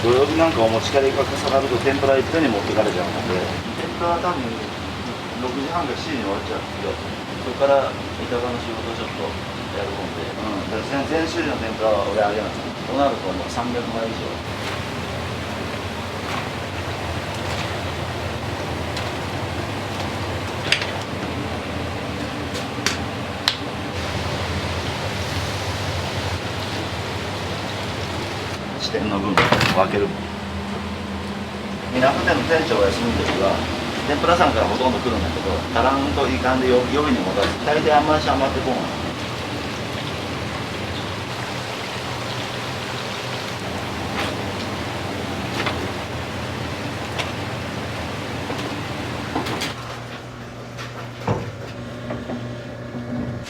土曜日なんかお持ち帰りが重なると天ぷらいっぺんに持ってかれちゃうので、天ぷらは多分6時半か7時に終わっちゃうんですよ。それから板場の仕事ちょっとやるもんで、だから全種類の天ぷらは俺あげない。となるともう300枚以上。支店の分分ける。港店の店長が休みの時は天ぷらさんからほとんど来るんだけど、足らんといかんで予備に持たず、大体あんまり余ってこんわ。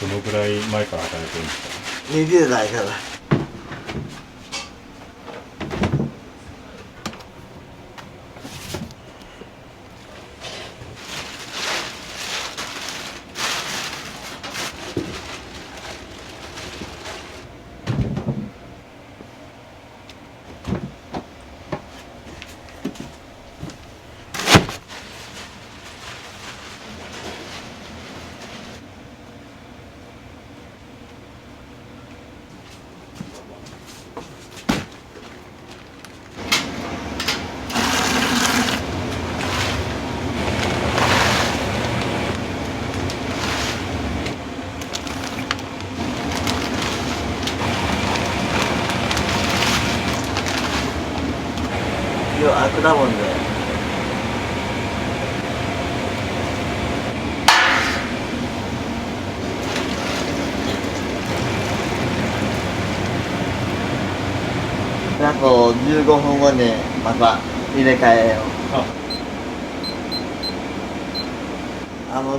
どのぐらい前から働いてるんですか20代から。今日悪だもんで。あと15分後にまた入れ替えよう。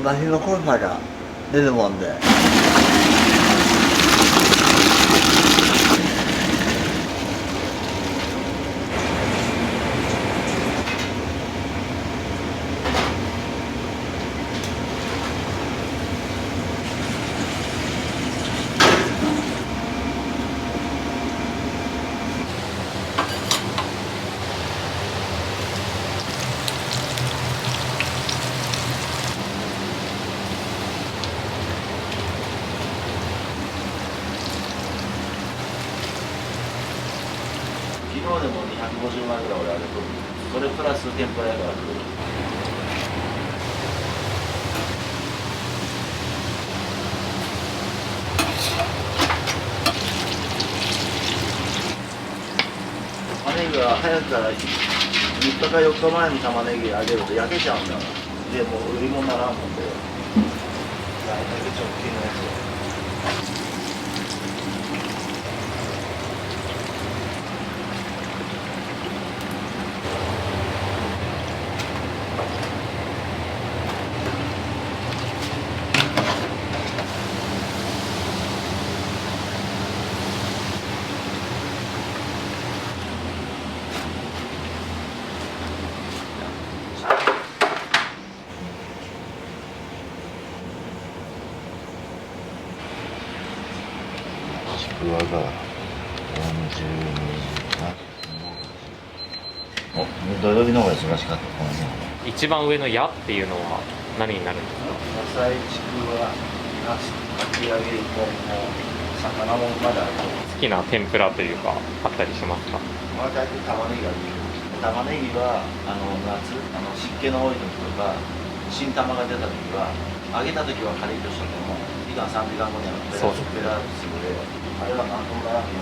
出汁の濃さが出るもんで。昨日でも250枚ぐらい俺あげとる。それプラス天ぷらやから来る。玉ねぎは早くから3日か4日前に玉ねぎあげると焼けちゃうんだから。でもう売り物にならんもんで、大体直近のやつを。ちくわが42土曜日の方が忙しかった。この辺一番上の矢っていうのは何になるんですか？野菜、ちくわ、なす、かき揚げ、芋、魚もまだある。好きな天ぷらというかあったりしますか？まあ大体玉ねぎがいい。玉ねぎは夏湿気の多い時とか新玉が出た時は揚げた時はカリッとしてても2時間3時間後にはペラペラすぐで、あれは何ともならんけど。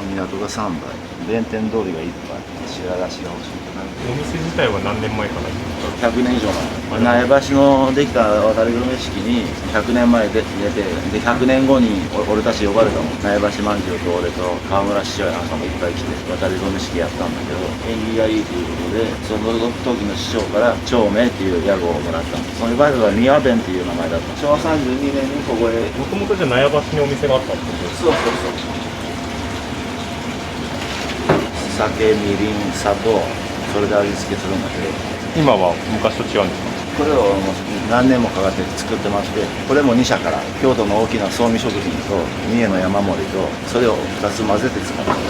の港が3台、弁天通りが1杯、白菓子が欲しいかな。お店自体は何年前からですか？ 100年以上前、苗場のできた渡りグルメ式に100年前で出て、で100年後に俺たち呼ばれたもん。苗場まんじゅうと俺と河村市長やなんかもいっぱい来て渡りグルメ式やったんだけど、縁起がいいということで、その時の市長から長明っていう屋号をもらったの。そのバイクが宮弁っていう名前だった。昭和32年にここへ。もともとじゃあ苗場にお店があったってことですか？そうそうそう。酒、みりん、砂糖、それで味付けするんだけど、今は昔と違うんですか？これをもう何年もかかって作ってまして、これも2社から京都の大きな総味食品と三重の山盛りと、それを2つ混ぜて使ってます。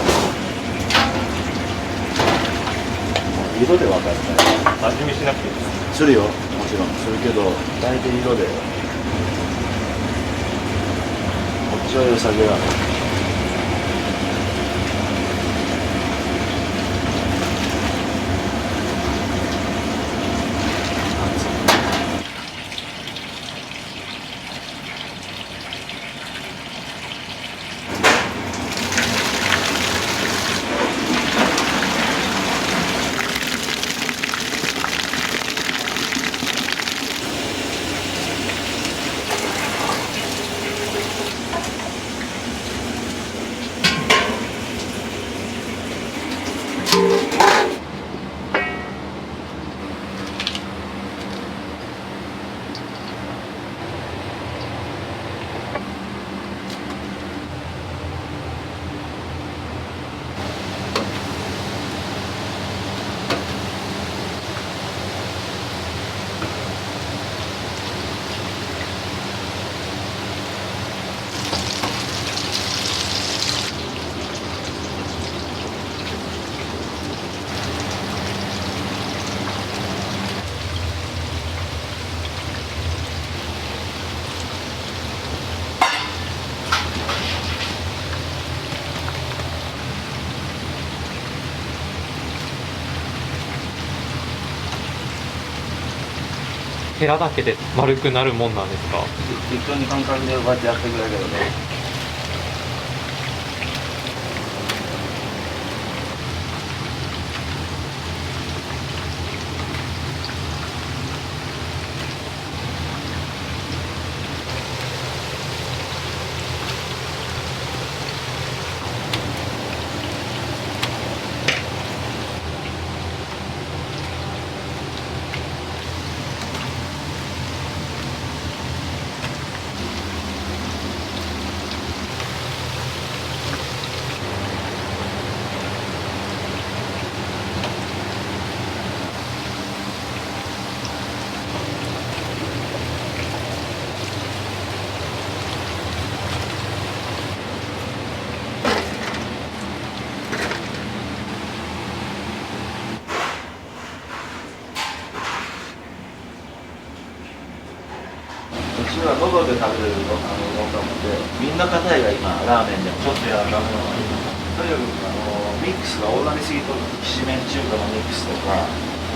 色で分かった味見しなくていいですか？するよ、もちろんするけど、大体色でこっちは良さげだね。ヘラだけで丸くなるもんなんですか？適当に感覚でこうやってやってくれるけどね。うちは喉で食べれるのうどんだもんで、みんな硬いが今ラーメンでもちょっと柔らかめのがいいとか。とにかくミックスが大なりすぎとる。きしめん中華のミックスとか、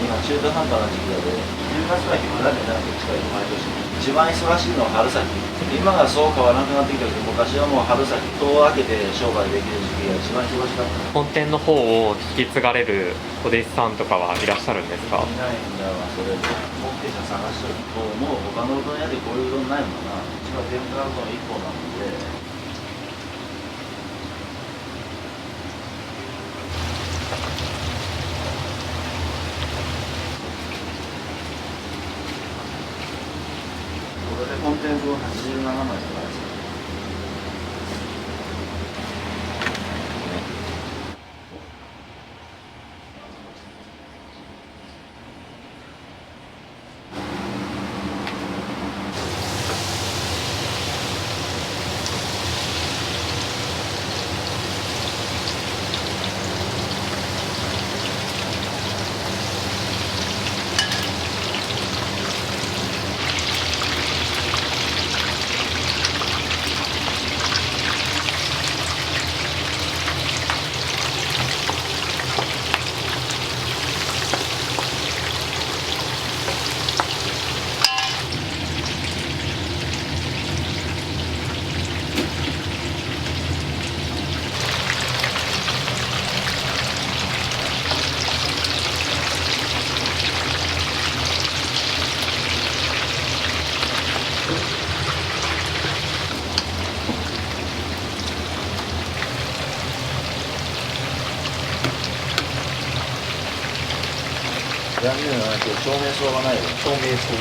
今中途半端な時期だで、10月ぐらいにもラーメンなんて近い毎年。一番忙しいのは春先。今がそう変わらなくなってきたけど、昔はもう春先、戸を開けて商売できる時期が一番忙しかった。本店の方を引き継がれるお弟子さんとかはいらっしゃるんですか？いないんだわ、それで。後継者探してると、もう他のうどん屋でこういううどんないもんな。うちは天ぷらうどん1本なので。これで本店分87枚とかです。残念なけど照明層がないよ。透明そう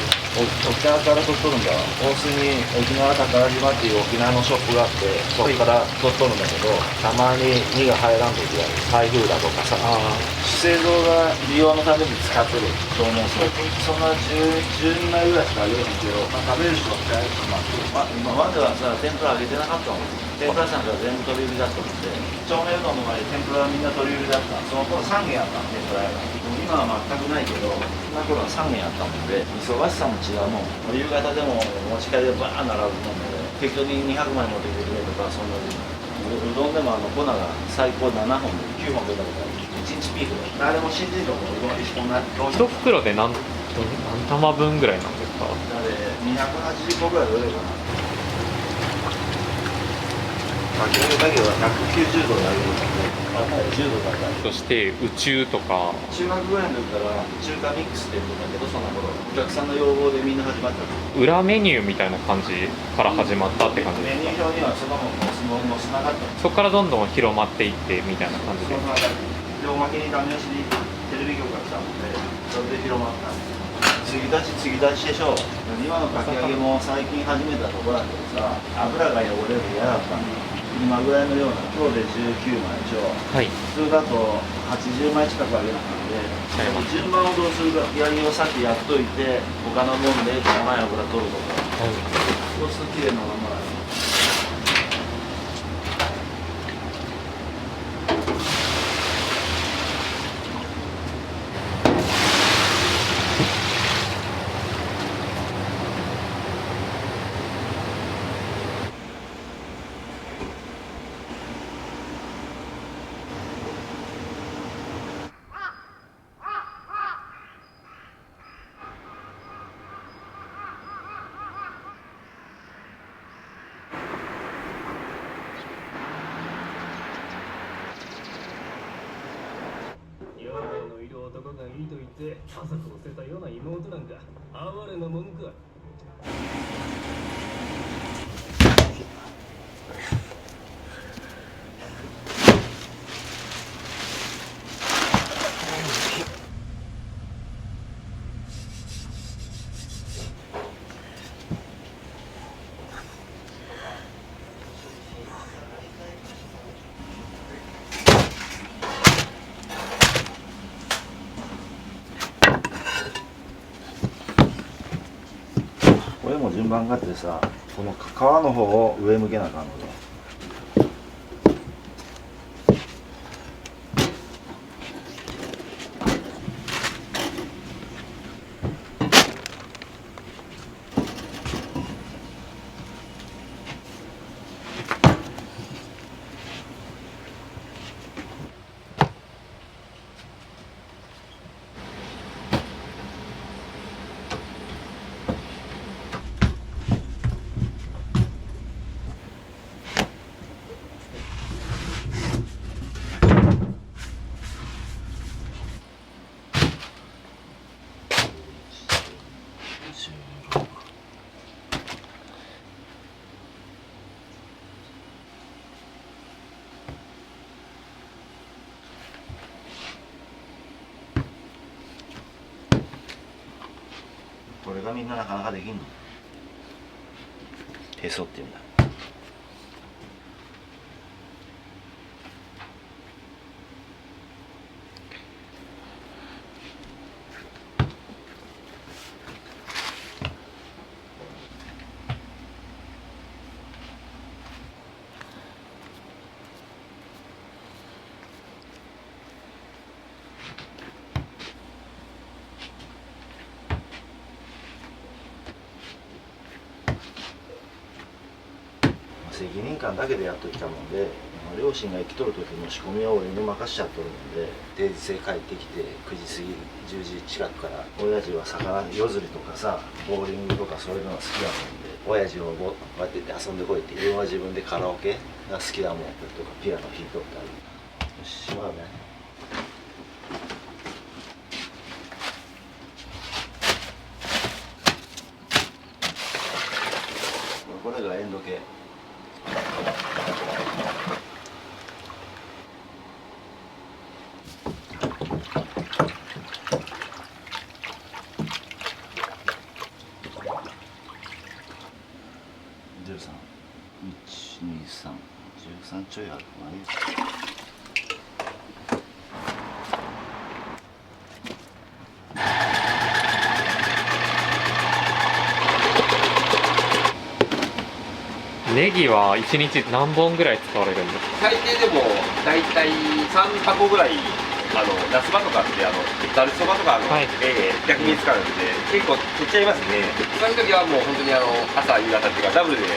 沖縄から取っとるんだわ。大須に沖縄宝島っていう沖縄のショップがあって、そこから取っとるんだけど、たまに身が入らん時がある。台風だとかさ、あ資生堂が利用のために使ってる照明層。そんな12枚ぐらいしかあげないけど、まあ、食べる人は使えるとまあ、今まではさ、天ぷら揚げてなかったもん。天ぷらさんから全部取り売りだったので、照明うどんの前で天ぷらはみんな取り売りだった。その頃3軒あったの、天ぷら屋が。今は全くないけど、そんな頃は3軒あったもんで、忙しさも違うもん。夕方でも持ち帰りでバーン並ぶもんで、適当に200枚持ってきてくれとか、そんなに。うどんでも粉が最高7本で9本出たことある。1日ピークで。誰も信じると思う。うどん1本な。一袋で何玉分ぐらいなんですか？だって280個ぐらい売れるかな。かき揚げだけは190度で揚げるので、10度だったり。そして宇宙とか中学ぐらいの時から中華ミックスって言うんだけど、その頃お客さんの要望でみんな始まったの。裏メニューみたいな感じから始まったって感じでメニュすか？ー表にはそのものもつながったの。そこからどんどん広まっていってみたいな感じで。その中でおまけにダメ押しにテレビ局が来たので、それで広まった。継ぎ立ちでしょ。今のかき揚げも最近始めたところなんだけどさ、油が汚れるの嫌だったんだ。今ぐらいのような、今日で19枚でしょ。はい。普通だと80枚近く揚げなかったんで、順番をどうするか、やりをさっきやっといて、他のもんで甘い油取るとか、そうすると綺麗なままだね。妖のいる男がいいと言って家族を捨てたような妹なんか哀れなもんか。これも順番があってさ、この皮の方を上向けなあかんので。これがみんななかなかできんの。へそっていうんだ。責任感だけでやっときたもんで、両親が生きとる時の仕込みは俺に任しちゃっとるんで、定時制帰ってきて9時過ぎ10時近くから親父は魚夜釣りとかさ、ボーリングとかそういうのが好きだもんで、親父をこうやって遊んでこいって、自分は自分でカラオケが好きだもんとかピアノ弾いとったり。よし、しまうね。これがエンド系。ネギは1日何本ぐらい使われるんですか？最低でも大体3箱ぐらい夏場とかってざるそばとかはい逆に使うんで結構取っちゃいますね。そういう時はもう本当に朝夕方っていうかダブルで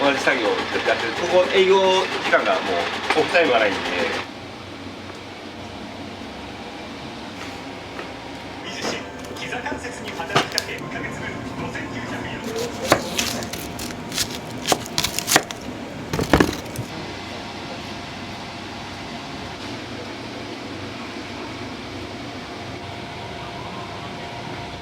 同じ作業をやってる。ここ営業時間がもうオフタイムがないんで。膝関節に働きかけ1ヶ月分5900円。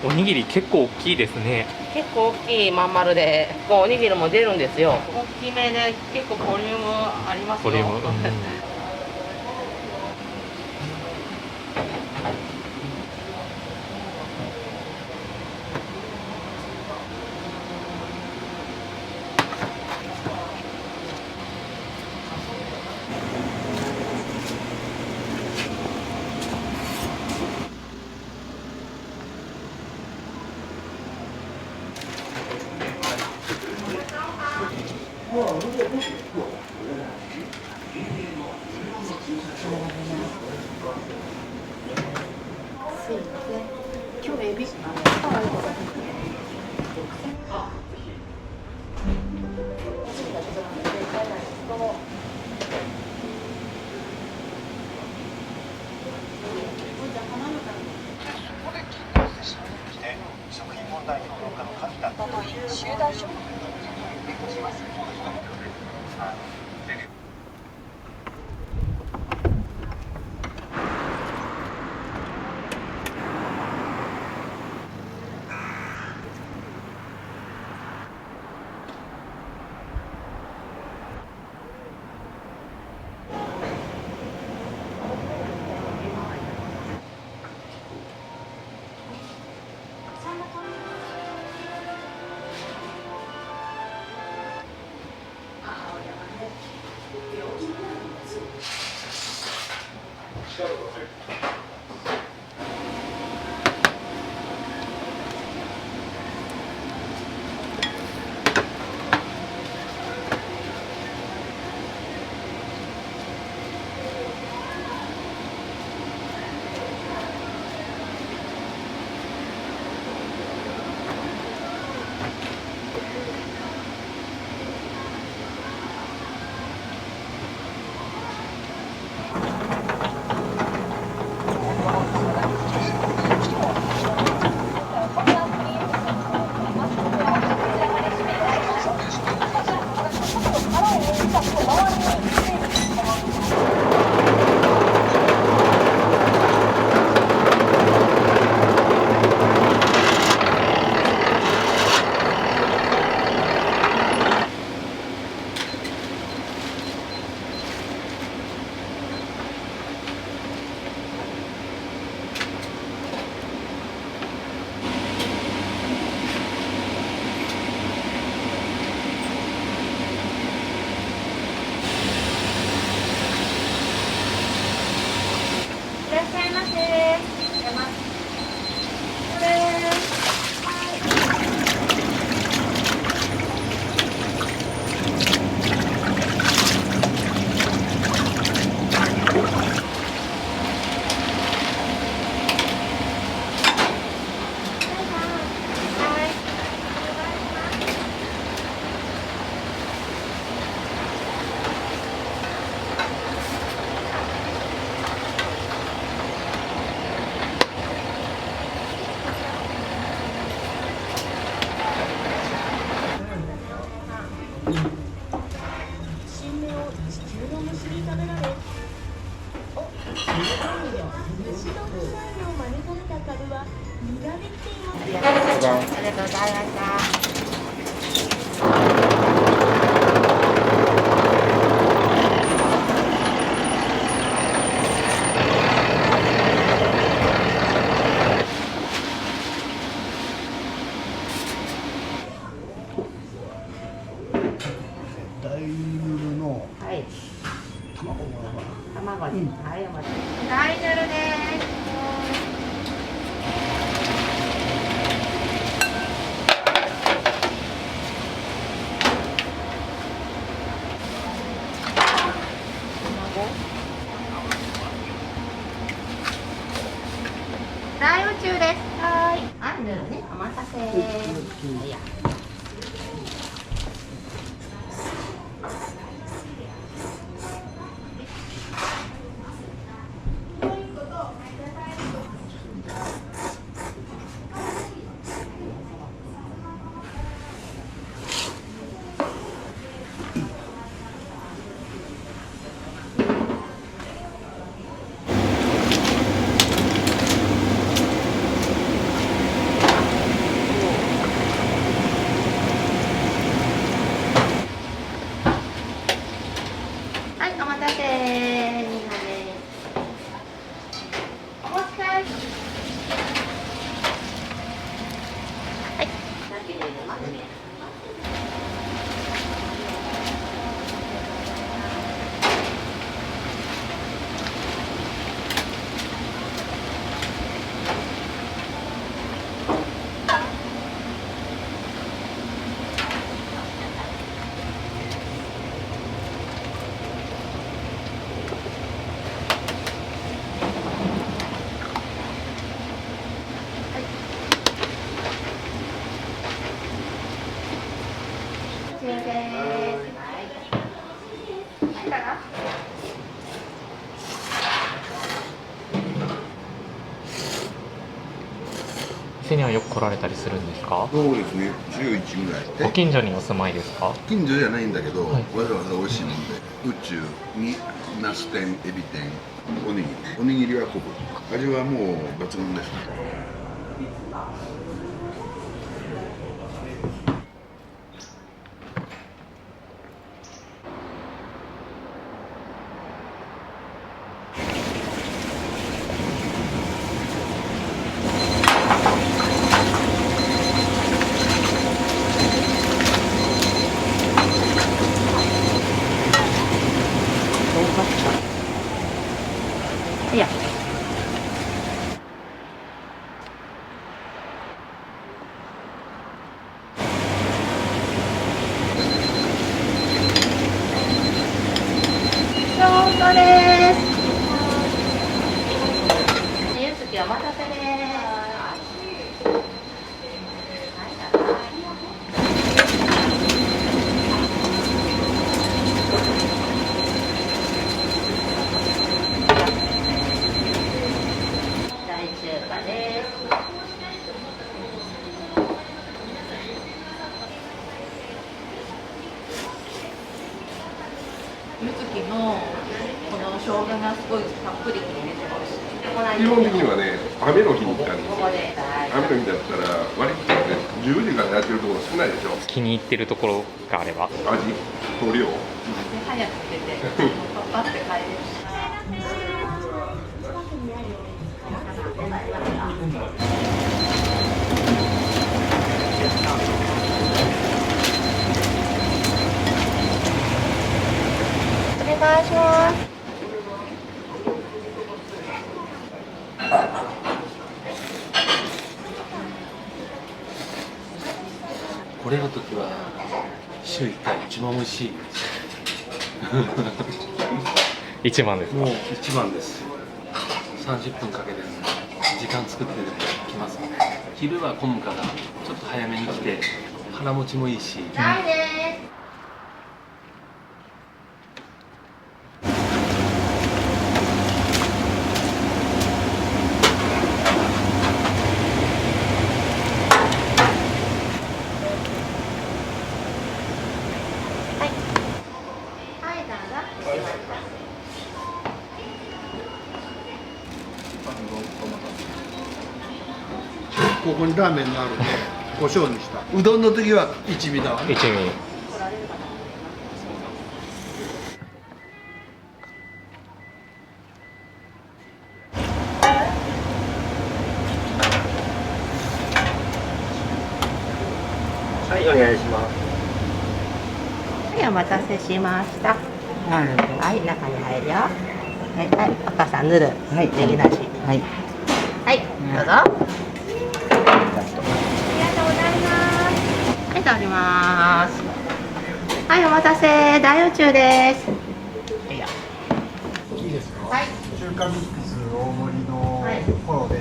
おにぎり結構大きいですね。結構大きいまん丸で、おにぎりも出るんですよ。大きめで結構ボリュームありますよ。ボリューム、大ルルのはい。卵もらうわ。卵です。はい、お待ち。大ジャルです。大宇宙です。はい。はい、ぬるね。お待たせ。はいや。はい、お待たせ。みんなで。お持ち帰り。はい。だけでまずね。こちらです。はい。はい、かな。店にはよく来られたりするんですか？そうですね、週1ぐらい。ご近所にお住まいですか？近所じゃないんだけど、はいわざわざ美味しいもんで、宇宙にナス天、エビ天、おにぎり。おにぎりは昆布。味はもう抜群です。いや。ちょうどです。ゆずきお待たせです。大中華です。ゆずきのこの生姜がすごいたっぷり入れてます。基本的にはね、雨の日に行ったんですよ。ここで。雨の日だったら、割とね、10時からやってるところ少ないでしょ。気に入ってるところがあれば。味と量。早く出て、パッパって帰れるし。お願いします。これの時は週1回一番美味しい。一番ですか？もう一番です。30分かけて時間作ってきます。昼は混むからちょっと早めに来て腹持ちもいいし。ないです。ここにラーメンがあるんで胡椒にした。うどんの時は一味だわね。一味。はい、お願いします。はい、お待たせしました。はい、中に入るよ。はい、はい、お母さんぬる。はい、ネギなし。はい。はい、どうぞ。ありがとうございます。はい、いただきます。はい、お待たせ、大宇宙です。いいですか。はい。中華ミックス大盛りのフォローで、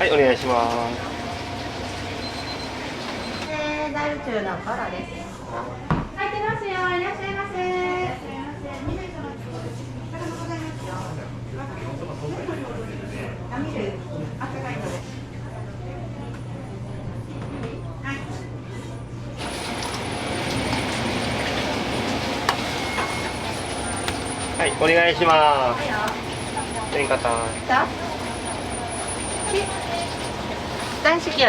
はい、お願いします。大宇宙のバラです。入ってますよ。いらっしゃいませ。はい、お願いします。天方。大至急。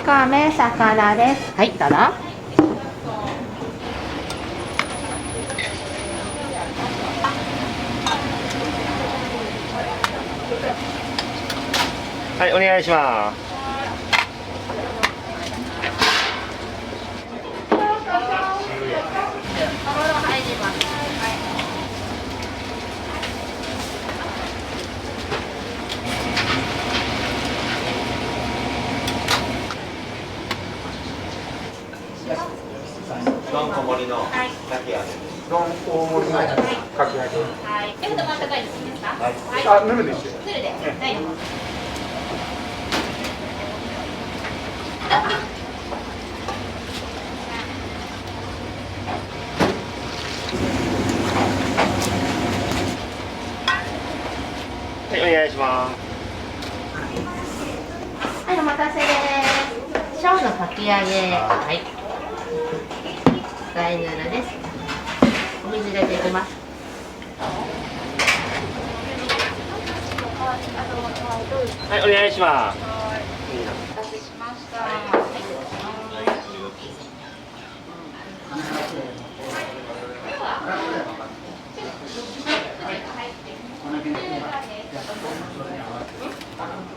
亀魚です。はい、どうぞ。はい、お願いします。どん小盛りのかき揚げ。どん大盛りのかき揚げ。はい。ちょっと温かいですいいですか。はい。あ、ぬるでして。ぬるで。大丈夫。はい、お願いします。はい、お待たせです。小のかき揚げ。はい。大ヌールです。お水入れていきます。はい、お願いします。お待たせしました。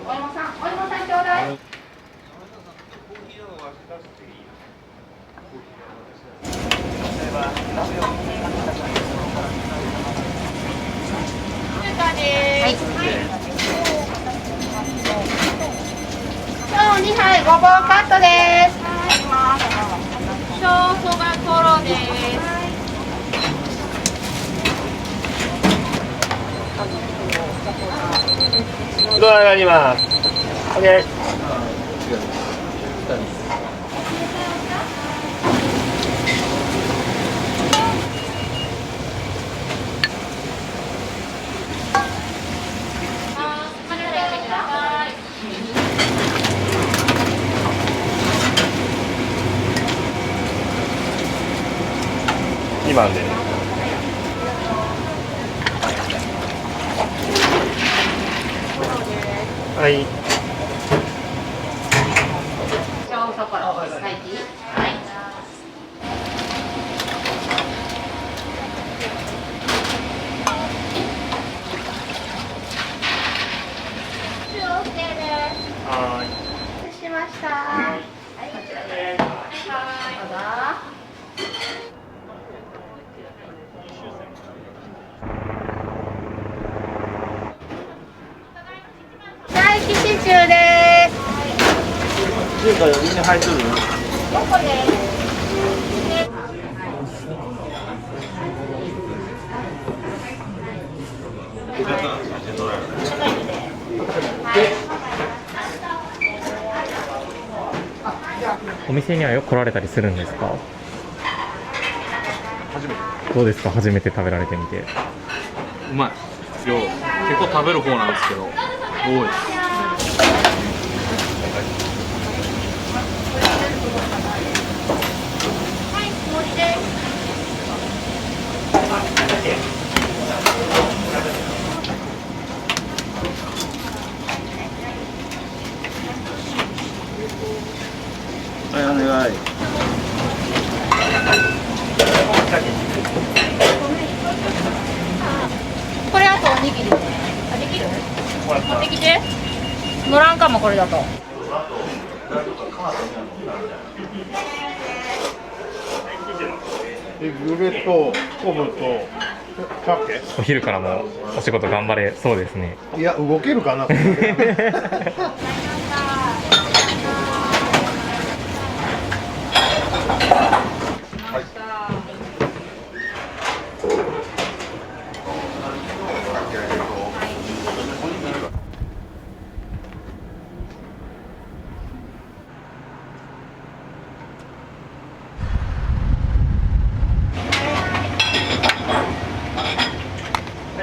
お芋さんちょうだい。はい。今日2杯ごぼうカットです。小そばコロです。ドアがあります。お願い。2番で。はい。小そころ。はい。はい。はい。お待たせしました。はい、こちらです。どうぞ。大吉シチューです。中華4人に入っとるの。どこです。お店にはよく来られたりするんですか？どうですか、初めて食べられてみて。うまい。量結構食べる方なんですけど多いです。はい、お願い。これあとおにぎり。あ、できる？持ってきて。乗らんかもこれだと。グレと昆布と鮭。お昼からもお仕事頑張れそうですね。いや、動けるかな。かき揚げ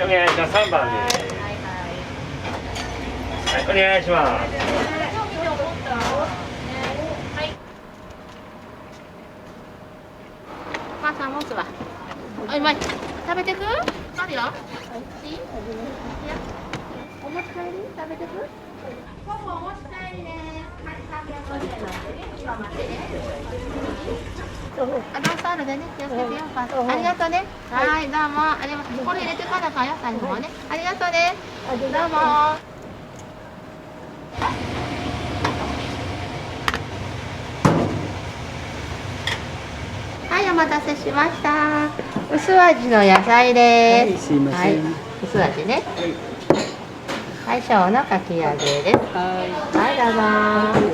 お願いします。3番です。はい、お願いします。お母さん持つわ。あ、うまい。食べてく？あるよ。いい？いいよ。お持ち帰り？食べてく？今度お持ち帰りね。はい、350円。今待ってね。あ、ドンスタールでね、気をつけてよ。ありがとうね。はい、どうも。ありがとう。これ入れてからかよ、最後もね。ありがとうね。どうも。はい、お待たせしました。薄味の野菜です。すいません。はい、薄味ね。はい、小のかき揚げです。はい、どう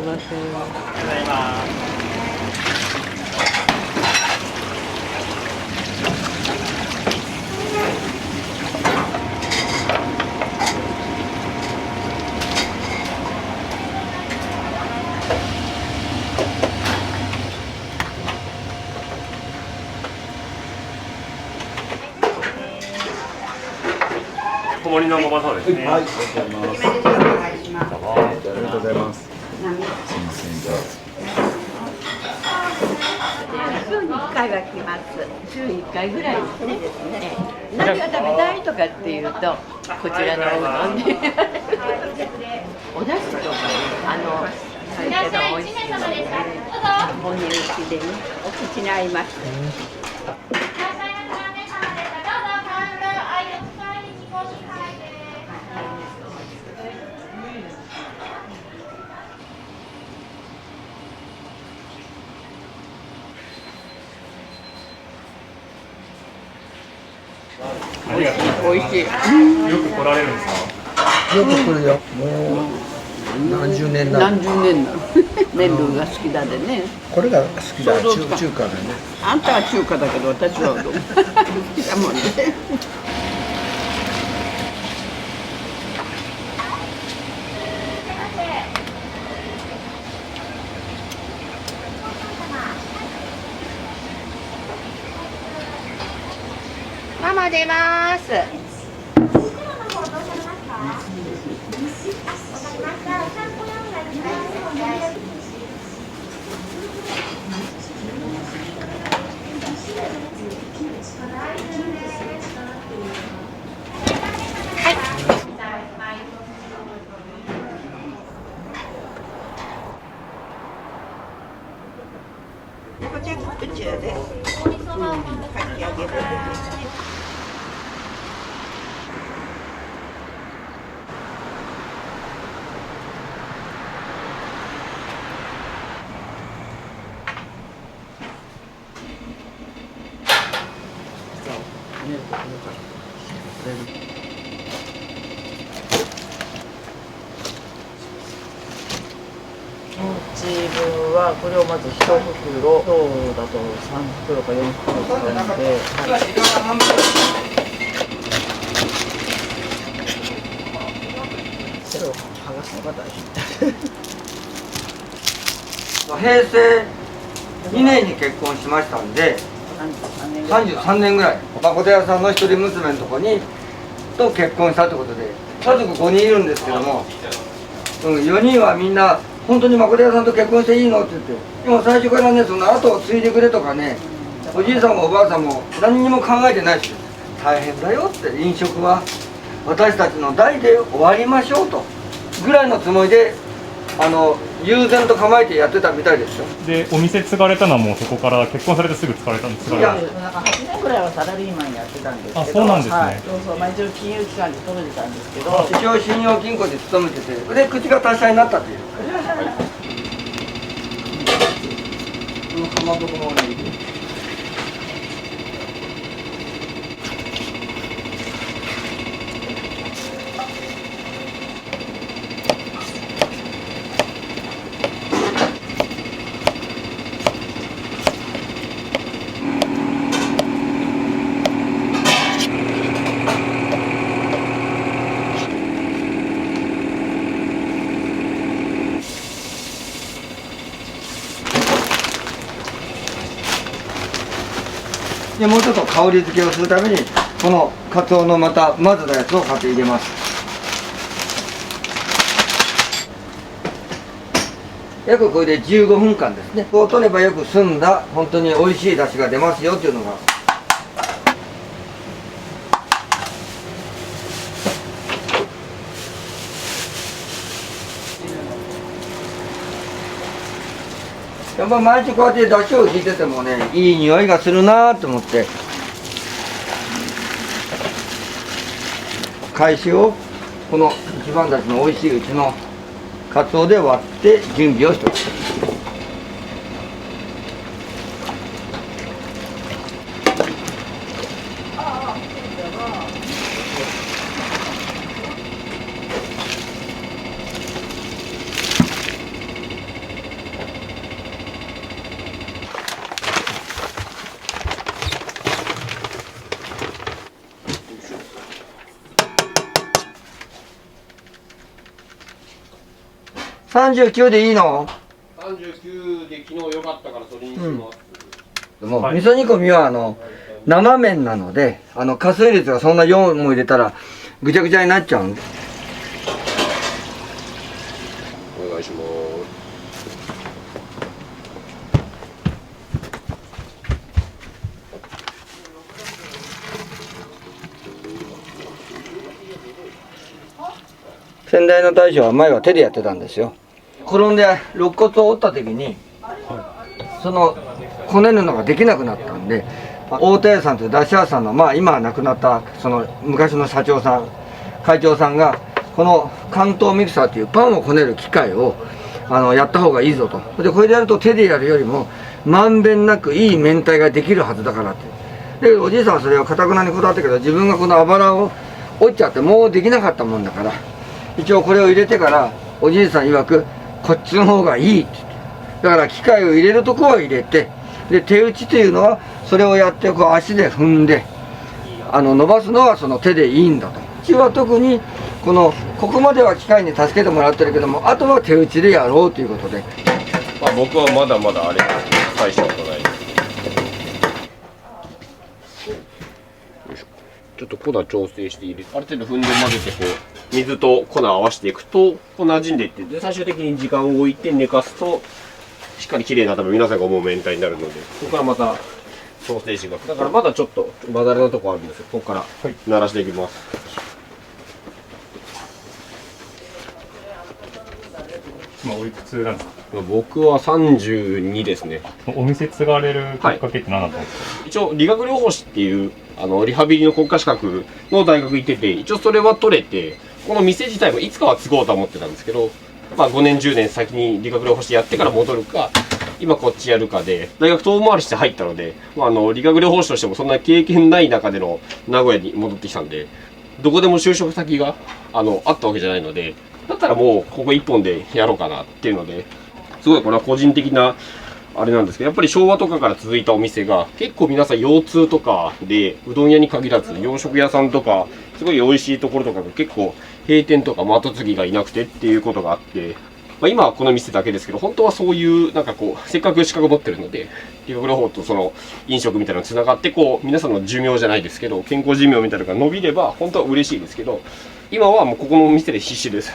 ぞ。すいません。小盛りのごまそうですね。はい、ありがとうございます。週に1回は来ます。週1回ぐらいですね。何が食べたいとかっていうと、こちらのおうどんで。お出汁とか、最初の美味しいので、お値打ちでね、お口に合います。ありがとうございます。美味しい。よく来られるんですか？よく来るよ。もう何十年なの。何十年なの。麺類が好きだでね。これが好きだ。そうそう中華だね。あんたは中華だけど、私はうどん。好きだもんね。ママ出ます。こちらこちらで。かき揚げです。自分はこれをまず1袋、今日だと3袋か4袋使うので、それを剥がすのが大事。平成2年に結婚しましたんで、33年ぐらい、誠屋さんの一人娘のとこにと結婚したということで、家族5人いるんですけども、4人はみんな本当に誠屋さんと結婚していいのって言って、でも最初からね、その後を継いでくれとかね、おじいさんもおばあさんも何にも考えてないし、大変だよって、飲食は私たちの代で終わりましょうとぐらいのつもりで悠然と構えてやってたみたいですよ。で、お店継がれたのはもうそこから結婚されてすぐ継がれたんですか？いや、なんか8年ぐらいはサラリーマンやってたんですけど、あ、そうなんですね。はい、そうそう、一応金融機関に勤めてたんですけど、一応信用金庫で勤めてて、で口が達者になったっていう。かまぼこもね。でもうちょっと香り付けをするためにこのカツオのまた混ぜたやつをかけ入れます。約これで15分間ですね。こう取ればよく澄んだ本当に美味しい出汁が出ますよっていうのが。やっぱ毎日こうやって出汁を引いててもね、いい匂いがするなと思って、返しをこの一番出汁の美味しいうちのカツオで割って準備をしておく。39でいいの？39で昨日良かったからそれにします。もう味噌煮込みは生麺なので加水率がそんな4も入れたらぐちゃぐちゃになっちゃうんで。お願いします。先代の大将は前は手でやってたんですよ。転んで肋骨を折った時にそのこねるのができなくなったんで、大田屋さんという出汁屋さんの今は亡くなったその昔の社長さん会長さんがこの関東ミキサーというパンをこねる機械をやった方がいいぞと。でこれでやると手でやるよりもまんべんなくいい明太ができるはずだからって。でおじいさんはそれをかたくなにこだわったけど、自分がこのあばらを折っちゃってもうできなかったもんだから、一応これを入れてからおじいさん曰くこっちの方がいいって言って、だから機械を入れるとこは入れて、で手打ちというのはそれをやってこう足で踏んで伸ばすのはその手でいいんだと。うちは特にここまでは機械に助けてもらってるけども、あとは手打ちでやろうということで。僕はまだまだあれ大したことない。ちょっと粉調整して入れて、ある程度踏んで混ぜてこう水と粉を合わせていくとこう馴染んでいって、で最終的に時間を置いて寝かすとしっかり綺麗な多分皆さんが思う明太になるので、ここからまた調整していきます。だからまだちょっとまだらなとこあるんですよ。ここから鳴らしていきます。今おいくつなんですか？僕は32ですね。お店継がれるきっかけって何だったんですか？一応理学療法士っていうリハビリの国家資格の大学行ってて、一応それは取れて、この店自体もいつかは継ごうとは思ってたんですけど、5年10年先に理学療法士やってから戻るか今こっちやるかで、大学遠回りして入ったので、理学療法士としてもそんな経験ない中での名古屋に戻ってきたんで、どこでも就職先があったわけじゃないので、だったらもうここ一本でやろうかなっていうので、すごいこれは個人的なあれなんですけど、やっぱり昭和とかから続いたお店が結構皆さん腰痛とかで、うどん屋に限らず洋食屋さんとかすごい美味しいところとかが結構閉店とか後継ぎがいなくてっていうことがあって、今はこの店だけですけど、本当はそういうせっかく資格持ってるので理学療法とその飲食みたいなのつながって皆さんの寿命じゃないですけど健康寿命みたいなのが伸びれば本当は嬉しいですけど、今はもうここのお店で必死です。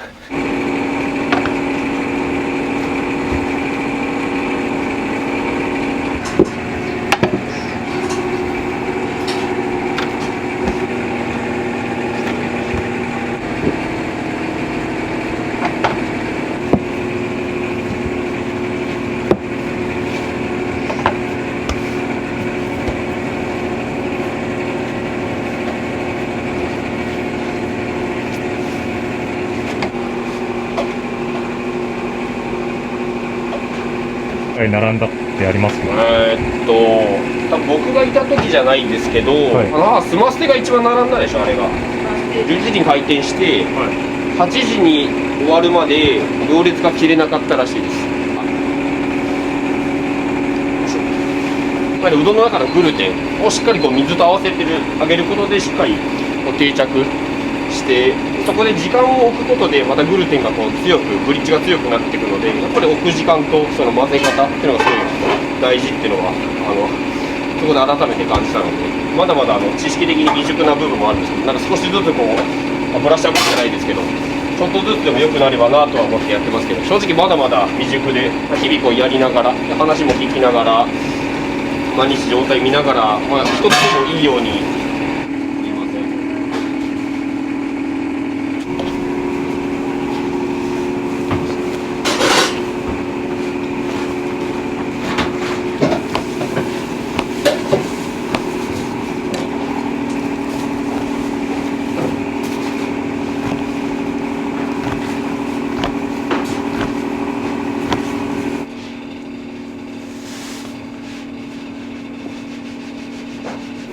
並んだってありますか？多分僕がいた時じゃないんですけど、スマステが一番並んだでしょ。あれが11時に開店して、8時に終わるまで行列が切れなかったらしいです。やっぱりうどんの中のグルテンをしっかり水と合わせてあげることでしっかり定着して、そこで時間を置くことでまたグルテンが強くブリッジが強くなっていくので、やっぱり置く時間とその混ぜ方っていうのがすごい大事っていうのはそこで改めて感じたので。まだまだ知識的に未熟な部分もあるんですけど、なんか少しずつこう、ブラッシュアップじゃないですけど、ちょっとずつでも良くなればなとは思ってやってますけど、正直まだまだ未熟で、日々こうやりながら、話も聞きながら、毎日状態見ながら、一つでもいいように。すいません。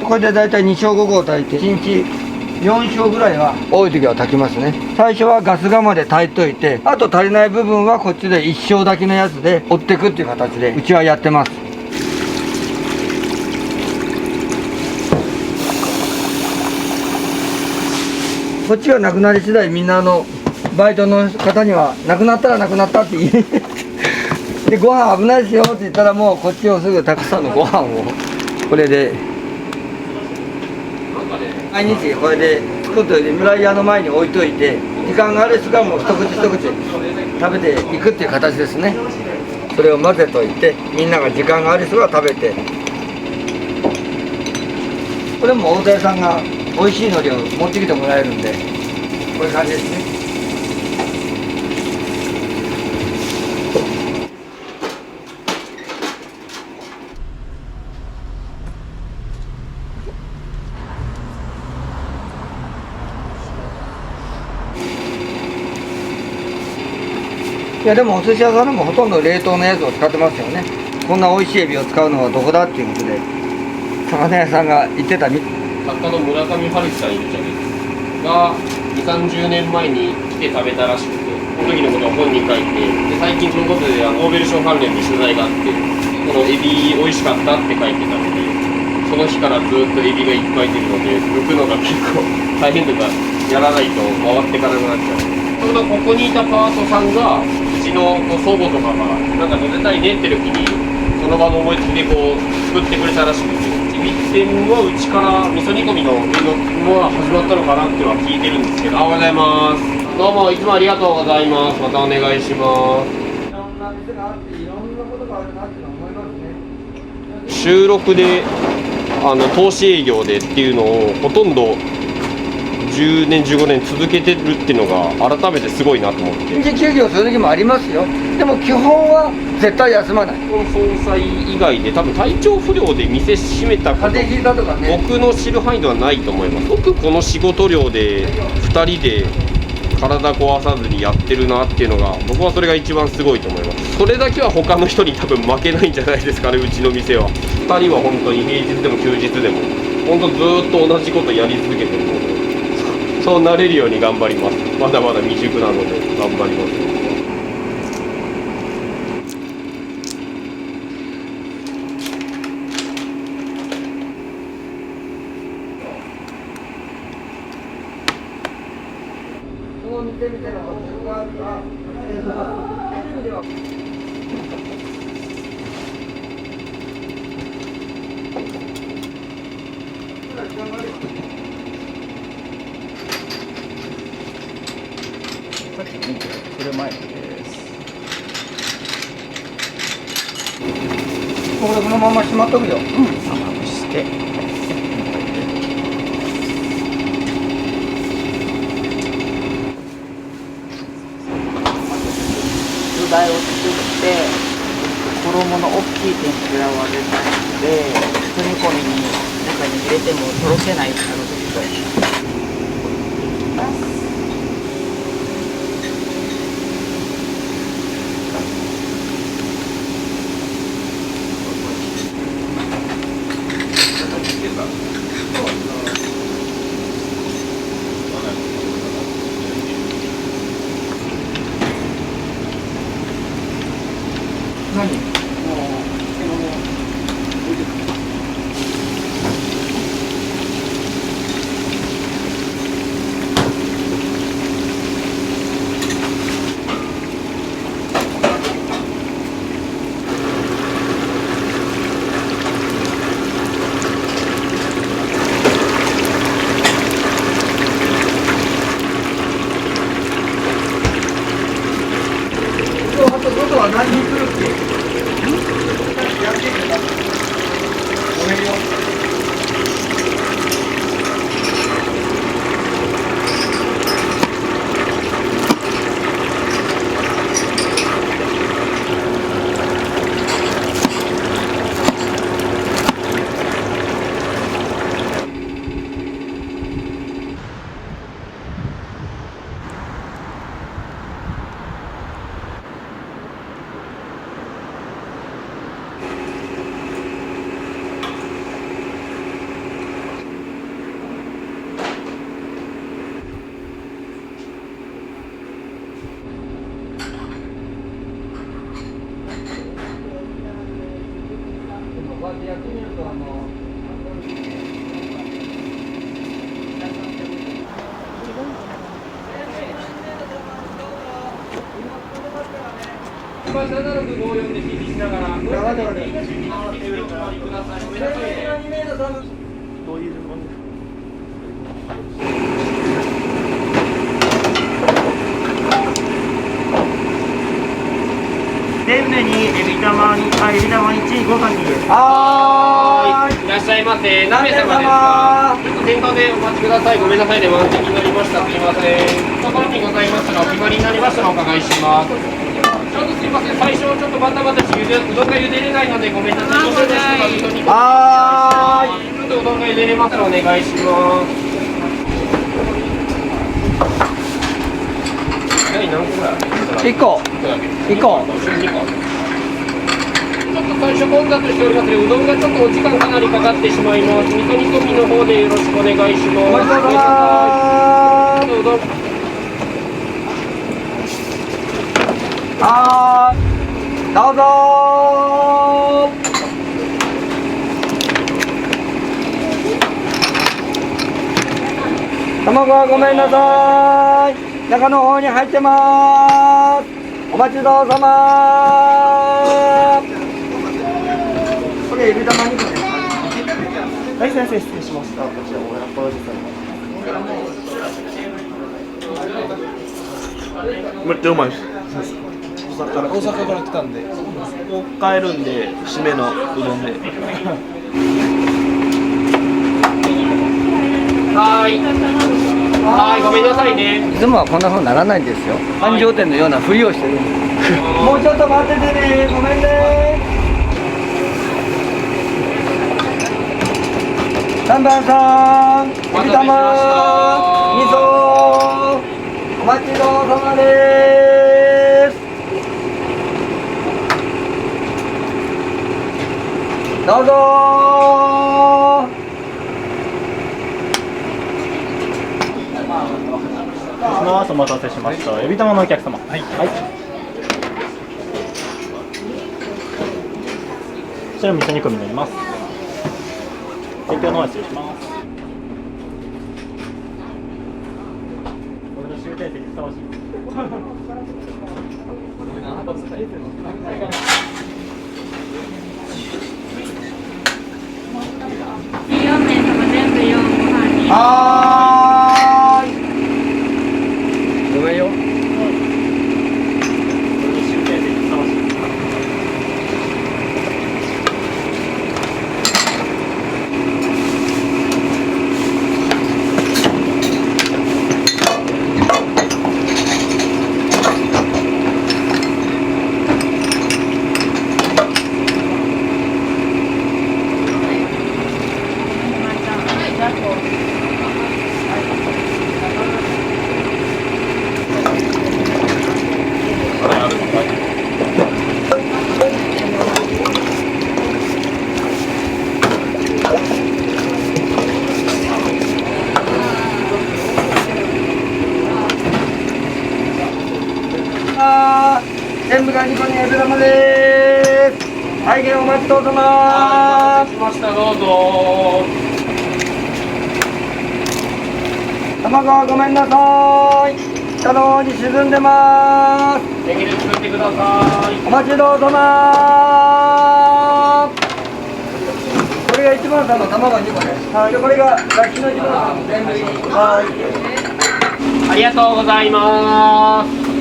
これで大体2升5合炊いて1日4升ぐらいは多い時は炊きますね。最初はガス釜で炊いといて、あと足りない部分はこっちで1升炊きのやつで追っていくっていう形でうちはやってます。こっちがなくなり次第みんなバイトの方にはなくなったらなくなったって言いでご飯危ないですよって言ったらもうこっちをすぐたくさんのご飯をこれで毎日これで作っといてフライヤーの前に置いといて時間がある人がもう一口一口食べていくっていう形ですね。それを混ぜといてみんなが時間がある人が食べて、これも大田屋さんが美味しい海苔を持ってきてもらえるんでこういう感じですね。いやでもお寿司屋さんでもほとんど冷凍のやつを使ってますよね。こんな美味しいエビを使うのはどこだっていうことで魚屋さんが言ってた作家の村上春樹さんいるじゃないですかが2、30年前に来て食べたらしくて、この時のことを本に書いて、で最近このことでノーベル賞関連で取材があって、このエビ美味しかったって書いてたので、その日からずっとエビがいっぱい出るので剥くのが結構大変というか、やらないと回っていかなくなっちゃう。ちょうどここにいたパートさんがうちの祖母とかがなんか食べたいねって時にその場の思いつきでこう作ってくれたらしくて、エビ天はうちから味噌煮込みのものが始まったのかなっていうのは聞いてるんですけど。おはようございます。どうもいつもありがとうございます。またお願いします。いろんな店があっていろんなことがあるなっていうのは思いますね。収録で投資営業でっていうのをほとんど10年15年続けてるっていうのが改めてすごいなと思って。臨時休業する時もありますよ。でも基本は絶対休まない。総裁以外で多分体調不良で店閉めたこと、風邪ひいたとかね、僕の知る範囲ではないと思います。僕この仕事量で2人で体壊さずにやってるなっていうのが、僕はそれが一番すごいと思います。それだけは他の人に多分負けないんじゃないですかね、うちの店は。2人は本当に平日でも休日でも本当ずっと同じことやり続けてるので、そうなれるように頑張ります。まだまだ未熟なので頑張ります。これ前です。これこのまましまっとくよ。まぶして。土台を作って衣の大きい天ぷらを揚げたいので、包み込みに中に入れてもとろけない時と。こは7654で指示しながら、ごめんなさい、お回りください。ごめんなさいね。どういう順番ですか？天目にエビ玉に、エビ玉1、ご飯に。はーい。いらっしゃいませ。何名様ですか？ちょっと店頭でお待ちください。ごめんなさいね。満席になりました。すいません。ところにございましたらお決まりになりましたらお伺いします。ちょっとすいません。最初ちょっとバタバタしてうどんが茹でれないのでごめんなさい。はーい。ちょっとうどんが茹でれますらお願いします。何個ぐらい？1個。1個。ちょっと最初混雑しておりますので、うどんがちょっとお時間かなりかかってしまいます。味噌煮込みの方でよろしくお願いします。お待ちください。うどん。はーい。どうぞー。卵はごめんなさい。中の方に入ってます。お待ちどうさま。これエビ玉2個です。はい、先生失礼しました。こちら親子おじさん。めっちゃうまいです。大阪から来たんで、もう帰るんで締めのうどんで。はーい。はい、ごめんなさいね。いつもはこんな風にならないんですよ。繁盛店のようなふりをしてるんです。もうちょっと待っててね。ごめんね。3番さん、エビ玉、味噌、お待ちどうさまです。どうぞー。お待たせしました。エビ玉のお客様。はい。はい。こちら味噌煮込みになります。提供の方失礼します。俺の終点席ふさわしい。4名様全部4ご飯に。はーい。ごめんよ。全部が2個にエビ玉です。はい、お待ちどうさま。しました。どうぞ。卵はごめんなさい。下の方に沈んでます。できる作ってください。お待ちどうさま。これが1番さんの卵2個です。はい、これがラッキーの1番さんの全部入り。はい。ありがとうございます。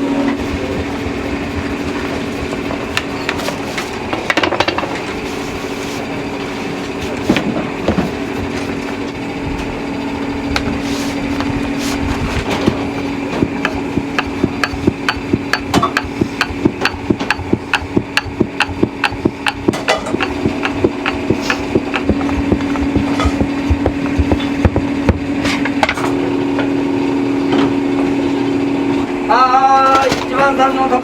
はーい、1番さんのと。こ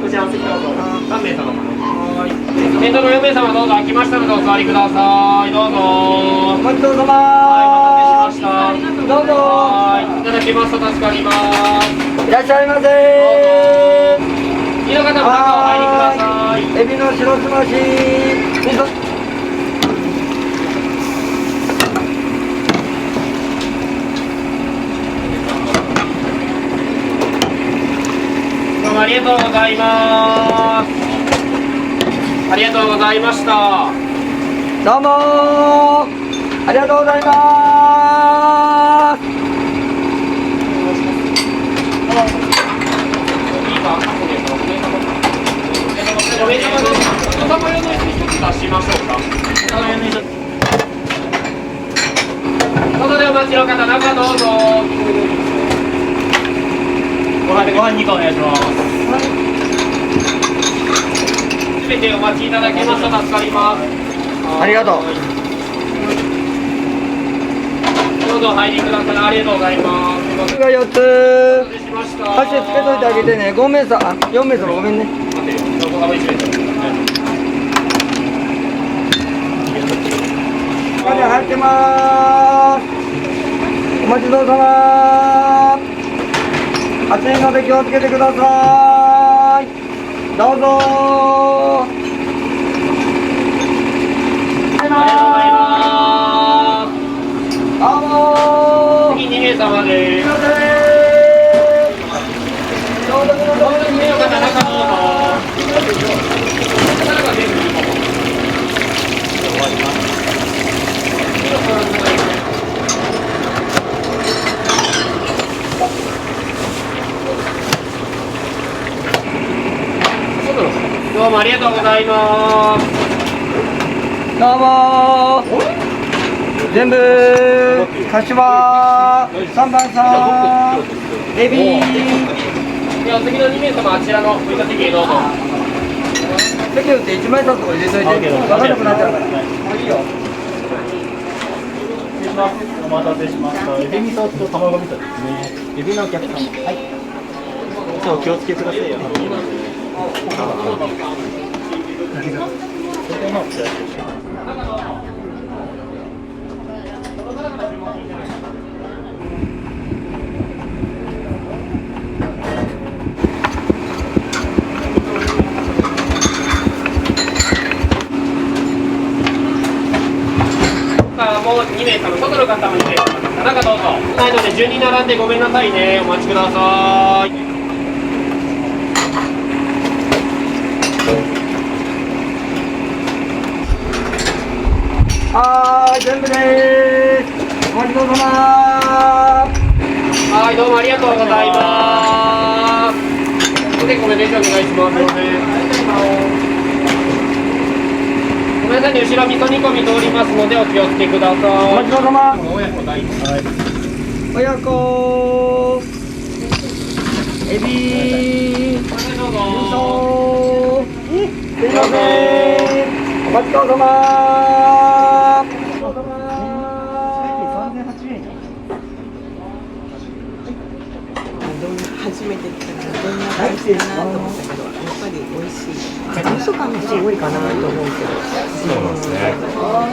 ちらお席どうぞ。3名様。はい。先頭の4名様どうぞ空きましたのでお座りください。どうぞ。お待ちどうさま。はい、お待たせしました。どうぞ。はい、いただきますと助かります。いらっしゃいませ。次の方も中お入りください。エビの白すまし。味噌。りがとうございます。ありがとうございました。どうもありがとうございます。お目玉のお玉用の椅子一つ出しましょうか。外でお待ちの方、中どうぞ。ご飯2個お願いします。すべてお待ちいただけますと助かります。ありがとう。どうぞお入りください。ありがとうございます。僕が4つ箸つけといてあげてね。5名さん、4名様ごめんね。どこが1名様。お金入ってまーす。お待ちどうさま。暑いので気をつけてください。どうぞー。ありがとうございます。どうもー。次2名様です。どうぞどうぞ。どうぞ2名の方、中どうぞ。どうもありがとうございます。どうもー。全部柏3番さんエビー。では次の2名様、あちらの置いた席へどうぞ。席打って1枚札とか入れといて分からなくなっちゃうから。もういいよ。お待たせしました。エビ味噌と卵味噌ですね。エビのお客様。はい。そう、気をつけてくださいよ。もう2名様、外の方も2名様、中どうぞ。ないので順に並んでごめんなさいね。お待ちください。はーい、全部でーす。お待ちどうさま。はい、どうもありがとうございます。おでこめ弁当お願いします。ごめんなさいね、後ろ味噌煮込み通りますのでお気をつけください。お待ちどうさま。親子大好き。親子エビー。どうぞ。すいません。お待ちどうさま。初めて来たからどんな感じかなと思ったけど、やっぱり美味しい。味噌感もすごいかなと思うけど、そうなんですね。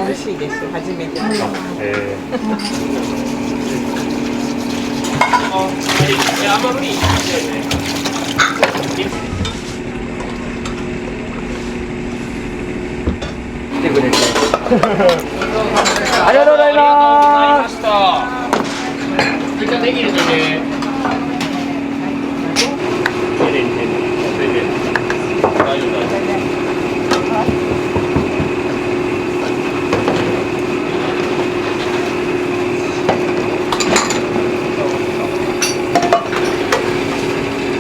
美味しいです。初めて。あんま無理しないよね。来てくれてありがとうございます。一応できるので。大丈夫。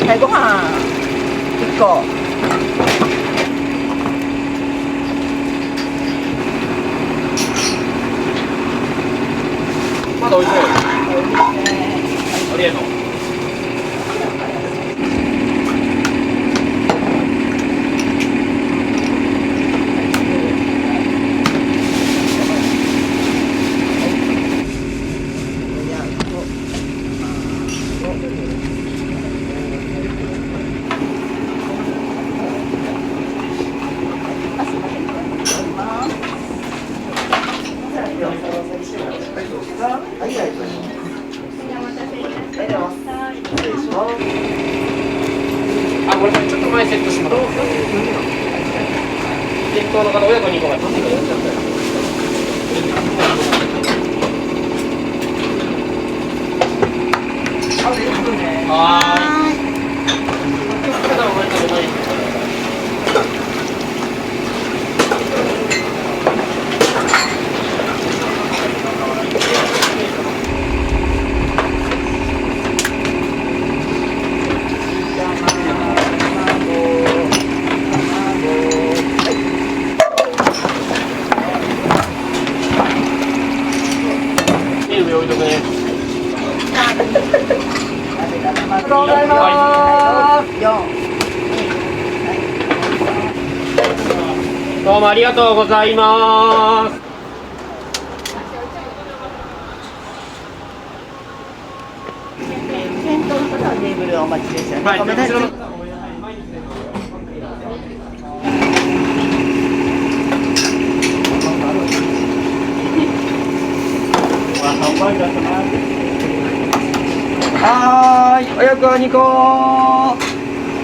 はい、ご飯1個。まだ美味しそう。ありがとう。あ、これちょっと前セットします。店頭の方、親子に行こうか。はーい。ざいます。どうもありがとうございます。先頭の方はテーブルお待ちですよね。はい、ごめんなさい。はーい、おやくは2個。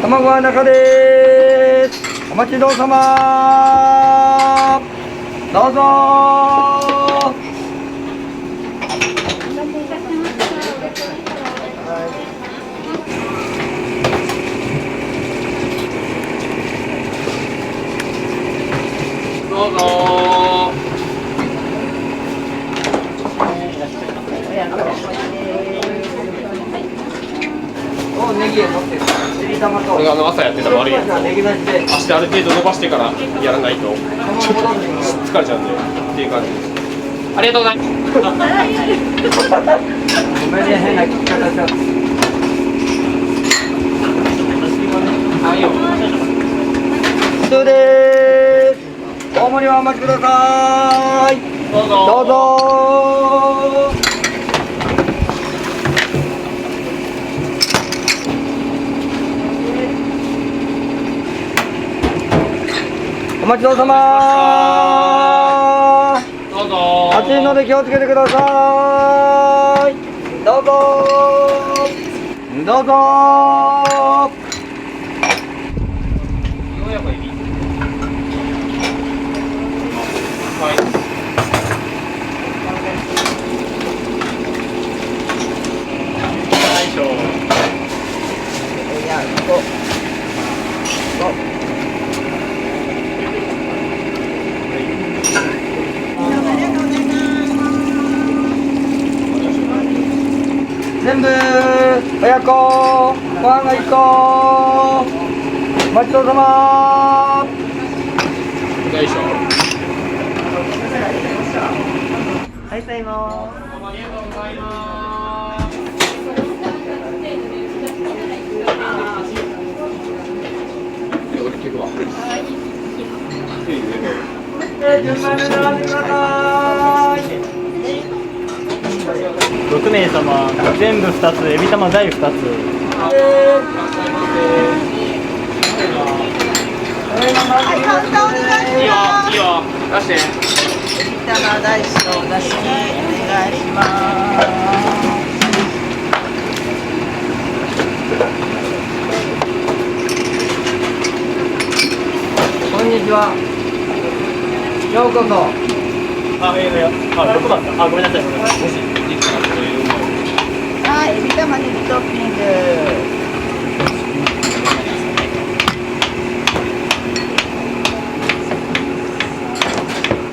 卵は中です。お待ちどうさま。どうぞどうぞおネギを持ってる。チリ玉と。これが朝やってた悪いやつをネギ出しで。明日ある程度伸ばしてからやらないと疲れちゃうんでっていう感じです。ありがとうございます。ごめんね、変な聞き方しちゃって。はいよ。そうです。大盛りはお待ちください。どうぞ。どうぞ。お待ちどうさま。どうぞ。暑いので気をつけてください。どうぞ。どうぞ。はい。最初。全部親子ご飯が1個お待ちどうさま。よいしょ。はいさいもありがとうございます。俺結構。順番で並んでください。 6名様、全部2つ、エビ玉大2つ。いいよ、いいよ、出して。エビ玉大師とお出しお願いします。こんにちは。ようこそ。あ、6番か。あ、ごめんなさい。もしできたらそういうの。はい、エビ玉ねぎトッピング。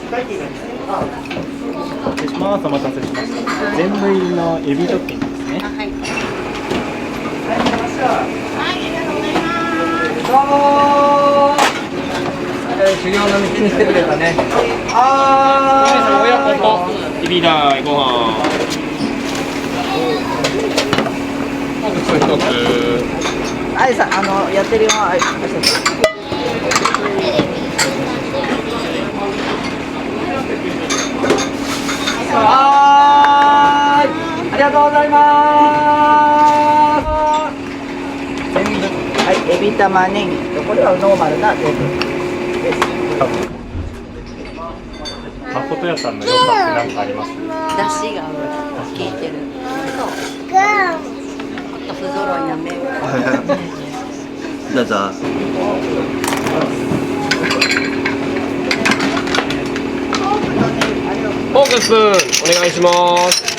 失礼します。お待たせしました。全部入りのエビトッピングですね。はい。はい、ありがとうございます。どうも修行の道にしてくれたね。親子とエビ大ご飯。一つ。あいさん、やってるよ。はい。はーい。ありがとうございます。全部。はい、エビ玉ねぎ。これはノーマルな全部。誠屋さんの良さって何かあります？出汁が効いてる。あと不揃いな麺。どうぞ。フォークスプーンお願いします。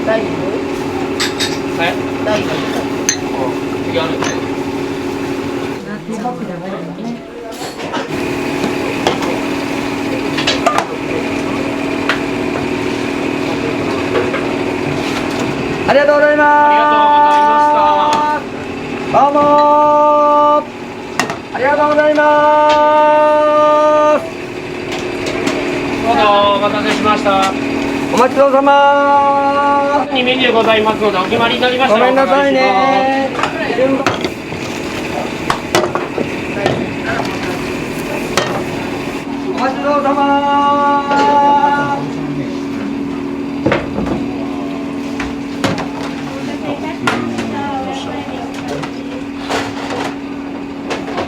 大丈夫？はい。大丈夫。次あるんで。ありがとうございます。どうもありがとうございます。どうぞお待たせしました。お待ちどうさま。にメニューございますのでお決まりになりましたらごめんなさいね。お待ちどうさま。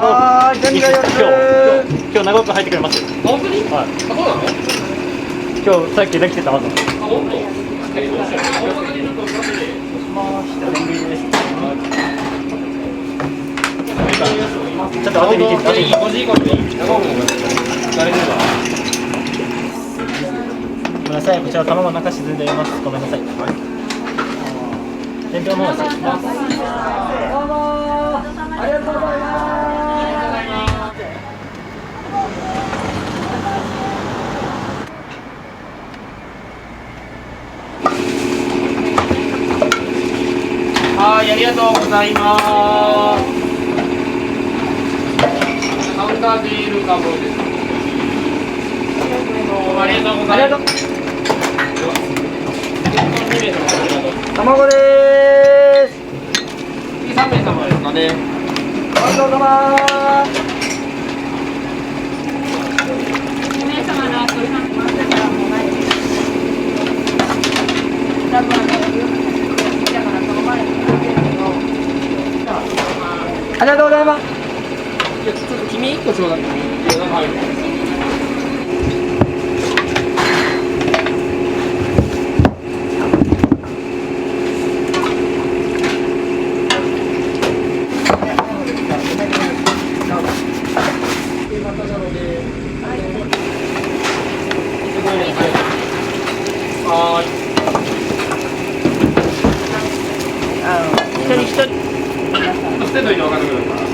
はい、今日長く入ってくれますよ。本当に？はい。そうなの？今日さっきできてたはず。あ、本当？ちょっと後で見てみて。5時以降でいい。誰ですか？ごめんなさい、こちら卵中沈んでいます。ごめんなさい。天井の方失礼します。どうもありがとうございます。はい、ありがとうございます。カウンターでいるかもです。ありがとうございます。卵でーす。次3名様ですかね。ごちそうさまー。2名様の後になってますからもうないです。多分だからその前にありがとうございます。いや、ちょっと君1個ちょうだい。捨てといて分かってください。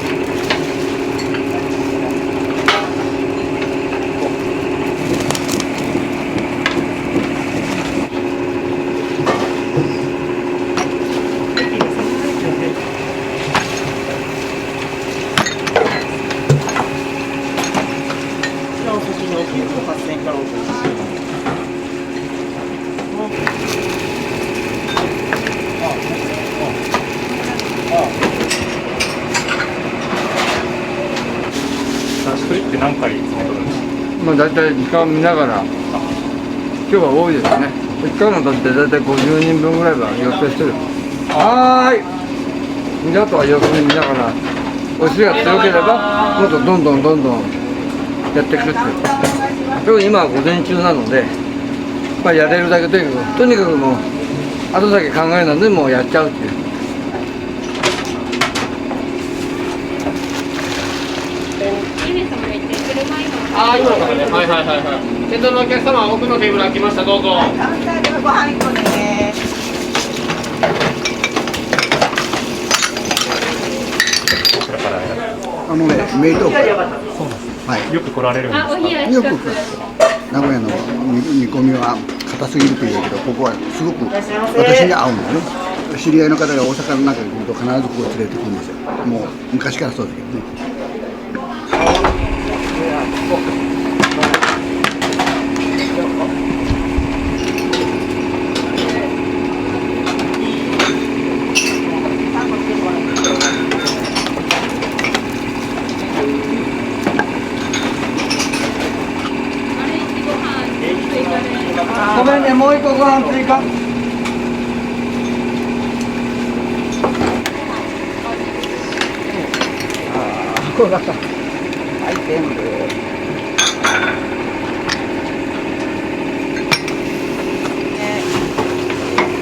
何回詰めとるんですか？まあ大体時間見ながら、今日は多いですね。1回のだって大体50人分ぐらいは予定してる。はーい。であとは様子見ながら、お尻が強ければもっとどんどんやっていくっていう。今日今は午前中なので、まあやれるだけとにかくもう後先考えないでもうやっちゃうっていう。あ、今の方ね。はいはいはいはい。先頭のお客様、奥のテーブル空きました。どうぞ。カウンターでご飯1個ね。メイトはい。よく来られるんですか？よく名古屋の煮込みは硬すぎるというけど、ここはすごく私に合うんだよね。知り合いの方が大阪の中に来ると必ずここを連れてくるんですよ。もう昔からそうだけどね。ごめんね、もう1個ご飯追加。これだった。はい、全部。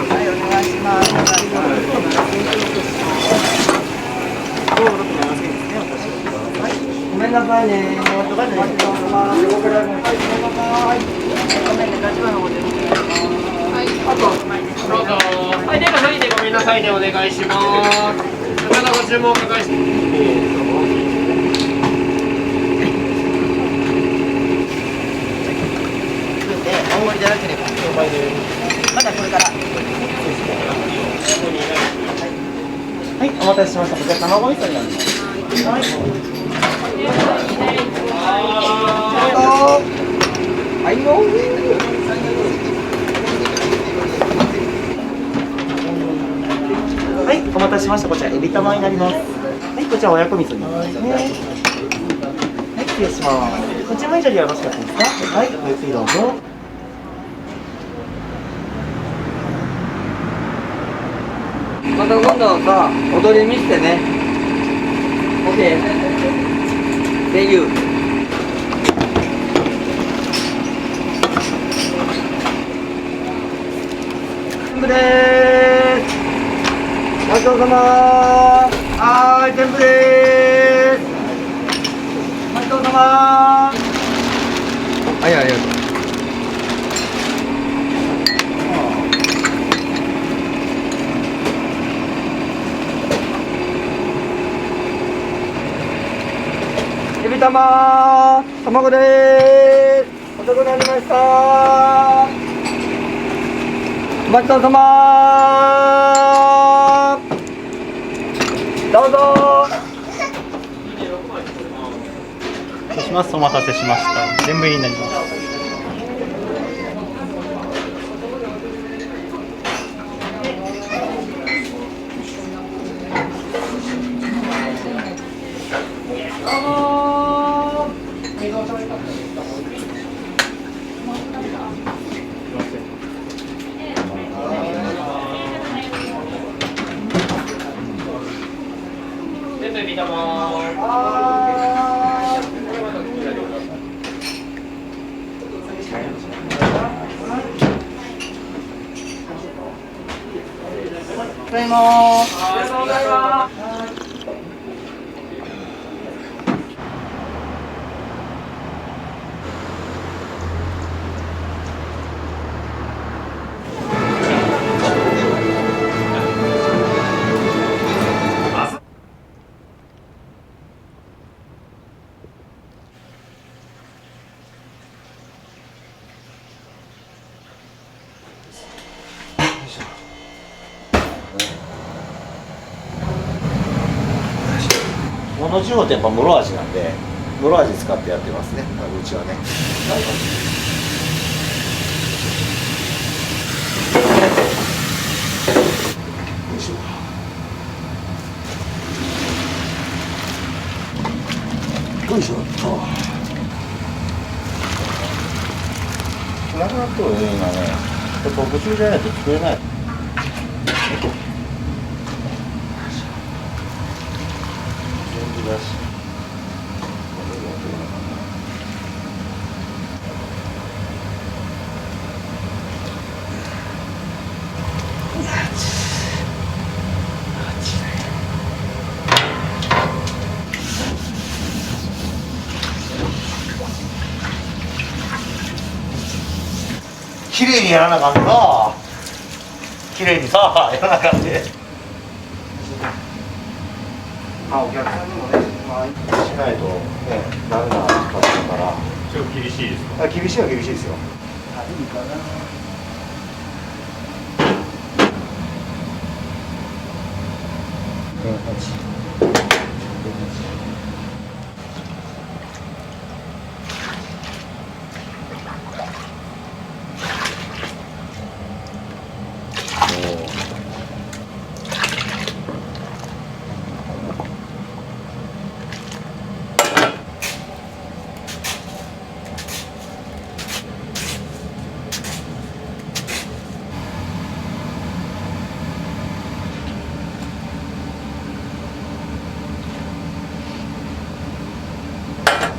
はい、お願いします。ごめんなさいね。あと、どうぞ。はい、ではないでごめんなさいね、お願いします。まだご注文お伺いします。大盛りじゃなければまだこれからお待たせしました。こちら卵味噌になります。はい。はいよ。はい、お待たせしました。こちらエビ玉になります。はい、こちら親子味噌になりますね。はい、失礼します。こちらも以上でよろしかったですか。はい、ごゆっくりどうぞ。また今度さ、踊り見せてね。OK。Thank you。全部でーす。ごちそうさまー。はーい、全部でーす。ごちそうさまー。はい、ありがとう。エビ玉卵でーす。遅くなりましたー。ごちそうさまー。どうぞ失礼します。お待たせしました。全部入りになります。ございます。ありがとうございます。この地方ってやっぱ室味なんで、室味使ってやってますね、うちはね。よいしょ。よいしょっと。なくなっとるね、今ね。特注じゃないと作れない。だしきれいにやらなあかんな。きれいにさやらなあかんで。まあお客さんにもね、しないとね、ダメな方だから。ちょっと厳しいですか。厳しいは厳しいですよ。いいかな。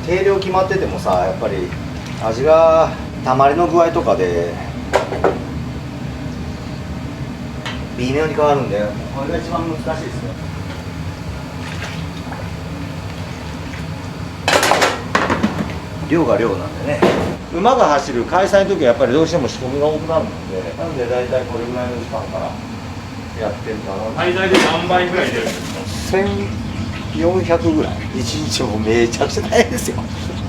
定量決まっててもさ、やっぱり味がたまりの具合とかで微妙に変わるんで、これが一番難しいですよ。量が量なんでね。馬が走る開催の時はやっぱりどうしても仕込みが多くなるので、なんで大体これぐらいの時間からやってるかな。最大で何倍ぐらい出るんですか。1400ぐらい。1日もめちゃくちゃ大変ですよ。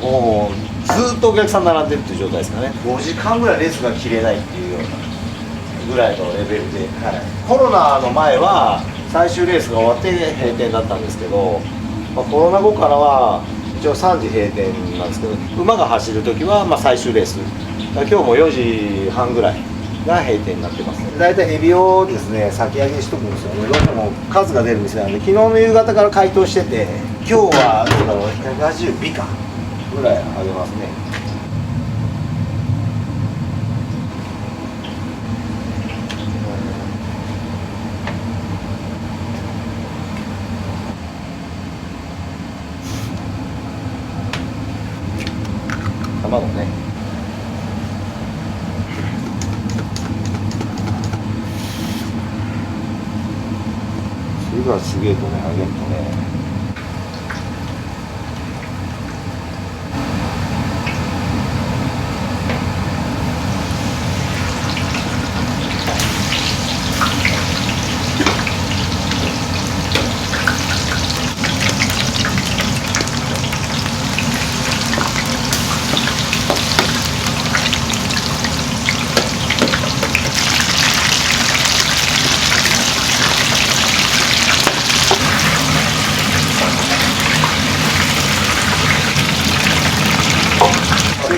もうずっとお客さん並んでるっていう状態ですかね。5時間ぐらい列が切れないっていうようなぐらいのレベルで、はい、コロナの前は最終レースが終わって閉店だったんですけど、まあ、コロナ後からは一応3時閉店なんですけど、馬が走る時はまあ最終レース、今日も4時半ぐらいが閉店になってます。だいたいエビをですね先揚げしとくんですよね。どうしても数が出る店なんで、昨日の夕方から解凍してて、今日はどうだろう、180尾かぐらいあげますね。卵ね。それがすげえとね、揚げるとね。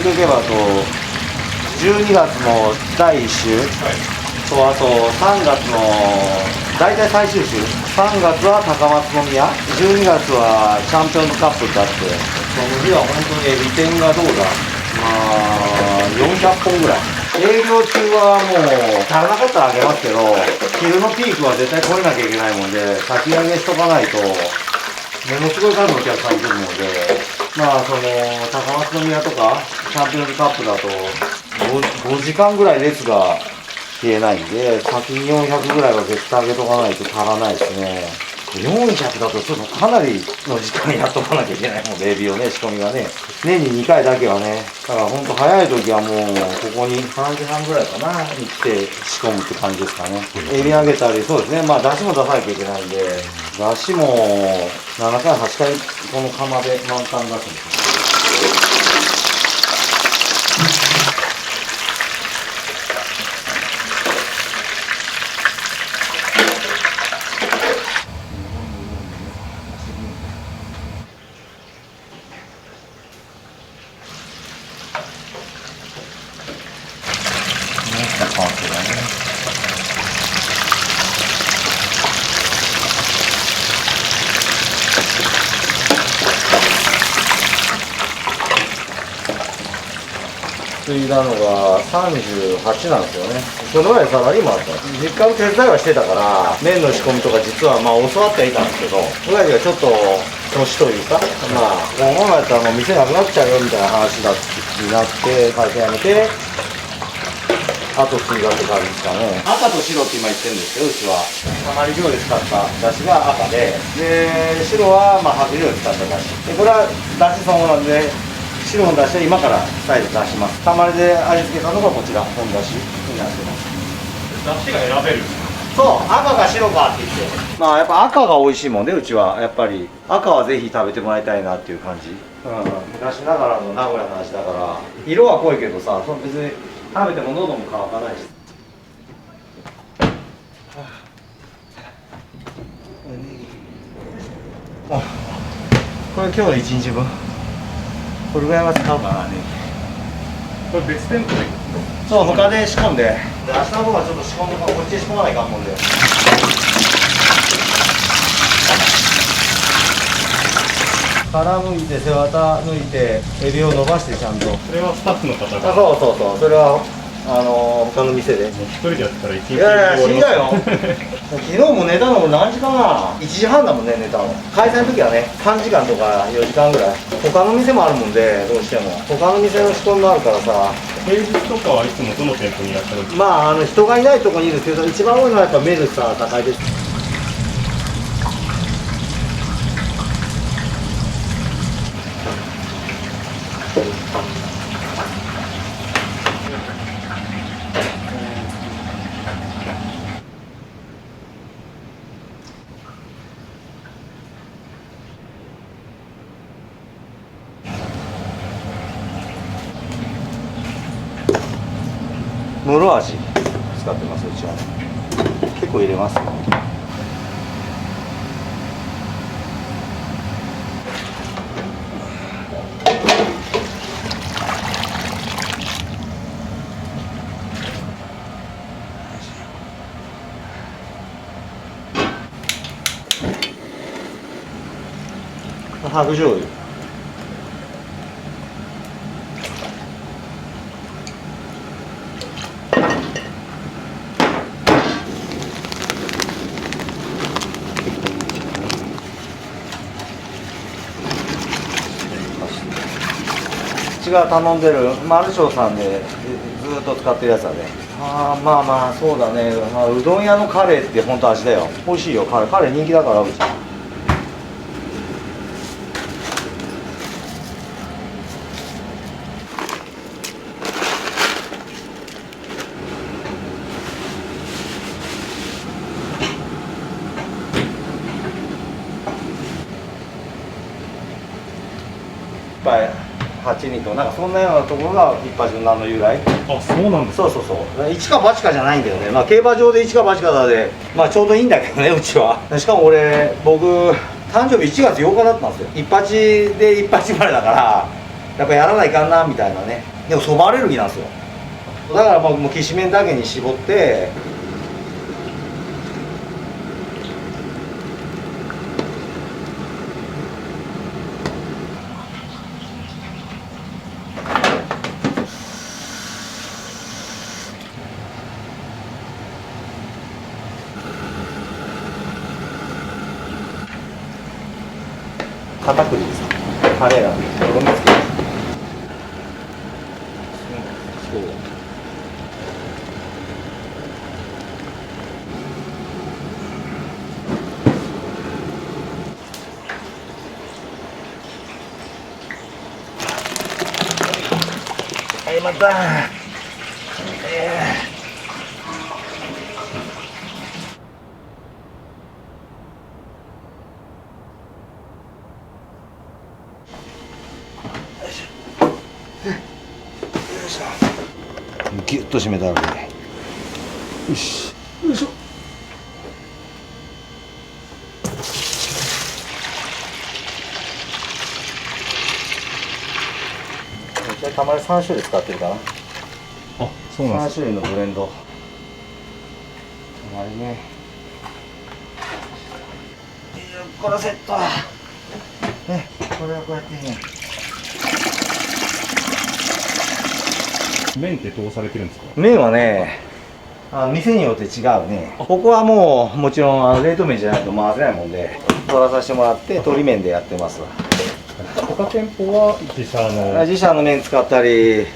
いけばと12月の第1週と、あと3月の大体最終週、3月は高松宮、12月はチャンピオンズカップってあって、その日は本当にエビ天がどうだ、まあ400本ぐらい。営業中はもう足らなかったらあげますけど、昼のピークは絶対超えなきゃいけないもんで、先揚げしとかないとものすごい数のお客さん来るので、まあその高松宮とかチャンピオンズカップだと 5時間ぐらい列が消えないんで、先に400ぐらいは絶対上げとかないと足らないですね。400だとちょっとかなりの時間やっとかなきゃいけないので、エビをね、仕込みがね、年に2回だけはね、だから本当早い時はもうここに3時半ぐらいかなに来て仕込むって感じですかね。エビ揚げたり、そうですね、まあ出汁も出さなきゃいけないんで、出汁も7回8回この釜で満タン出すんですよ。継いだのが38なんですよね。その前サラリーマンだったんです。実家の手伝いはしてたから、麺の仕込みとか実はまあ教わってはいたんですけど、親父がちょっと年というか、まあこのままやったらもう店なくなっちゃうよみたいな話になって会社辞めて、あと継いだって感じですかね。赤と白って今言ってるんですけど、うちはたまり料理使っただしが赤で、白はまあ白料理使っただしで、これはだしそのものなんで白のだしは今から再度出します。たまりで味付けたのがこちら本だしになってます。だしが選べる。そう、赤か白かって言って、まあやっぱ赤が美味しいもんで、うちはやっぱり赤はぜひ食べてもらいたいなっていう感じ。昔ながらの名古屋の味だから、色は濃いけどさ、その別に食べても喉も乾かないし。これ今日の1日分。これぐらいは使うかなね。これ別店舗でそう、他で仕込んで、明日の分はちょっと仕込んで、こっちで仕込まないかんもんで。殻抜いて、背わた抜いて、エビを伸ばしてちゃんと。それはスタッフの方が。そうそうそう、それは他の店で。一人でやったら一日。いやいや、死んだよ。昨日も寝たのも何時間かな、1時半だもんね、寝たの。開催の時はね、3時間とか4時間ぐらい。他の店もあるもんで、どうしても。他の店の仕込みもあるからさ。平日とかはいつもどの店舗にいらっしゃるんですか？まあ、人がいないところにいるんですけど、一番多いのはやっぱメルサー高いです。室味使ってます、うちは。結構入れます。白醤油。うちが頼んでるマルショーさんでずっと使ってるやつだね。まあまあそうだね、うどん屋のカレーって本当味だよ。美味しいよ、カレー人気だからうち。8人となんかそんなようなところが一発の名の由来。あ、そうなんですか。そうそうそう、一か八かじゃないんだよね。まあ競馬場で一か八かだでまあちょうどいいんだけどね、うちは。しかも僕誕生日1月8日だったんですよ。一発で一発生まれだからやっぱやらないかんなみたいなね。でもそばアレルギーなんですよ。だからもうきしめんだけに絞って片栗です。カレーラーとろみつける。はい、また。ギュッと締めたわけで。よし。よいしょ。たまに3種類使ってるかな。あ、そうなんですか。3種類のブレンド。たまにね。これセット。ね、これはこうやってね。麺ってどうされてるんですか？麺はね、店によって違うね。ここはもうもちろん冷凍麺じゃないと回せないもんで取らさせてもらって鶏麺でやってます。他店舗は自社の麺使ったり、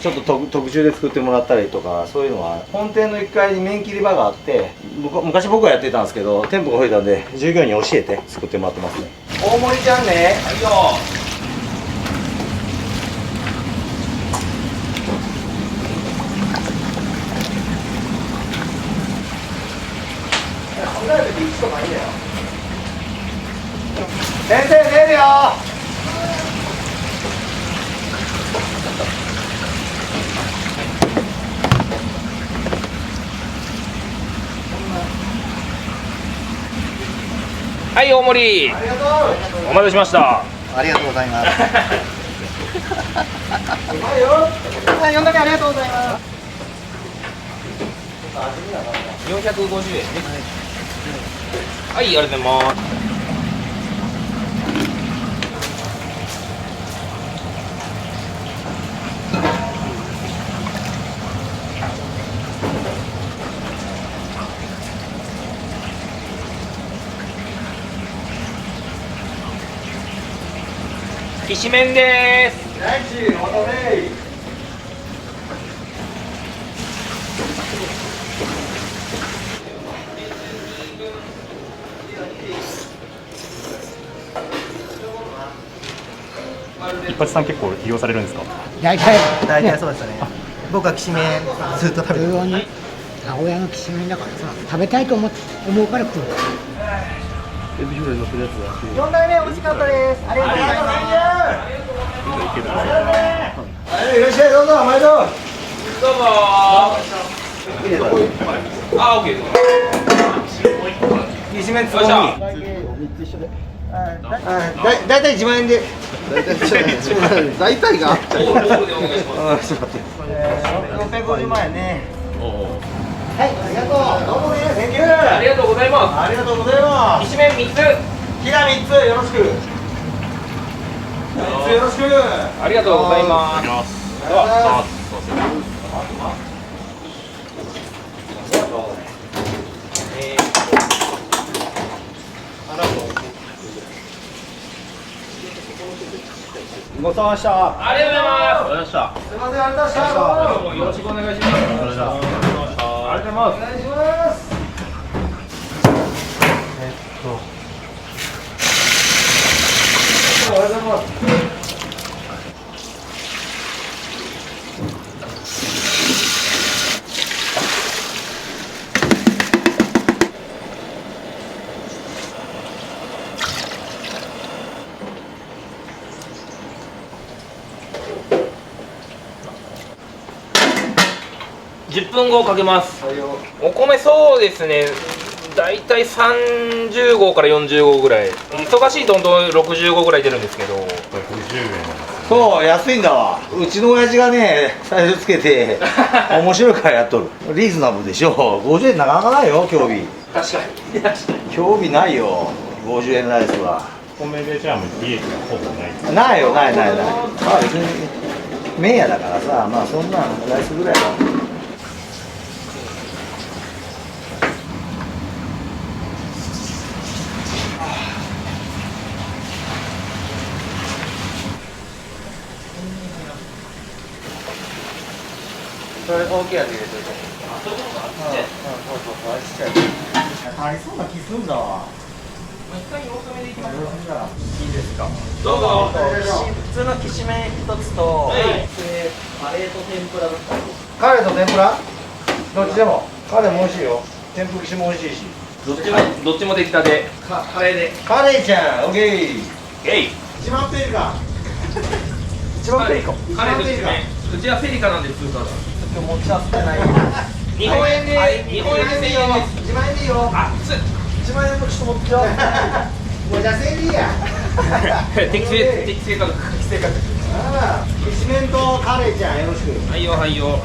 ちょっと特注で作ってもらったりとか、そういうのは本店の1階に麺切り場があって、昔僕がやってたんですけど店舗が増えたんで従業員に教えて作ってもらってますね。大盛りちゃんね。はいよ。先生出るよ。はい、大盛り。ありがとう。お待たせしました。ありがとうございます。はいよ。はい、呼んだけありがとうございます。450円ね。はい、ありがとうございます。きしめんです。大地、お待たせ。一発さん結構利用されるんですか？大体そうですね。僕はきしめんずっと食べてる。母親のきしめんだからさ、食べたいと思うから来る。エビフライ乗ってるやつだ。4代目美味しかったです。ありがとうございます。はい、いらっしゃい、どうぞ、お前どう。どうも。あ、オッケー。きしめんつぼみ。だいたい1万円で。大体が。ちょっと待って。650万円ね。はい、ありがとう。どうもね、センキュー。ありがとうございます。ありがとうございます。きしめん3つ。ひな3つよろしく。3つよろしく。ありがとうございます。では、ごちそうさまでした。ありがとうございます。ありがとうございました。すみません、ありがとうございました。どうもよろしくお願いします。ありがとうございます。ありがとうございます。お願いします。おはようございます。10分後かけます。お米そうですね。だいたい30号から40号ぐらい。忙しいと60号ぐらい出るんですけど。60円。そう、安いんだわ。うちの親父がね、最初つけて、面白いからやっとる。リーズナブルでしょ。50円なかなかないよ、今日日。確かに。今日日ないよ、50円ライスは。米でじゃあ利益がほぼない。ないよ、ないないない。まあ別に、麺屋だからさ、まあそんなライスぐらいは。それ大きいやつ入れといて。そうそうそう、あれちっちゃい。足りそうな気すんだわ。一回多めでいきますいいですか。どうぞ。普通のきしめん一つと、はい、カレーと天ぷらだったり。カレーと天ぷらどっちでも。カレーも美味しいよ。天ぷらきしも美味しいし。どっちも出来たて。カレーで。カレーちゃん、オッケー。ゲイ。一番ペリカ。一番ペリカ。カレーときしめん。うちはペリカなんで通貨だ。今日持ち合わせてないよ。日本円で、日本円で1000円です。1万円でいいよ。あ、1万円もちょっと持ってよ。もうじゃあ1000円でいいや。適正価格。適正価格。ああ、きしめんとカレーちゃんよろしく。はいよはいよ。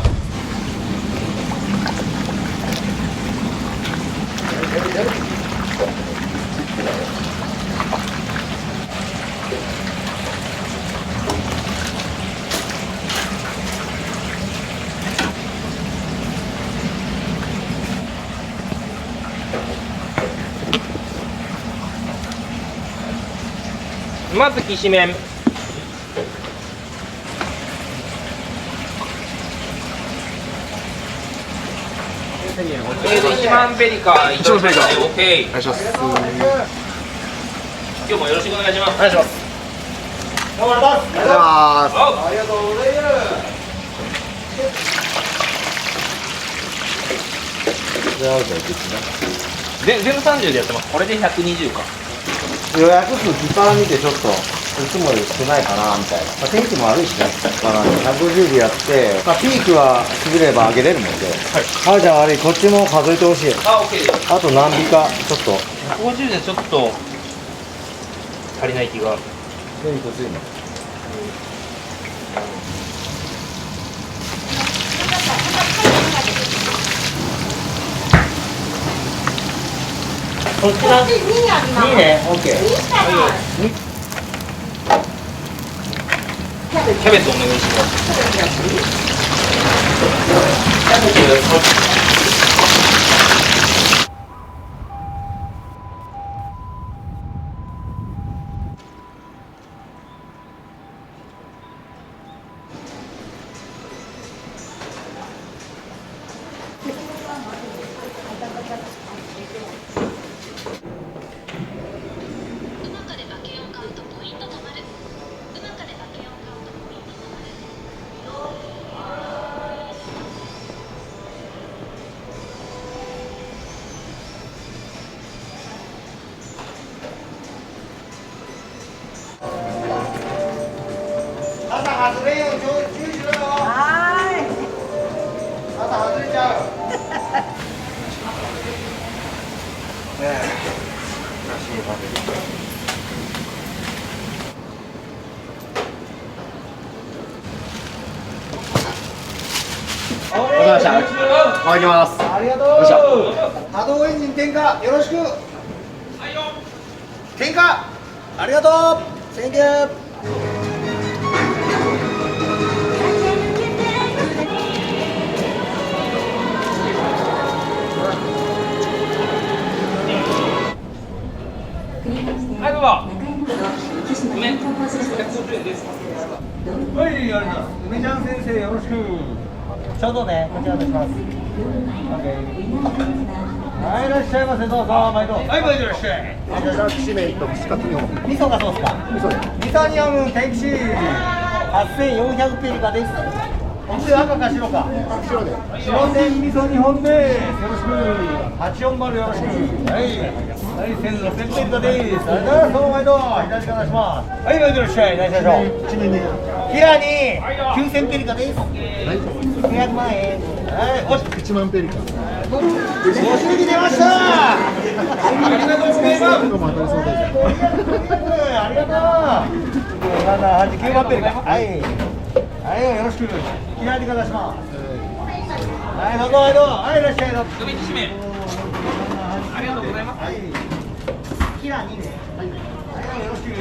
まずきしめん。1万ペリカ。1万ペリカ。オッケー。お願いします。今日もよろしくお願いします。お願いします。頑張ります。ありがとうございます。ありがとうございます。じゃあ、全部30でやってます。これで120か。予約数聞から見てちょっといつもより少ないかなみたいな、まあ、天気も悪いしね、150でやって、まあ、ピークは過ぎれば上げれるので、はい、じゃあ悪い、こっちも数えてほしい。あ、OK です。あと何尾かちょっと150でちょっと足りない気が。天気ついのこちら2ね、オッケー。キャベツお願いします。朝外れよ、注意しろよ。はーい。朝外れちゃう。ねえ、らしい感じ。お疲れ様でした。行きます。ありがとう。波動エンジン点火よろしく。はいよ。喧嘩ありがとう Thank you はい、どうぞ。梅、150円です。はい、やります。梅ちゃん先生、よろしく。ちょうどね、こちらお願いします。はい、いらっしゃいませ、どうぞ、毎度。はい、毎度いらっしゃい。じゃあ、きしめんと串カツ2本。味噌がそうですか。味噌で。味噌煮込む天気8400ペリカです。おつゆ赤か白か。白で。白天味噌2本です。よろしく。840よろしく。はい。はい、1600ペリカです。ありがとうございます。どうも毎度。左からします。はい、毎度いらっしゃい。何しましょう。ちなみに。平に9000ペリカです。200万円。はい、おし。1万ペリカ。ご祝儀出ました。ありがとうございます。どうも当たりそうです。ありがとう。7、8、9万ペリカ。はい。はい、よろしく。左からします。はい、どうぞ、はい、いらっしゃい。梅きしめん。ありがとうございます。はい。平にね。はい、よろしく。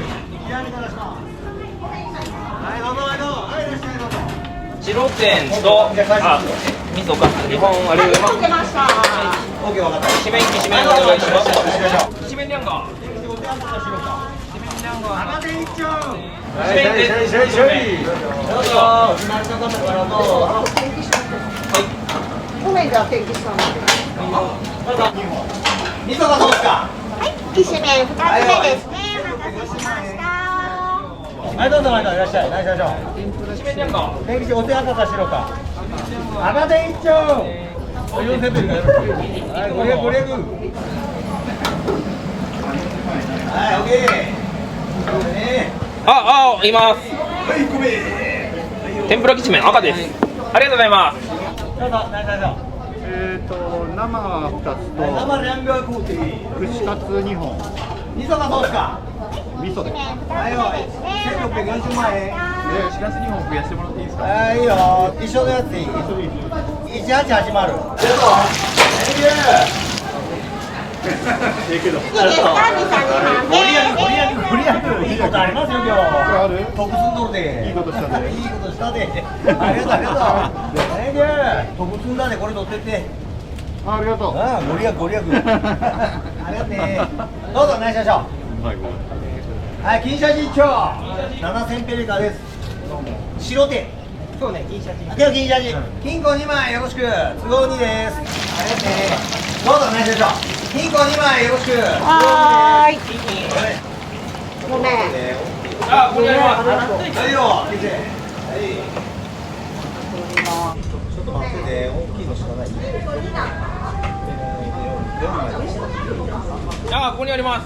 左からします。はい、どうぞ、はい、いらっしゃい、どうぞ。白天と、味噌か。日本ありがとうございます。オッケー、わかった。きしめんお願いします。きしめんにゃんが。花で一丁。きしめんです。どうぞ。隣の方からどうぞ。米が天気したの。味噌がどうですか。はい、きしめん2つ目ですね。お待たせしました。はい、どうぞ、いらっしゃい。何しましょう。きしめんにゃんが。天気お手赤か白か。赤で一丁。4000ペリカよろしく。はい、500。はい、オッケー。います。天ぷらきしめん赤です。ありがとうございます。どうぞ、何しましょう。生2つと生両面食うていい。串カツ2本。味噌がどうですか。味噌で。はいよ、1640万円。串カツ2本増やしてもらっていいですか。はい、いいよ。一緒のやつでいい。1880。いいけど。いいですか、いいことありますよ、今日。得すんどるで。いいことしたで。いいことしたで。ありがとう、ありがとう。得すんだで、これ取ってって。ありがとう。ご利益、ご利益。ありがとうね。どうぞ、何しましょう。はい、金シャチ一丁。7000ペリカです。白手。そうね、金シャチ。金シャチ。金庫2枚よろしく。都合2です。ありがとうね。どうぞ、何しましょう。金庫2枚よろしく。はーい。ごめん。あ、ここにあります。はいよ、見て。はい。ちょっと待ってね、大きいのしかない。あ、ここにあります。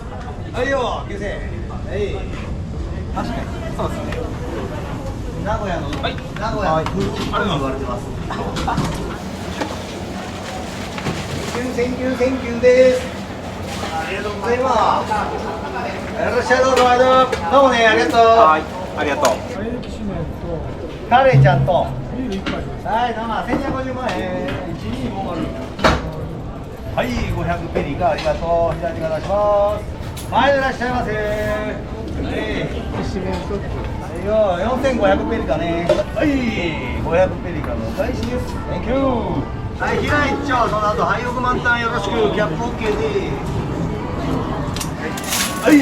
はいよ、9千。はい。確かに。そうですね。名古屋の。はい。名古屋のフルーツと言われてます。センキューです。ありがとうございます。いらっしゃい、どうぞ、どうもね、ありがとう。はい、ありがとう。カレーちゃんと。はい、生1250万円。1250。はい、500ペリカ、ありがとう。左から出します。はい、いらっしゃいませ。はい。はいよ、4500ペリカね。はい、500ペリカのお返しです。Thank you。はい、平井一丁、その後、廃屋満タンよろしく、キャップ OK で。はい、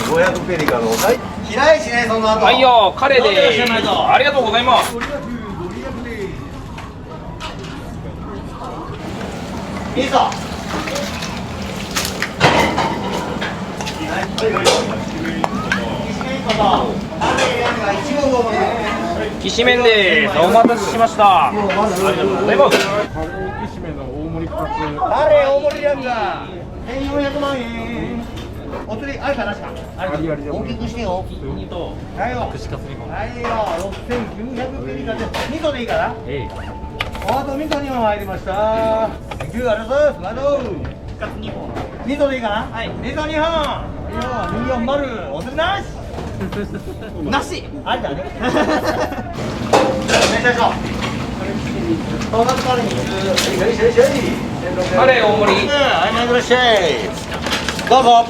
500ペリカのお返し。平井市ね、その後。はいよ、カレーで。ありがとうございます。いいぞ。きしめんです。お待たせしました。ありがとうございます。きしめんの大盛り2つ。カレー大盛りヤンガー1400万円。お釣りあるかなしか。大きくしてよ。はいよ。串カツ2本。はいよ。6900ペリカで味噌でいいかな。あと味噌2本入りました。ありがとうございます。串カツ2本。味噌でいいかな。はい。味噌2本。はいよ。240。お釣りなし。なし。ありだね。お願いしましょう。トマトカレーに。カレー大盛り。はい、いらっしゃい。どうぞ。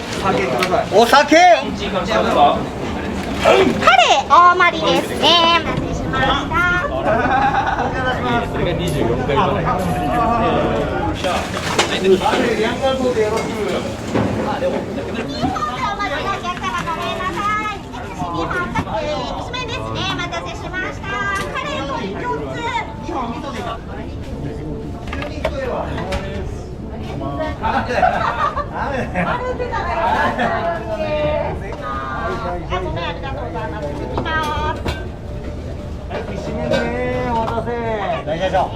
お酒。カレー大盛りですね。お待たせしました。それが24回ぐらい。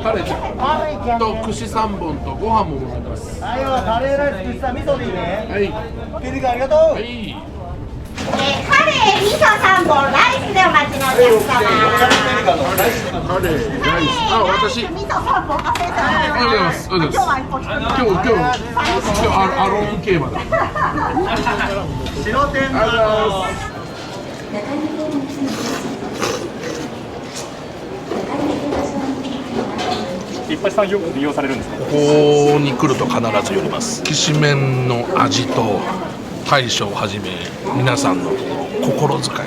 カレーと串3本とご飯もございます。はい、カレーライス、串さん、味噌でいいね。はい。ピリカありがとう。はい。カレー、味噌3本、ライスでお待ちのお客様。カレー、ライス。あ、私。味噌3本、忘れてない。ありがとうございます。今日アローン競馬だ。白天ありがとうございます。一般さんよく利用されるんですか？ここに来ると必ず寄ります。きしめんの味と大将をはじめ皆さんの心遣い、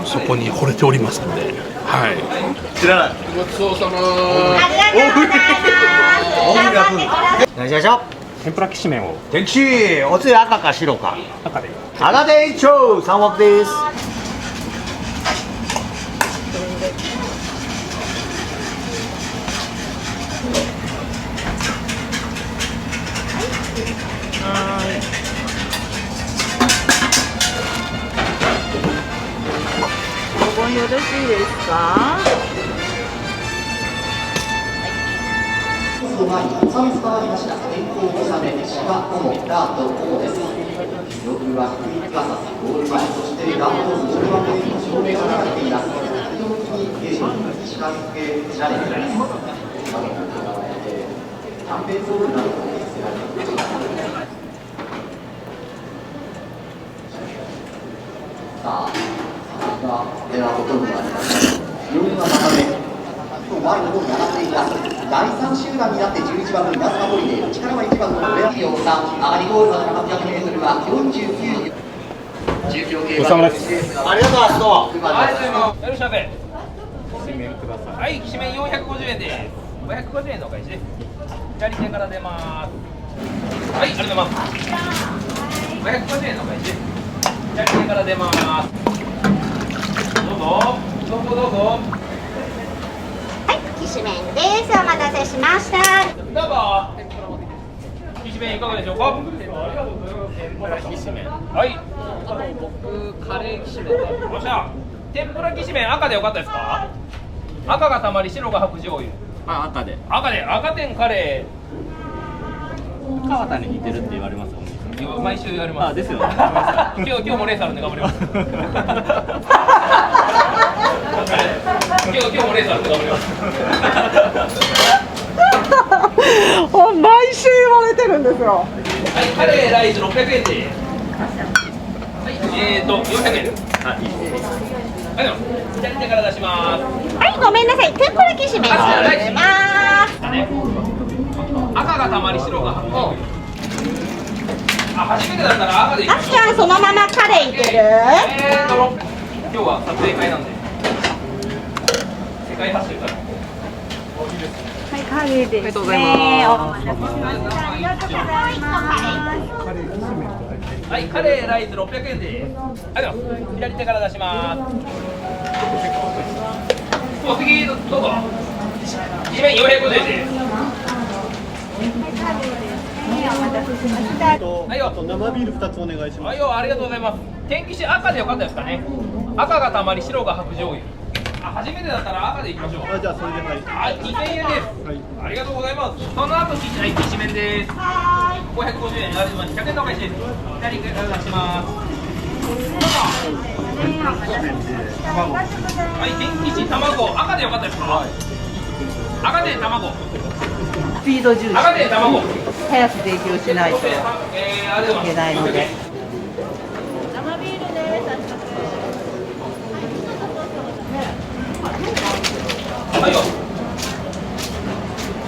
そこに惚れておりますので、はい。知らない。ごちそうさま。ありがとうございます。何しましょう。天ぷらきしめんを。天気、おつゆ赤か白か。赤で。赤で一丁3枠です。お盆よろしいですか？前に3つ変わりました。天候小雨、芝、コモ、ダート、コモです。上空は低い高さ、ゴール前、そしてランドの10番目の照明が流れています。非常にゲージに近づけられています。キャンペーンソールなども見せられています。さあ、ではほとんどあります。4が高め。前の方に上がっていきます。第3集団になって11番の稲妻ホリデー、力は1番のレアピオさん、上がりゴールまでの 800m は49秒。ごちそうさまです。ありがとうございます。どうも。はい、やるしゃべ。きしめんください。はい、きしめん450円です。550円のお返しです。左手から出ます。はい、ありがとうございます。550円のお返しです。左手から出ます。どうぞ、どうぞどうぞ。きしめんです。お待たせしました。どうぞ。きしめんいかがでしょうか。天ぷらきしめん。はい。僕カレーきしめん。よっしゃ。天ぷらきしめん赤でよかったですか。赤がたまり白が白醤油。あ、赤で。赤天カレー。川田に似てるって言われますよね。毎週言われます。あ、ですよね。今日もレースあるんで頑張ります。今日もレースあるんで頑張ります。毎週言われてるんですよ。はい、カレーライス600円で。はい、400円。あ、いいです。はい、左手から出します。はい、ごめんなさい。天ぷらきしめんを入れます。赤がたまり白が白。あ、初めてだったら赤でいきましょう。あきちゃんそのままカレーいける？今日は撮影会なんで世界発信から。はい、カレーです。ありがとうございます。ありがとうございます。はい、カレーライス600円です。はい、左手から出します。お次どうぞ。きしめん450円です。お待たせしました。はいよ。生ビール2つお願いします。はいよ、ありがとうございます。天気し赤でよかったですかね。赤がたまり白が白醤油。あ、初めてだったら赤でいきましょう。じゃあそれではい。はい、2000円です。はい。ありがとうございます。その後きしめんです。550円、100円のお返しです。左から出します。はい、天気し卵、赤でよかったですか。赤で卵。スピード重視。赤で卵。早く提供しないといけないので。生ビールです。はいよ。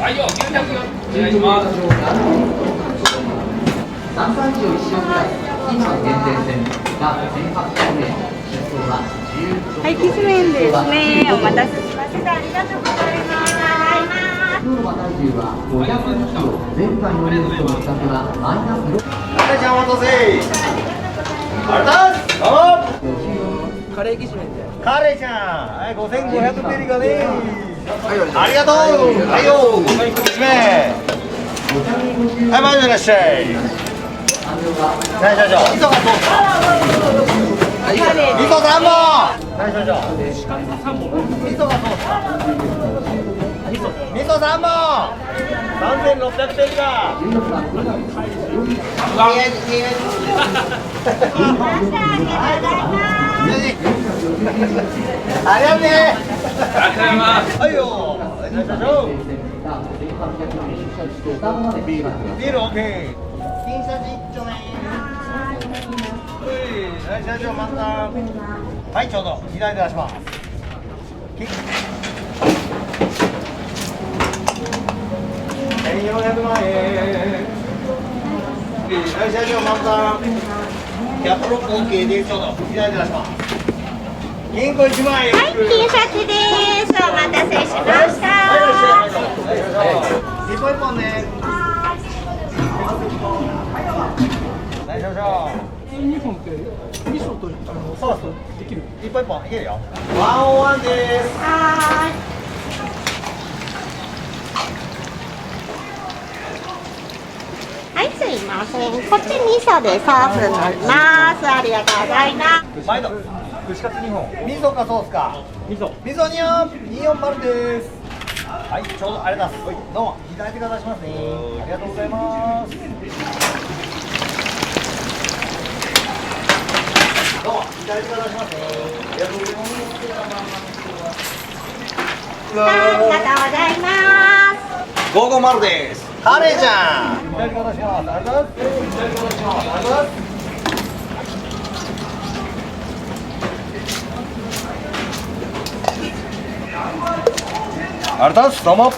はいよ、900円。お願いします。3歳以上1週ぐらい近所の限定線が1800円出走は10はい、きしめんですね。お待たせしました。ありがとうございます。今日の馬体重は502キロ、前回のレースとの比較はマイナス6。はい、じゃあお待たせ。ありがとうございます。カレーきしめんで。カレーちゃん、はい、5500ペリカね。ありがとう。はいよ、きしめん。はい、参りましょい。はい、社長。味噌がどうか。味噌3本。はい、社長。味噌がどうか。味噌3本。3600ペリカ。ありがとうね。はいよ。ビールオッケー。金シャチ一丁ね。はい、社長また。はい、ちょうど左で出します。1400万円。はい、社長また。106オッケーでちょうど左で出します。銀行1万円。はい、T シャツです。お待たせしました。一本一本ね。はい、少々。2本って味噌とソースできる？一本一本いけるよ。ワンオンワンです。はーい。はい、すいません。こっち味噌でソースにります。ありがとうございます。毎度。串カツ2本。味噌かソースか。味噌2本。240です。はい、ちょうどありがとうございます。どうも左手から出しますね。ありがとうございます。どうも左手から出しますね。ありがとうございます。ありがとうございます。550です。カレーちゃん。左から出します。ありがとうございます。左から出します。ありがとうございます。ありがとうございます。どうも。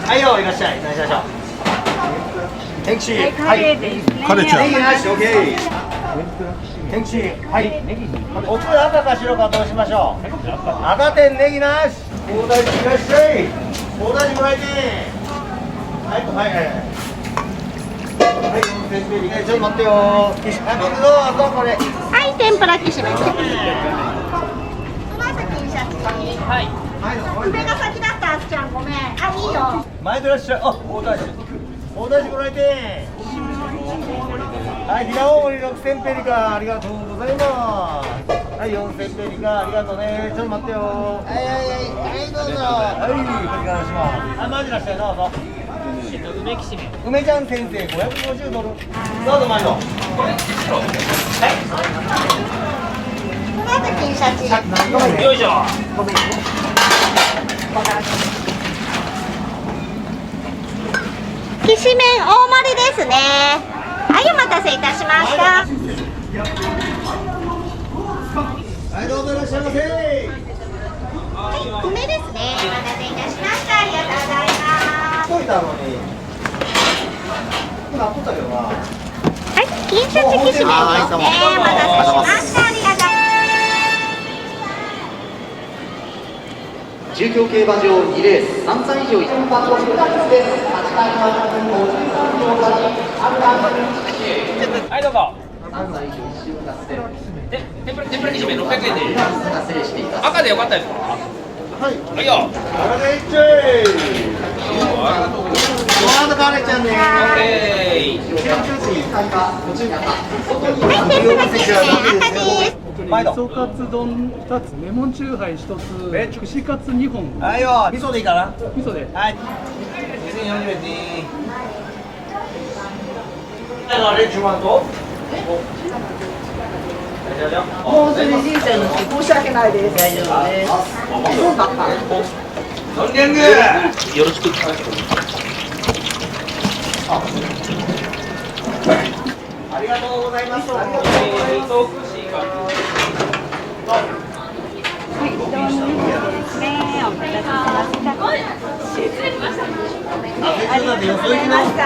はいよ、いらっしゃい。いらっしゃいましょう。天気。はい、カレーですね。カレーちゃん。ネギなし、オッケー。天気。はい。おつ赤か白かどうしましょう。赤点ネギなし。大大寺いらっしゃい。大大寺ご来店。はいはいはい。はい、ちょっと待ってよ。はい、僕どうぞこれ。はい、天ぷらきしめんです。紫シャツに。はい。梅が先だった、あすちゃん、ごめん。あ、いいよ。前でいらっしゃい。あ、大大寺。大大寺ご来店。はい、平大盛り6000ペリカ、ありがとうございます。はい、4000ペリカ、ありがとうね。ちょっと待ってよ。はい、どうぞ。はい、これからします。はい、前でいらっしゃい、どうぞ。梅きしめん。梅ちゃん先生、550ドル。どうぞ、前の。はい。紫シャツ。よいしょ。ごめんね。きしめん大盛りですね。はい、お待たせいたしました。はい、どうぞいらっしゃいませ。はい、梅ですね。お待たせいたしました。ありがとうございます。といたのに。今、取ったけどな。はい、金シャチきしめんですね。お待たせしました。ありがとう。中京競馬場2レース3歳以上1番の福田です。8回の53秒差にはい、どうぞ。3歳以上1周が捨てる天ぷらきしめん600円で赤でよかったですか？はいよ。あれいっちゃい。ご飯とカレーちゃんね。オッケー。はい、天ぷらきしめん赤です。味噌カツ丼2つ、レモンチューハイ1つ、串カツ2本。はいよ、味噌でいいかな。味噌で。はい。2040円で。あれ、10万と。もうそれ人生の申し訳ないです。大丈夫です。そうだった。飲んでんね。よろしく。ありがとうございます。ありがとうございます。はい、どうもですね。お待たせしました。ありがとうございました。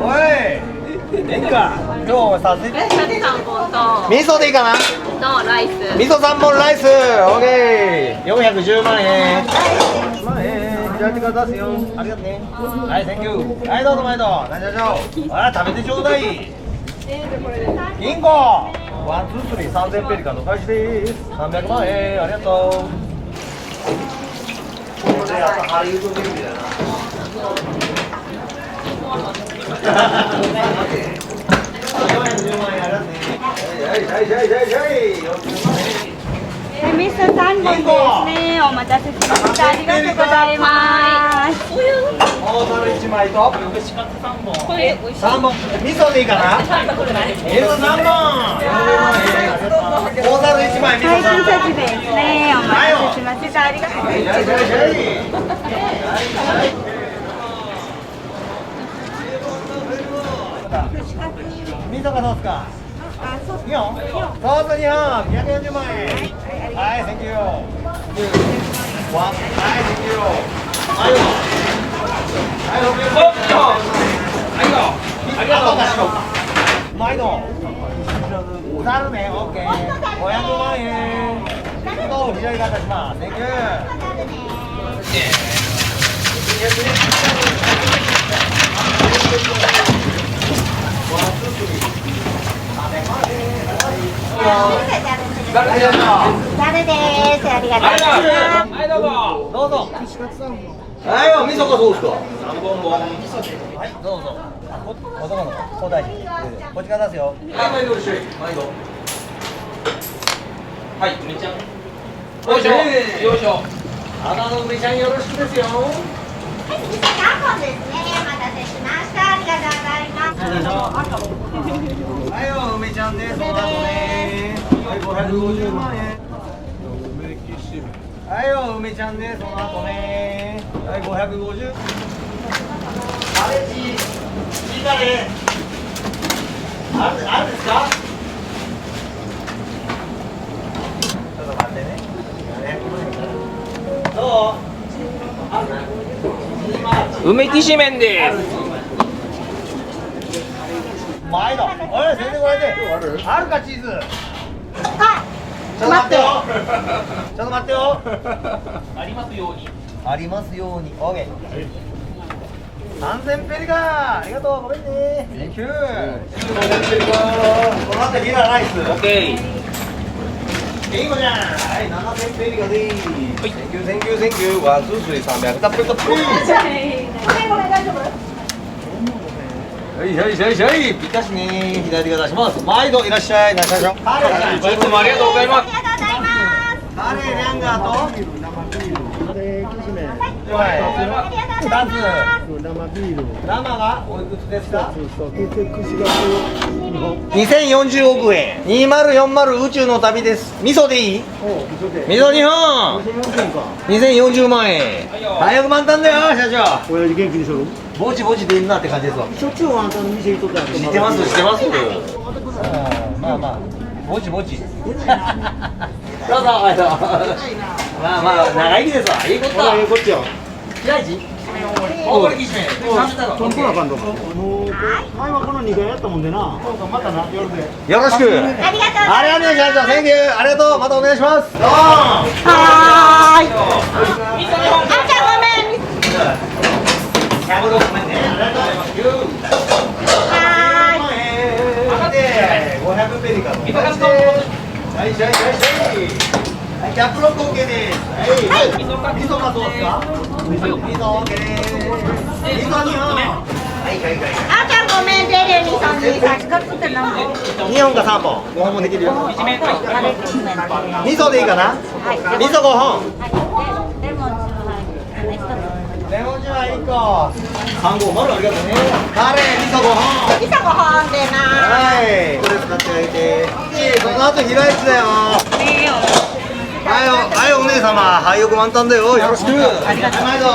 おいいいか今日はさせて3本と味噌でいいかなライス味噌3本ライスオッケー410万円左手から出すよありがとねはいセンキューはいどうぞ毎度何しましょうあ食べてちょうだい銀行ワンツースリー3000ペリカンの開始です300万円ありがとうこれ朝ハリウッドゲームだなミス3本ですね。お待たせしました。ありがとうございます。大皿1枚と3本味噌でいいかな味噌3本大皿1枚味噌3本はい、ピザチですね。お待たせしました。ありがとうございます。味噌がどうですか2本ソース2本240万円はい、センキューはい、センキューはい、ありがとう毎度ざるね、オッケー500万円と左肩しますセンキューざるです。ありがとうございます。はいどうぞどうぞはいよ味噌がそうですか3本はいどうぞ男の子大臣こっちから出すよはい毎度毎度はい梅ちゃんよいしょよいしょ梅ちゃんよろしくですよはい、味噌3本ですね。お待たせしました。ありがとうございます。はいよ梅ちゃんです。はい550万円はいよ梅ちゃんです。その後ねはい550あれチーカレーあるですかちょっと待ってねどう梅きしめんです。前だ。あれ、全然これで。あるかチーズ。ちょっと待ってよ。ちょっと待ってよ。ありますように。ありますように。オーケー。3000ペリカ。ありがとう。ごめんね。センキュー。この後リラライス。オッケー。いい子じゃん。はい、7000ペリカでーす。センキューセンキューセンキュー。ワンツースリー300たっぷりたっぷり。ごめん大丈夫。はいはいはいはいピカシね左手が出します毎度いらっしゃいナシャシャカレーちゃんいつもありがとうございますカレーリャンガーと2つ生ビール生がおいくつですか2040億円2040宇宙の旅です味噌でいい味噌2本2040万円早く満タンだよ社長親父元気にしろぼちぼち出んなって感じですわしょっちゅうあんたの店行っとったやん知ってます知ってますまあまあぼちぼちどうぞまあまあ長生きですわいいことだいいこっちよ平市大森きしめんトントラカンとかもう前はこの2回やったもんでなまたな夜でよろしくありがとうありがとう社長センキューありがとうまたお願いしますどうもはーいあじゃあごめんごめんね。ありがとうございます。500ペリカの。はい、はい、はい、キャップロック OK です。はい、味噌がどうですか。味噌 OK です。味噌2本。はい、はい、はい。あ、じゃあごめん、デリー2、3、2、3って何本？2本か3本。5本もできるよ。味噌でいいかな？味噌5本。レモンチュー1個。3号丸ありがとうね。カレー味噌5本。味噌5本でな。はい。これ使ってあげて。その後平市だよ。はい、お姉様、はい、よく満タンだよ。よろしく。ありがとう。毎度。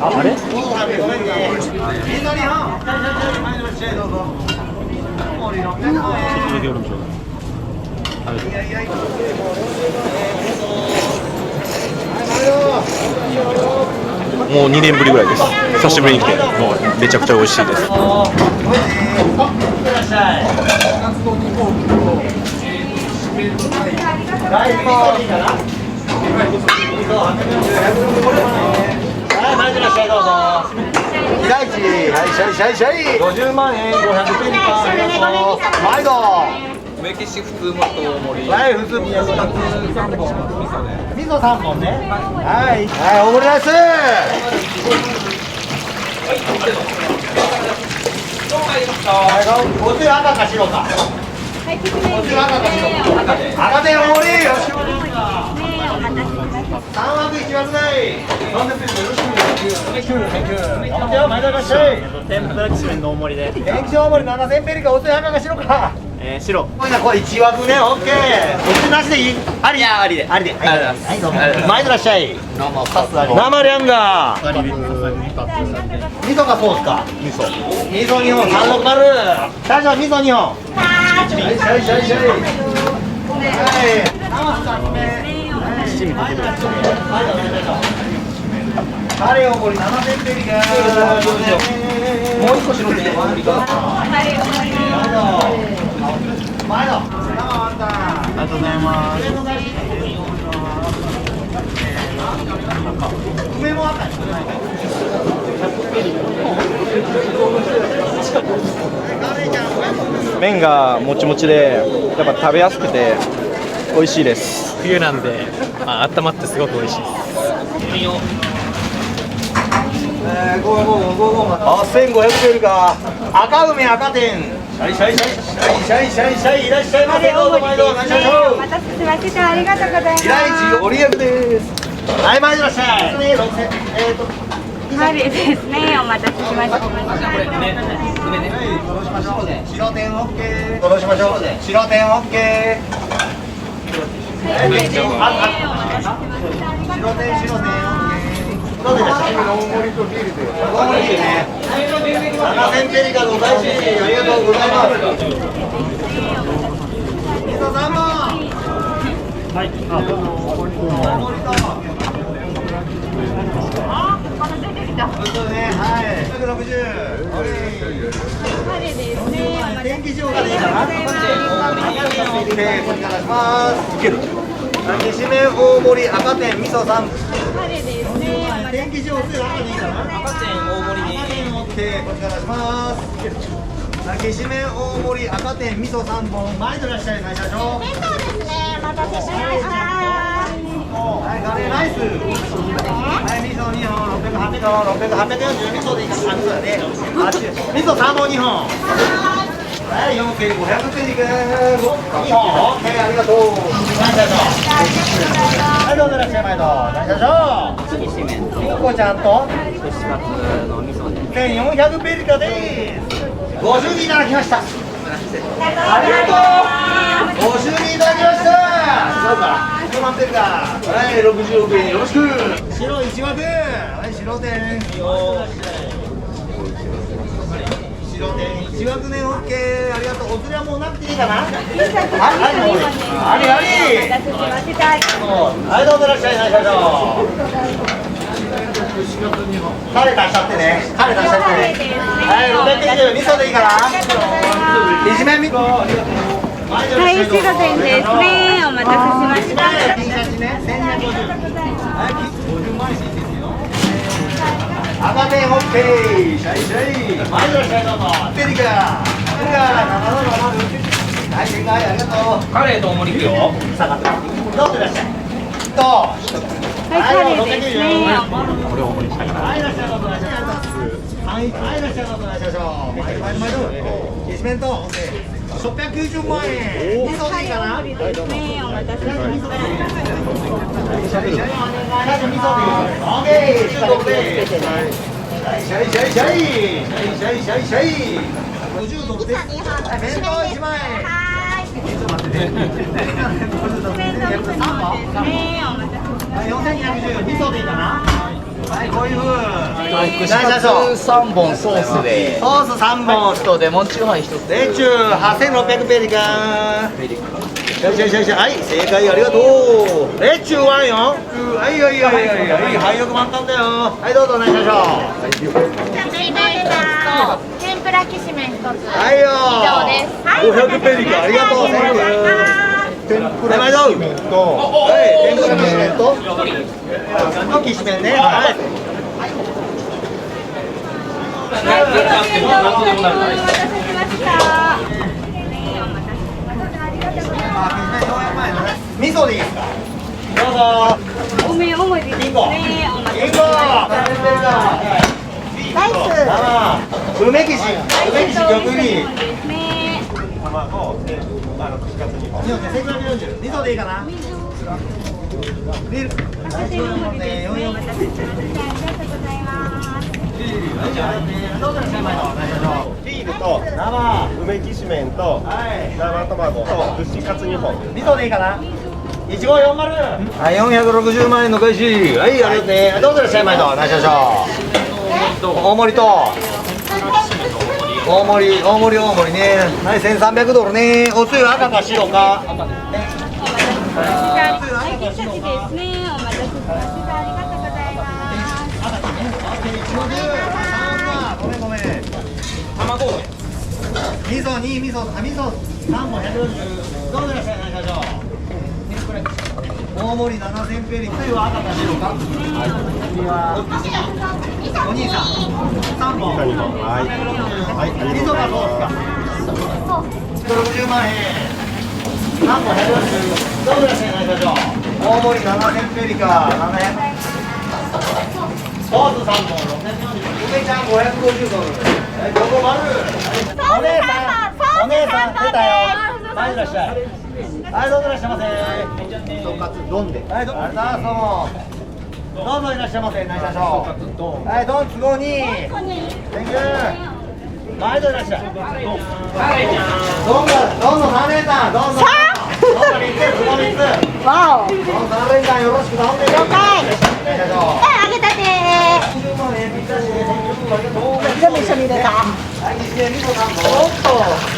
あれ？ごめんね。みんなに前の試合どうぞ。もう2年ぶりぐらいです。久しぶりに来て、もうめちゃくちゃ美味しいです。50万円、500ペリカ、毎度。梅キシ普通もと大盛り。はい、普通味噌3本。味噌3本ね。はい、はい、大盛りライス。おつゆ赤か白か。おつゆ赤か白か。赤で大盛り。よろしくお願いします。3枠1枠ないなんでペーよろしく頑張ってよ、毎度いらっしゃい。天ぷらきしめんの大盛りで天気大盛り7000ペリカ、おつゆ赤か白か。白これ1枠ね、オッケー。おつゆなしでいい？あり？いや、ありで。ありで。はいどうも。毎度いらっしゃい。生リャンガー。味噌かソースか。味噌2本360。大将味噌2本。はい。カレー大盛り7000ペリカ。もう1個白で。前の。ありがとうございます。梅も赤い。麺がもちもちでやっぱ食べやすくて美味しいです。冬なんで、温まってすごく美味しいです。8500ペリカ。赤梅赤天。シャイシャイシャイシャイシャイシャイいらっしゃいませ。どうぞ毎度お待ちお待たせしましたありがとうございます。平市ご利益です。はい毎度いらっしゃい。はいですねお待たせしました。白点オッケー。戻しましょう。白点オッケー。白点白点。どうでした？大盛りとビールで。大盛りね。7000ペリカの大使ありがとうございます。味噌3本。はい。大盛りと。はい。160。天気塩がいいかな。これからします。いける。きしめん大盛り赤点味噌3。天気塩つゆ赤でいいかな。赤点大盛りに。赤点 OK これからします。きしめん大盛り赤点味噌3本。毎度いらっしゃい会社長。弁当ですね。お待たせしました。はい、カレーライス。はい、味噌2本、600、840味噌でいいかな。味噌で。味噌3本2本。はい、4ペリ500ペリで2本。OK、ありがとう。はい、どうぞいらっしゃい、毎度。大社長。きしめんと。みこちゃんと。串カツの味噌で。1400ペリカです。50人いただきました。ありがとう。50人いただきました。そうか。1万ペリカ。はい、60億円よろしく。白1枠。はい、白点。白点1枠ね、オッケー。ありがとう。お釣りはもうなくていいかな。ありあり。はい、どうぞいらっしゃい、会社長。カレー出しちゃってね。カレー出しちゃってね。はい、690味噌でいいかな。きしめんみこ。はい、白点ですね。お待たせしました。Tシャツね、1250。はい、50万円でいいですよ。赤点 OK。シャイシャイ。毎度いらっしゃいどうぞ。ペリカ。はい、正解ありがとう。カレーと大盛りいくよ。下がって。どうぞいらっしゃい。と。はい、カレーですね。これを大盛りしたいな。はい、いらっしゃいどうぞいらっしゃい。はい、いらっしゃいどうぞいらっしゃい。毎度。きしめんと。690万円。味噌でいいかな。ですね。お待たせしました。味噌でいい。オッケー。中国で。シャイシャイシャイ。シャイシャイシャイ。56です。弁当1万円。はい、4210。味噌でいいかな。はい、こういう風。串カツ3本ソースで。ソース3本。とレモンチューハイ1つ。レチュー8600ペリカン。よしよしよし、はい、正解ありがとう。レチューワンよ。はいはいはいはいはい、はいよく満タンだよ。はい、どうぞお願いしましょう。天ぷらきしめん一つ。はいよ。以上です。500ペリカン、ありがとう。天ぷらきしめんと。はい、天ぷらきしめんと。きしめんね。はい。味噌でいいですか。どうぞ。梅おもりですね。リンゴ。ライス。梅きし。梅きし玉に。卵、串カツ2本。1540。味噌でいいかな。ビール。ビールと梅きしめんと生卵と串カツ2本。味噌でいいかな。1540。はい、460万円の返し。はい、ありがとうね。どうぞいらっしゃいませ。お願いしましょう。大盛りと。大盛りね。はい、1300ドルね。おつゆ赤か白か。ですね。お待たせしました。ありがとうございます。ごめん。卵。味噌3本140。どうぞいらっしゃいましょう。大盛り7000ペリ。つゆは赤か白か。お兄さん3本。はい。味噌がどうですか。160万円。3本140。どうぞいらっしゃいましょう。大盛り7000ペリカ700。ソース3本640。梅ちゃん550ドル。はい、ここ丸。お姉さん出たよ。はい、いらっしゃい。はい、どうぞいらっしゃいませ。とんかつ丼で。はい、どうぞいらっしゃいませ。何しましょう。はい、丼都合に。Thank you。はい、どうぞいらっしゃい。丼の3連単。丼の3つ。わお。丼3連単よろしく頼んで。了解。揚げたて。全部一緒に入れた。おっと。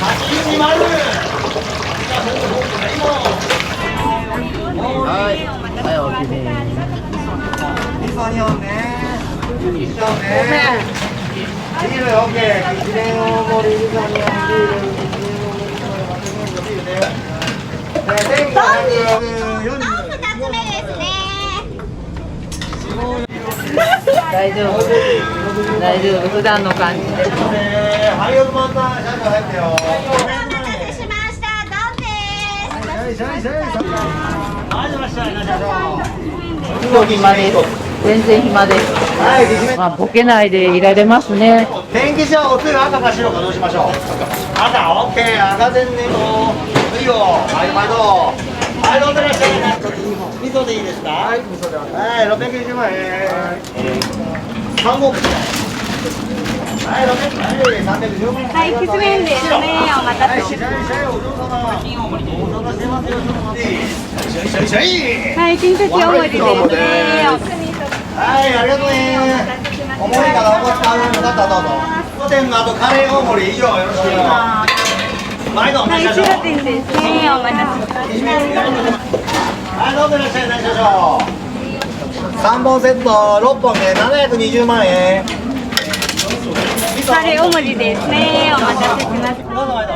8丸。はい、おおきに。味噌2本ね。ビール OK。きしめん大盛り味噌2本ビールね。大丈夫普段の感じで。はい、よく満タンシャンプー入ってよ。暇です。全然暇です。まあボケないでいられますね。天気じゃおつゆ赤か白かどうしましょう。赤、オッケー、赤全然もういいよ。はい、毎度。はい、どうぞいらっしゃい。味噌でいいですか。はい、味噌で。はい、620万円。3本。はい、310万円。はい、きつめんですね。お待たせしました。はい、金時大盛りですね。はい、ありがとうね。お盛りからお越しある方どうぞ。御殿の後カレー大盛り以上よろしく。毎度お願いしましょう。はい、ですね。お待たせしました。はい、どうぞいらっしゃい。何しましょう。3本セット6本で720万円。カレー大盛りですね。お待たせしました。どうぞ毎度。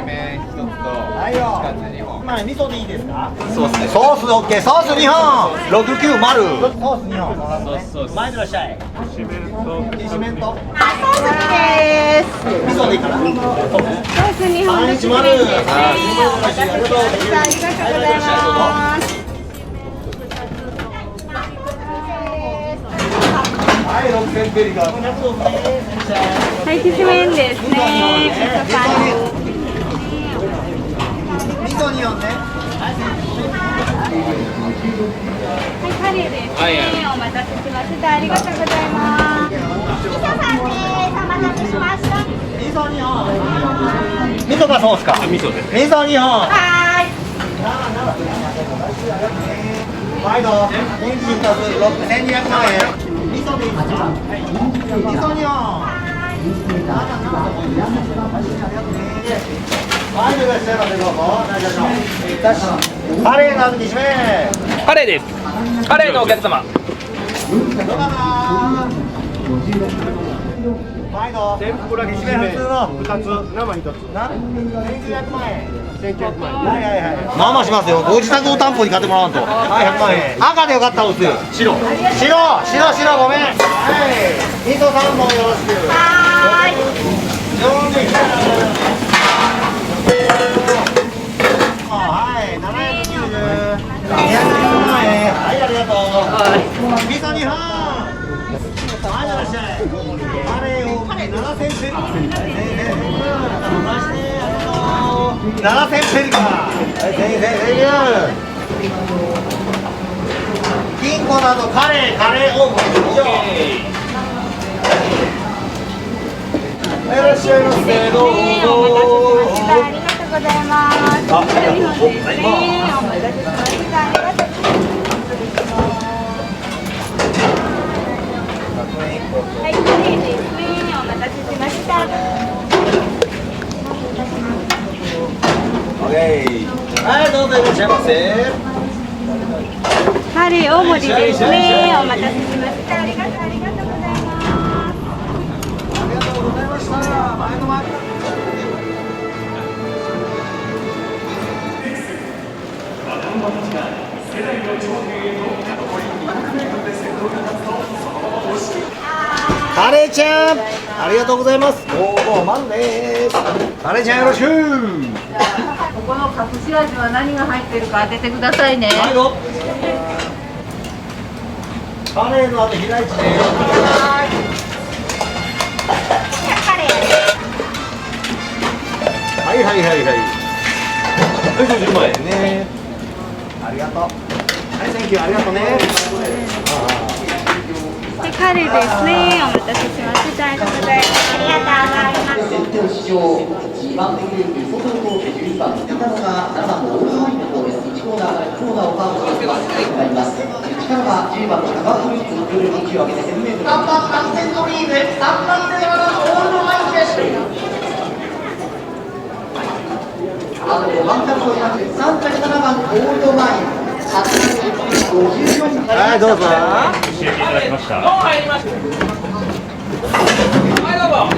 はいよ。まあ味噌でいいですか。ソースで。ソース OK。ソース2本。690。ソース2本。前でいらっしゃい。きしめんと。ソースです。味噌でいいかな。ソース2本のきつめんですね。お待たせしました。ありがとうございます。はい、6000ペリカ。はい、きつめんですね。味噌2本ね。はい、カレーですね。お待たせしました。ありがとうございます。味噌さんです。お待たせしました。味噌2本。味噌がソースか。味噌です。味噌2本。はい。毎度、年金足す1200万円。味噌噌でいいですか。味噌2本。はい、いらっしゃいませ。どうぞ。カレーの2種目。カレーです。カレーのお客様。毎度天ぷら2種目、普通の2つ、生1つな、1900万円。1900万円。はいはいはい。まあまあしますよ。ご自宅を担保に買ってもらわんと。はい、100万円。赤でよかったら押すよ。白。ごめん。はい。味噌3本よろしく。はい。はい、790。200万円。はい、ありがとう。味噌2本。はい、いらっしゃい。カレーを7000ペリ。7000ペリか。はい、金庫などカレーオーブン以上。いらっしゃいませ。どうぞ。ありがとうございます。お待たせしました。はい、カレーですね。お待たせしました。オッケー。はい、どうぞいらっしゃいませ。カレー大盛りですね。お待たせしました。ありがとうございます。ありがとうございました。前の前。カレーちゃん、ありがとうございます。どうもマンです。カレーちゃんよろしく。ここの隠し味は何が入ってるか当ててくださいね。はいよ。カレーの後開いて。はいはいはいはい。50万円ね。ありがとう。はい、センキュー、ありがとうね。はい、カレーですね。お待たせしました。ありがとうございます。先手を試乗2番手グループ外を通って11番中野が7番のオールドワインの方です。1コーナーをカーブしてまいります。力は10番の高フルーツ夜2球を上げて 1000m。3番アクセントリーズ、3番手7番のオールドワインです。あと5番から取ります。3着7番オールドワイン。はい、どうぞ。教えていただきました。どう入りました。はい、どうぞ。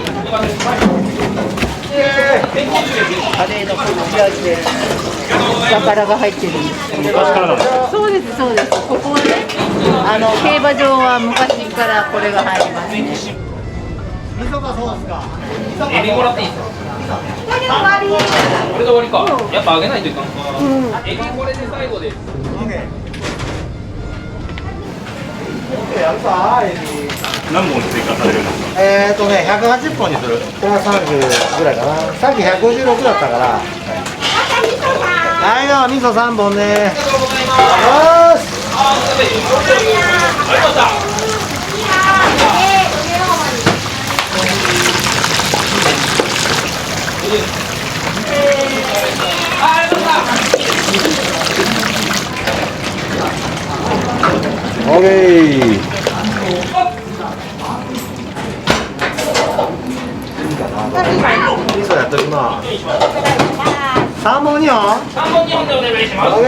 カレーの隠し味で。宝が入ってるんです。そうですそうです。ここはね、競馬場は昔からこれが入りますね。味噌がそうですか。エビもらっていいですか。これで終わり。これで終わりか。やっぱ揚げないといかんか。エビこれで最後です。何本追加されるんですか。180本にする。これは30ぐらいかな。さっき156だったから。はい、では味噌3本ね。よし。オーケー。味噌やっときます。3本2本。3本2本でお願いします。オーケ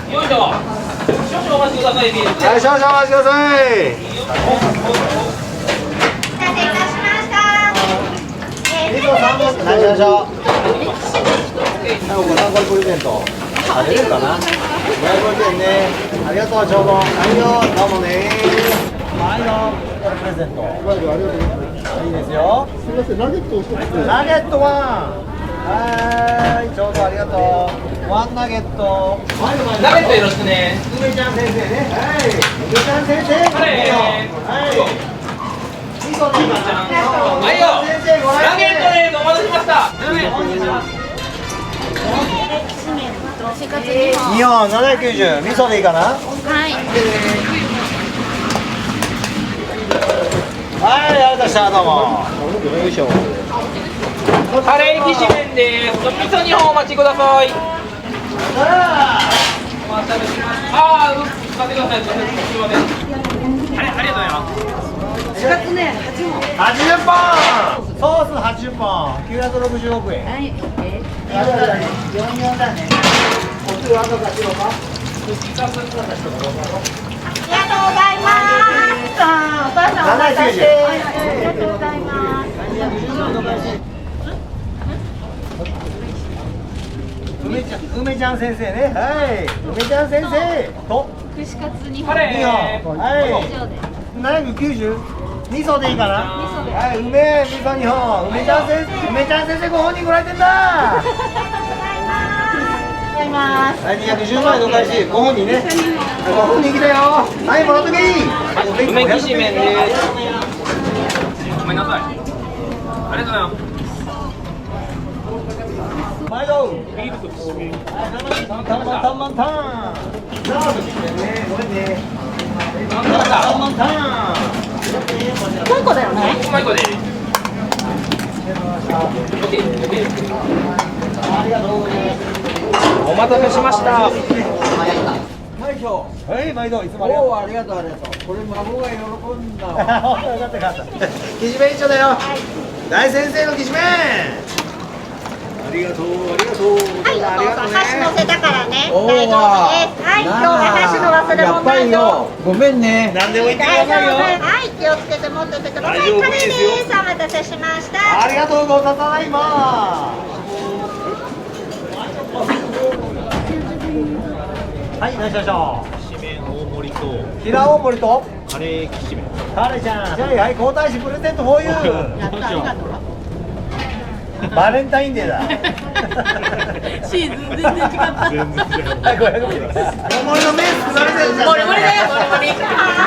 ー。よいしょ。少々お待ちください。はい、少々お待ちください。味噌3本。はい、よいしょ。はい、お子さんこれプレゼント。食べれるかな。550円ね。ありがとう、ちょうど。はいよ、どうもね。はいよ、これプレゼント。いいですよ。すみません、ナゲットを1つ。ナゲット1。はい、ちょうどありがとう。ワンナゲット。ナゲットよろしくね。梅ちゃん先生ね。はい。梅ちゃん先生。はい。味噌の今ちゃん。はいよ。ナゲットです。お待たせしました。2本790。味噌でいいかな。はい。はい、ありがとうございました。どうも。よいしょ。カレーきしめんです。味噌2本お待ちください。お待たせしました。使ってください。すみません。ありがとうございます。4月ね、8本。80本。ソース80本。960億円。はい、44だね。おつゆ赤か白か。ありがとうございます。お母さんお待たせ。ありがとうございます。梅ちゃん先生ね。はい。梅ちゃん先生と串カツ2本。2本。はい。790。味噌でいいかな。はい。梅味噌2本。梅ちゃん先生ご本人来られてんだ。ございます。はい、210万円のお返し、ご本人ね。ご本人来たよ。はい、もらっとけいい。梅きしめんです。ごめんなさい。ありがとうございます。毎度。タンマンタン。さあ、ごめんね。タンマンタン。もう一個だよね。もう一個で。ありがとうございます。お待たせしました。大将。はい、毎度いつもありがとう。ありがとう。これ孫が喜んだわ。よかったよかった。きしめん一丁だよ。大先生のきしめん。ありがとう。はい、お父さん箸乗せたからね。おー大丈夫です。はい、今日は箸の忘れ物ないよ。ごめんね。何でも言ってくだ大丈夫。さいよ。はい、気をつけて持っててください。カレーです。お待たせしました。ありがとうございます。はい、何しましょう。きしめん大盛りと平大盛りとカレーきしめん。カレちゃん。はい、皇太子プレゼントフォーユー。やった、ありがとう。バレンタインデーだ。シーズン全然違った。はい、500ミリ。大盛りの麺作られてるじゃん。モリモリだよ、モリモリ。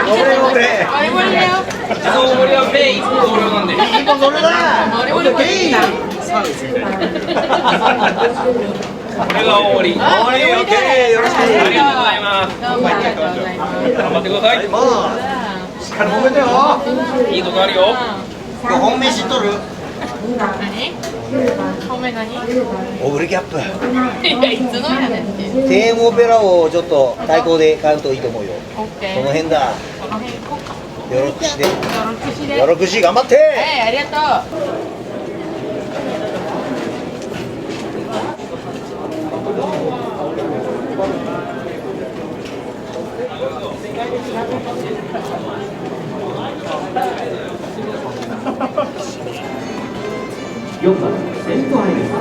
モリモリ。モリモリだよ。自動盛りはペイ1個同量なんで。一本それだ。モリモリモリ。これが大盛り。大盛り、オッケー。よろしく。ありがとうございます。どうもありがとうございます。頑張ってください。もうしっかり揉めてよ。いいことあるよ。今日本命知っとる？何？米何？オブリキャップ。いや、いつのやねんって。テームオペラをちょっと対抗で買うといいと思うよ。オッケー。この辺だ。この辺行こうか。よろくしで。よろくしで。よろくし頑張って。はい、ありがとう。4番セントアイル498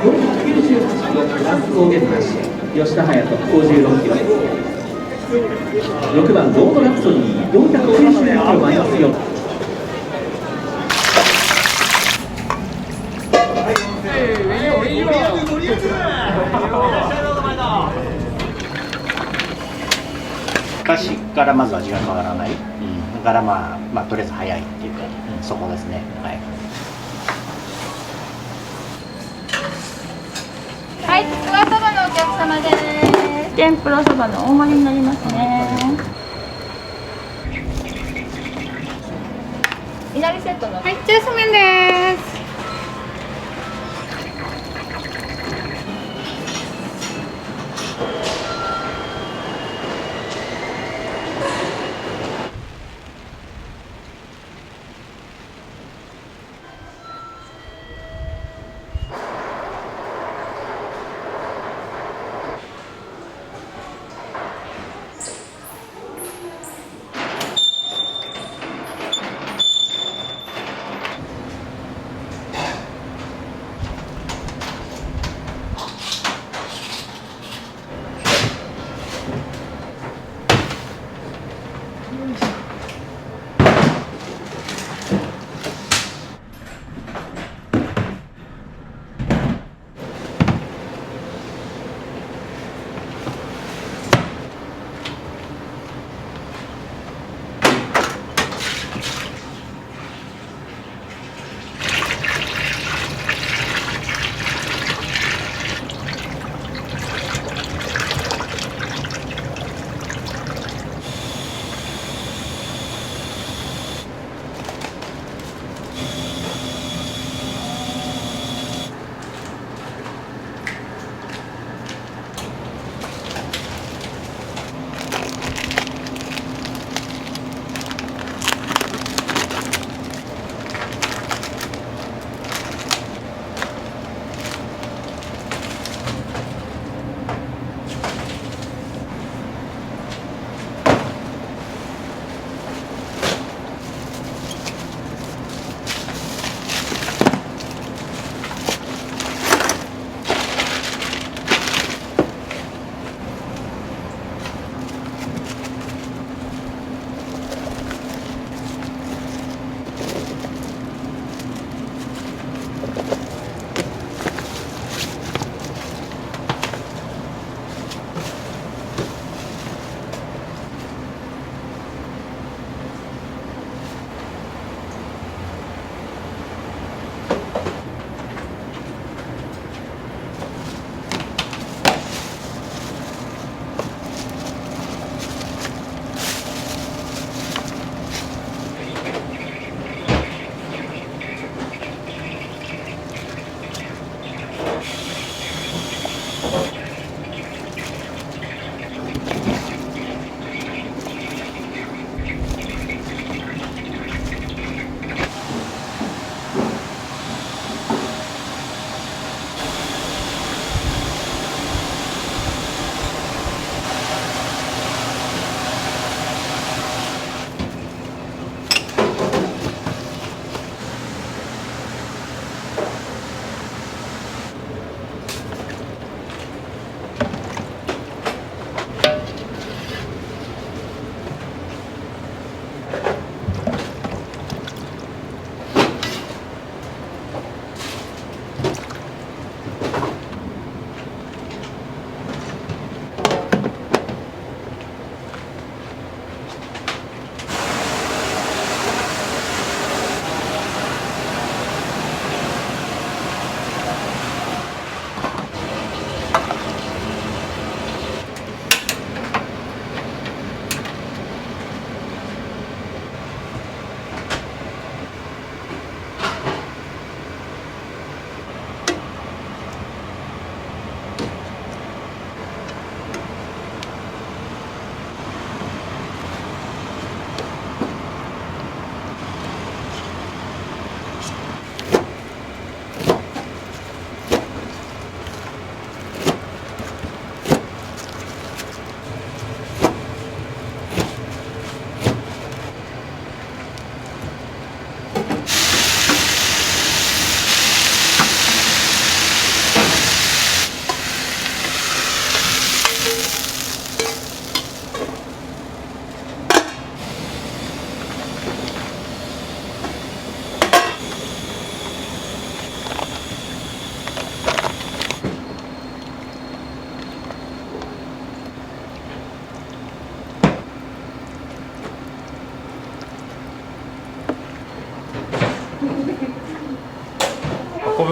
キロプラス高原なし吉田隼人56キロ6番ロードラプソディ492キロマイナス4昔からまず味が変わらない、だからまあとりあえず早いっていうか、そこですね。はい。はい、ちくわそばのお客様です。天ぷらそばの大盛りになりますね。いなりセットの。はい、ジュース麺です。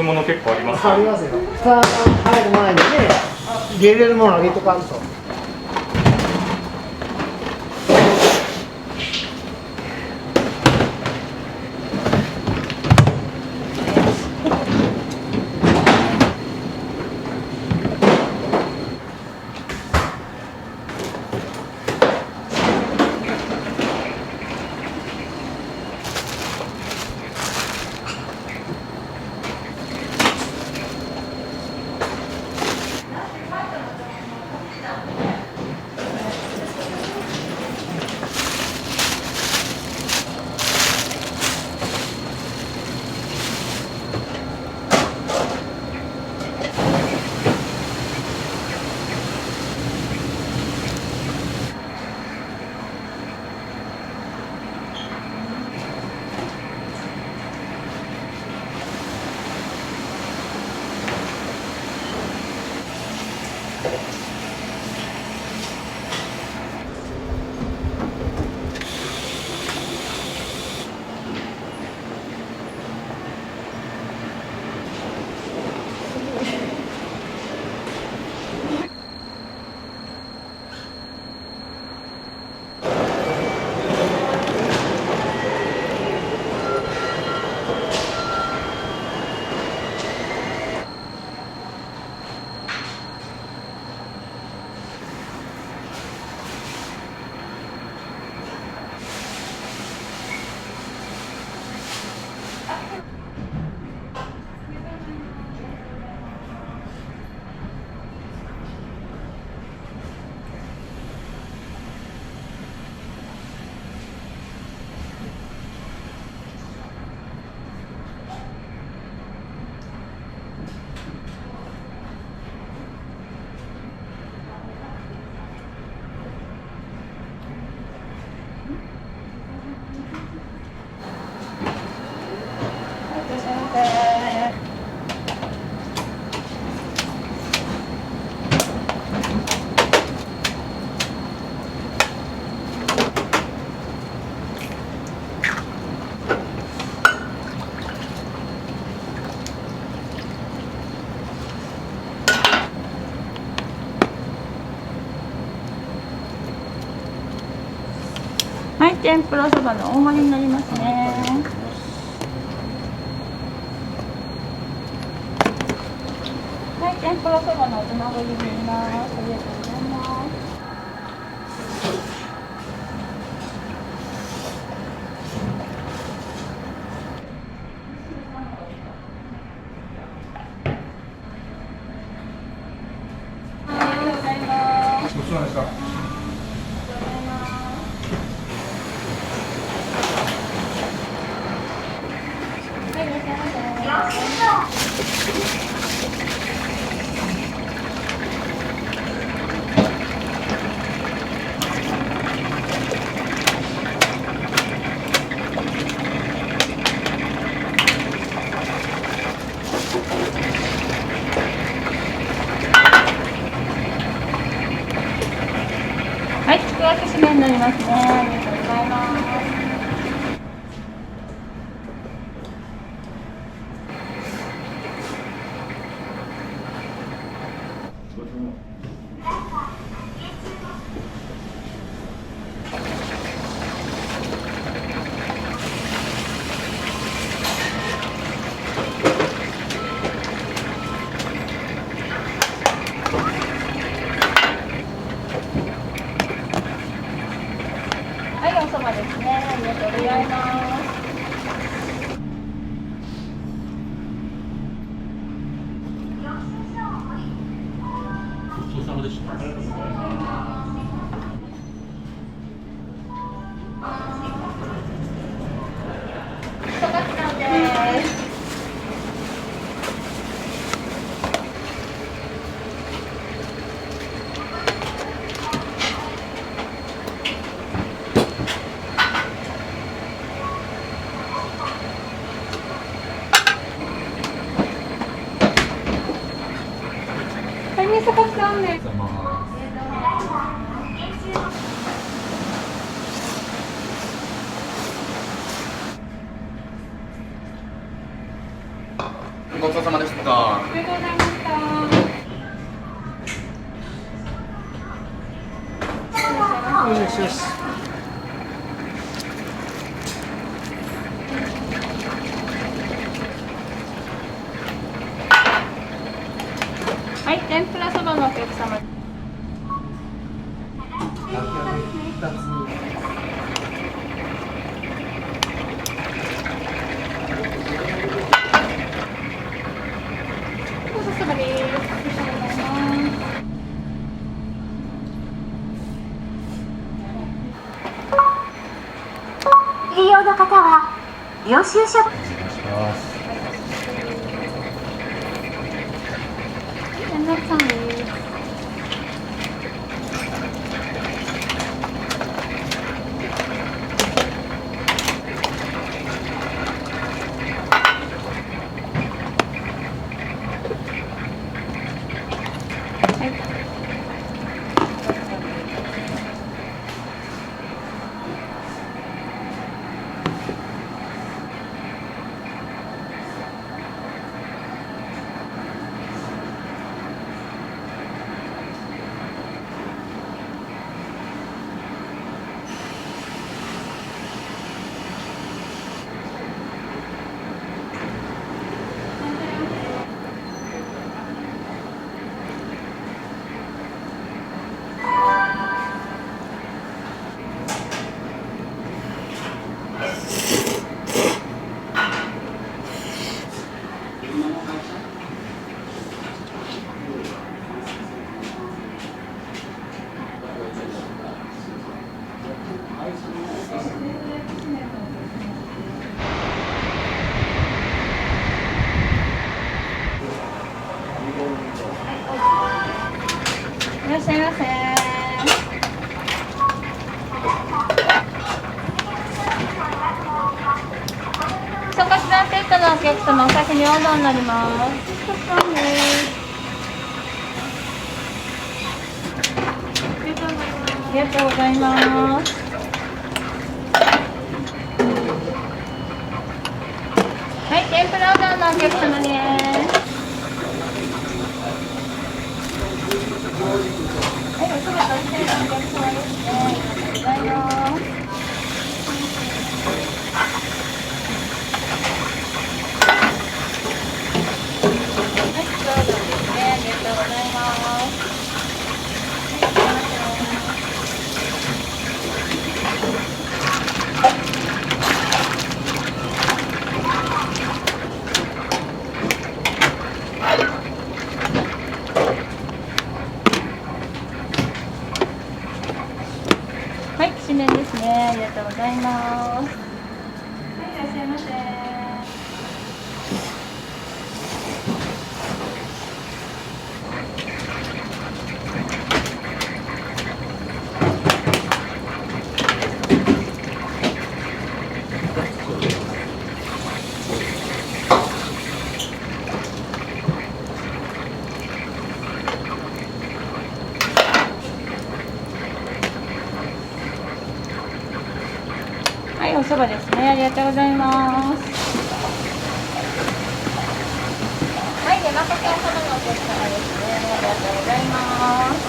ぶもの結構ありますありますよ。さあ、入る前にね、入れるものあげとかんと。はい、天ぷらそばの大盛りになりますね。はい、天ぷらそばのおつまぶりになります。ありがとうございます。ごちそうさまでした。はい、ちくわきしめになりますね。ありがとうございます。はい、おそばですね。ありがとうございます。ごちそうさまでした。そばきさんです。はい、みそかつさんです。ごちそうさまりがとうございました。よしよし。はい、天ぷらそばのお客様。そばです。利用の方は領収書。連絡さんです。いらっしゃいませ。そこしらセットのお客様、お先にオーダーになります。ありがとうございます。はい、天ぷらオーダーのお客様です。はい、おそばとしてのお客様ですね。ありがとうございます。はい、きしめんですね。ありがとうございます。はい、いらっしゃいませ。はい、おそばですね。ありがとうございます。はい、出まかけおそばのお客様ですね。ありがとうございます。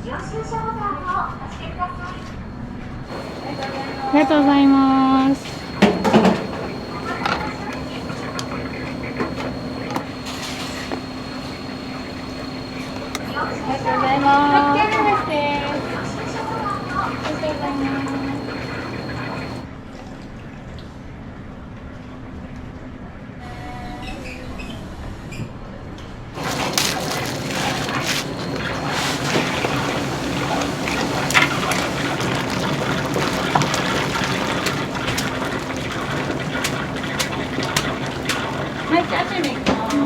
領収書ボタンを押してください。ありがとうございます。ありがとうございます。はい、チャーシューでいきます。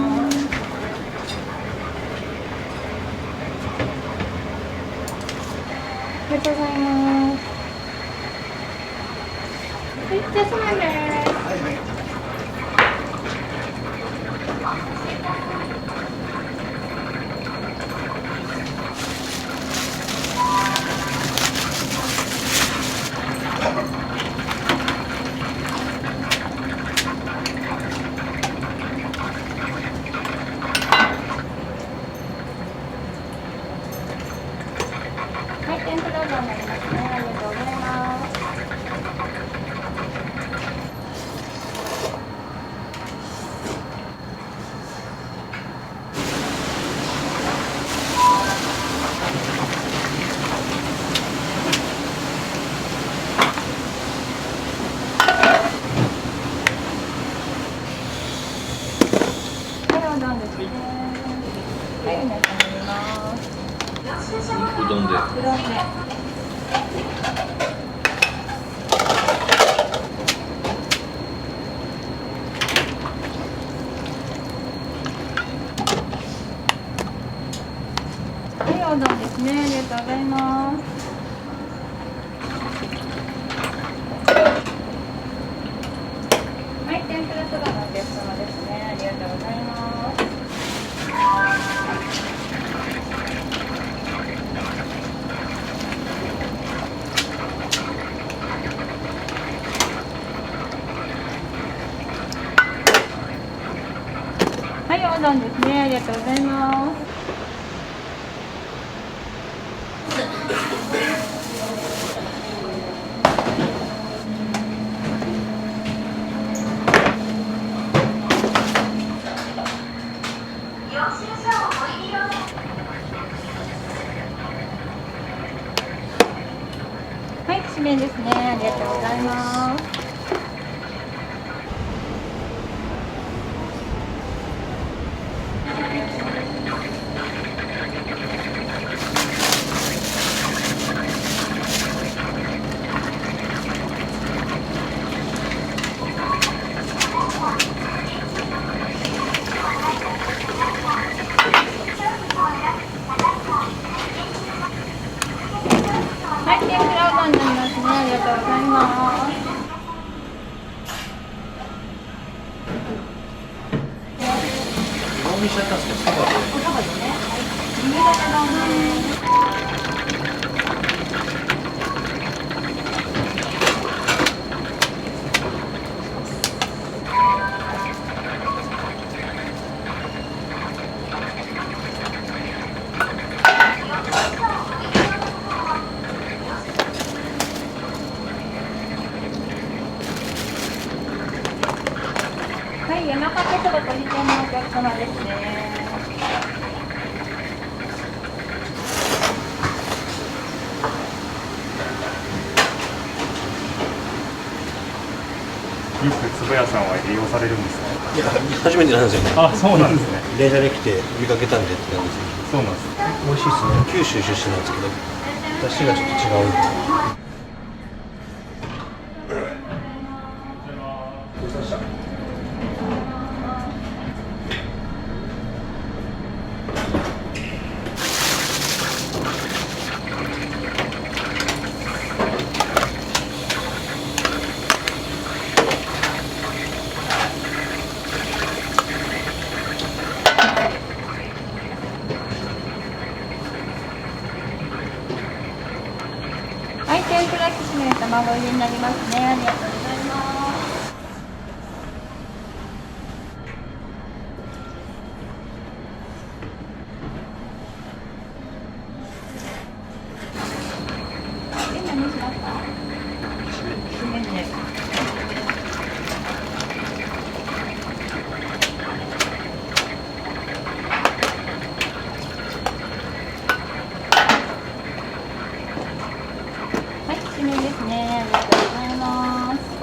ありがとうございます。はい、じゃあ、そうなんです。はい、天ぷらうどんになりますね。ありがとうございます。はい、おうどんですね。はい、お願いします。うどんで。うどんで。はい、おうどんですね。ありがとうございます。はい、天ぷらそばのお客様ですね。ありがとうございます。はい、おうどんですね。ありがとうございます。はい、きしめんですね。ありがとうございます。はい、天ぷらうどんになりますね。ありがとうございます。お見しちゃったんですけど、そばで。おそばですね。新潟丼。はい、山かけそばとり天のお客様ですね。よくつぶやさんは利用されるんですか？いや、初めてなんですよね。あ、そうなんですね。電車で来て見かけたんでって感じです。そうなんです。美味しいですね。九州出身なんですけど、出汁がちょっと違うんで。はい、天ぷらきしめん卵入りになりますね。ありがとうございます。で、何しますか？きしめんね。はい、きしめんですね。ありがとうございます。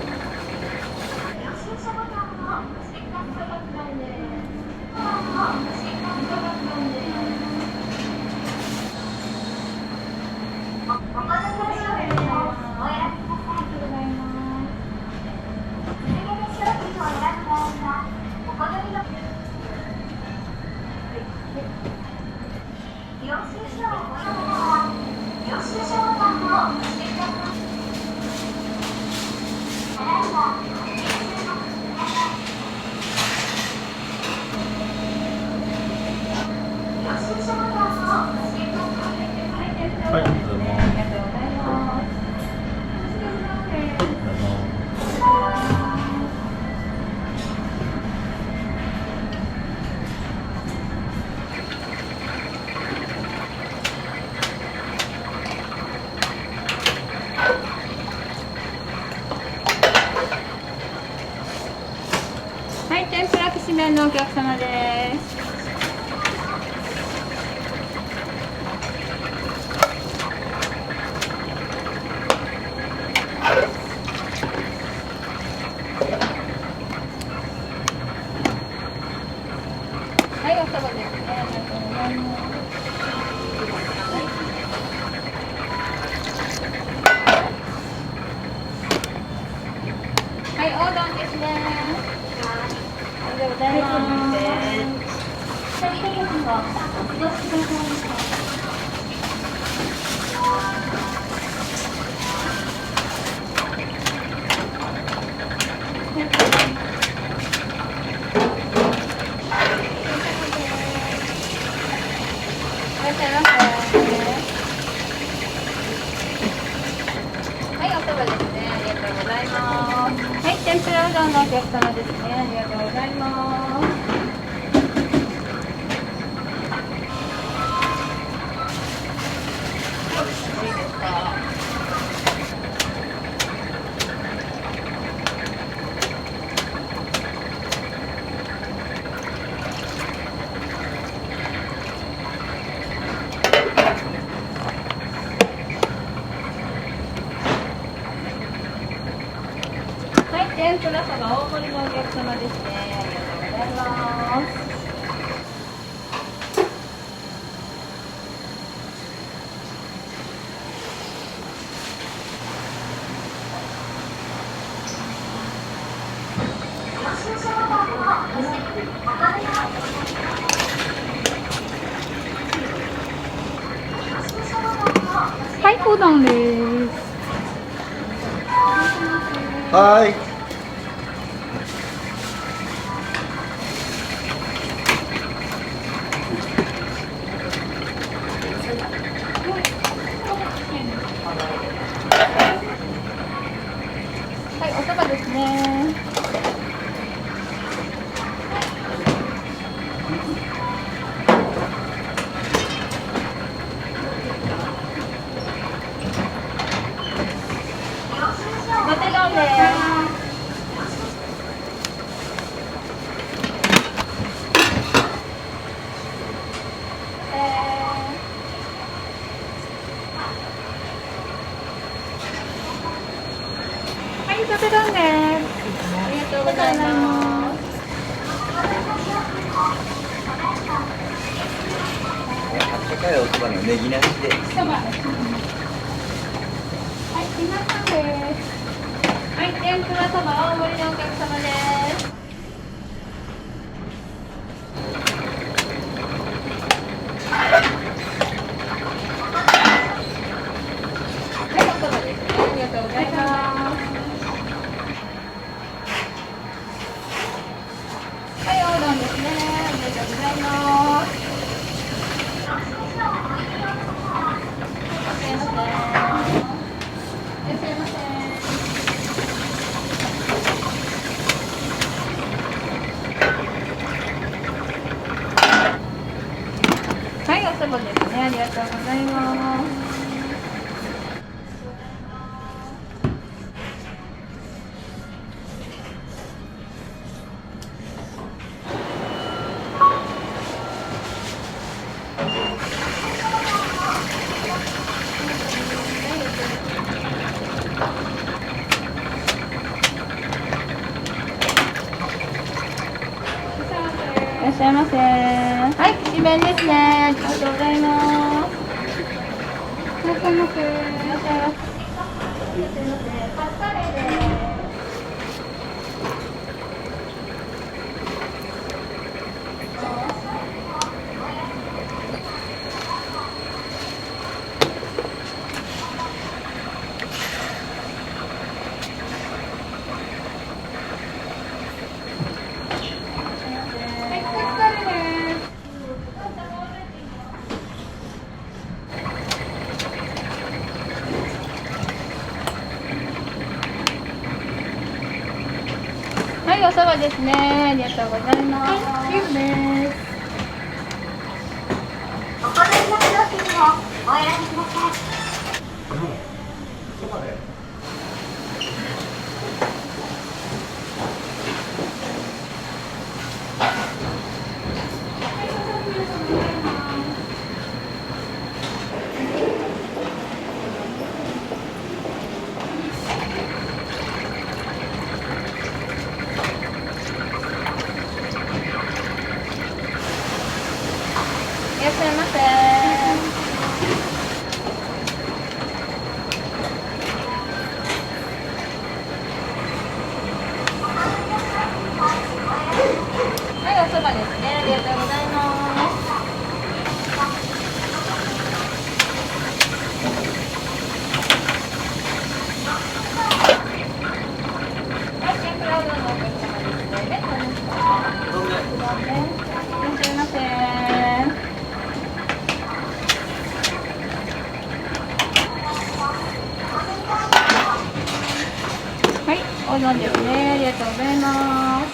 はい、天ぷらきしめんのお客様です。はい、おそばですね。ありがとうございます。はい、おうどんですね。ありがとうございます。いらっしゃいませ。はい、おそばですね。ありがとうございます。はい、天ぷらうどんのお客様ですね。ありがとうございます。いいですか。はい、天ぷらそば大盛りのお客様ですね。ありがとうございます。はい、うどんです。はい。はい、おそばですね。ごて丼です。はい、ごて丼です。ありがとうございます。温かいおそばのネギなしで。そば。はい、皆さんです。はい、天ぷらそば大盛りのお客様です。はい、おそばですね。ありがとうございます。はい、おうどんですね。ありがとうございます。いらっしゃいませ。いらっしゃいませ。はい、おそばですね。ありがとうございます。いらっしゃいませ。はい、きしめんですね。ありがとうございます。いらっしゃいませ。いらっしゃいませ。いらっしゃいませ。カツカレーです。はい、カツカレーです。はい、おそばですね。ありがとうございます。はい、ビールです。お好みの料金をお選びください。はお飲んですね。ありがとうございます。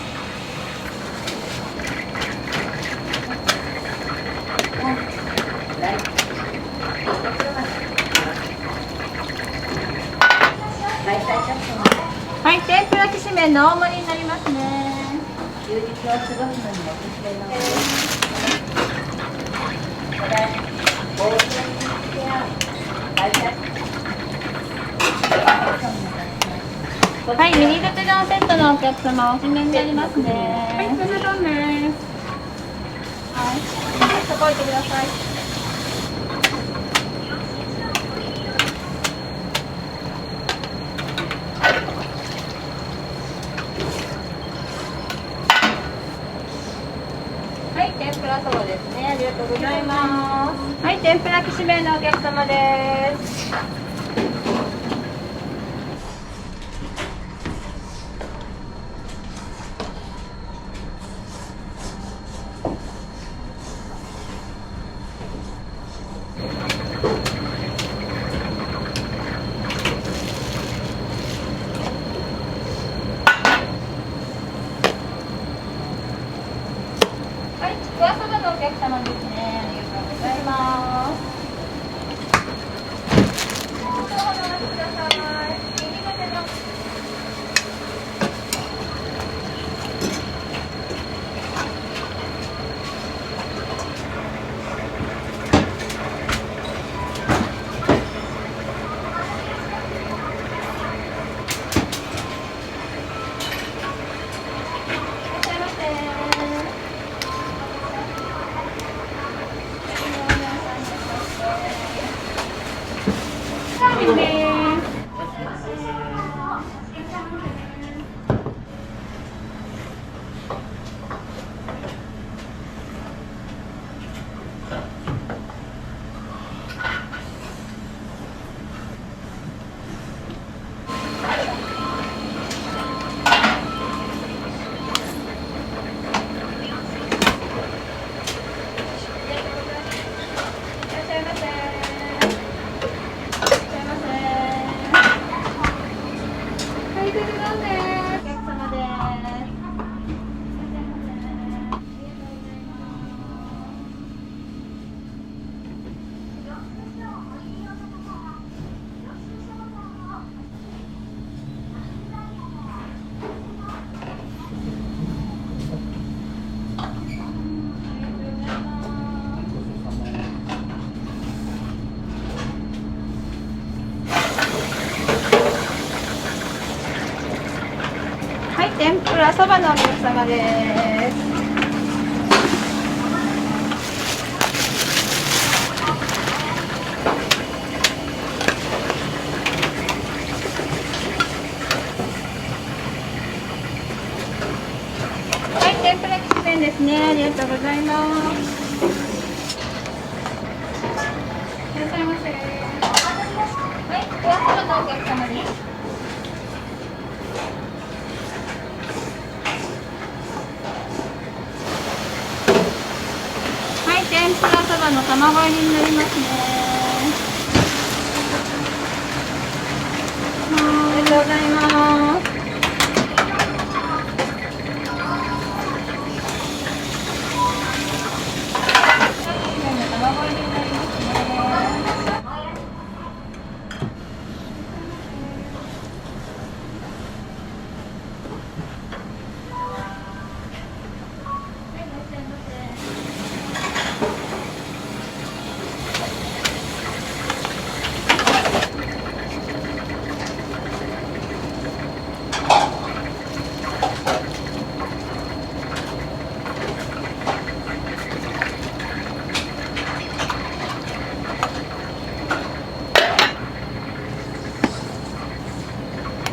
はい、天ぷらきしめんの大盛りになりますね。休日を過ごすのにおすすめの。はい、ミニ鉄丼セットのお客様、おしめになりますね。はい、鉄丼です。はい、そこ置いてください。はい、天ぷらそばですね。ありがとうございます。はい、天ぷらきしめんのお客様です。はい、ちくわそばのお客様ですね。ありがとうございます。ちょっとお待ちください。右手の。はい、天ぷらそばのお客様です。はい、天ぷらきしめんですね。ありがとうございます。いらっしゃいませ。はい、ちくわそばのお客様です。はい、天ぷらそばの卵入りになりますね。ありがとうございます。卵入りになりますね。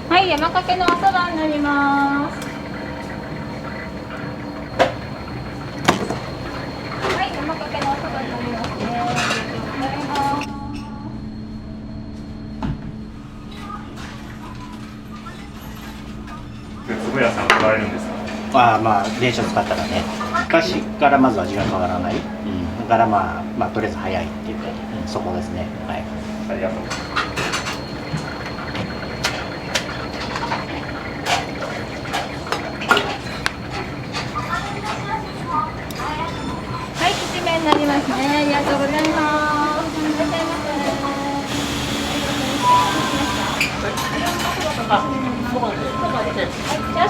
はい、山かけのおそばになります。はい、山かけのおそばになりますね。ありがとうございます。つぶやさん買われるんですか？まあ電車使ったらね、昔からまず味が変わらない、だからまあとりあえず早いっていうか、そこですね。はい、ありがとうございます。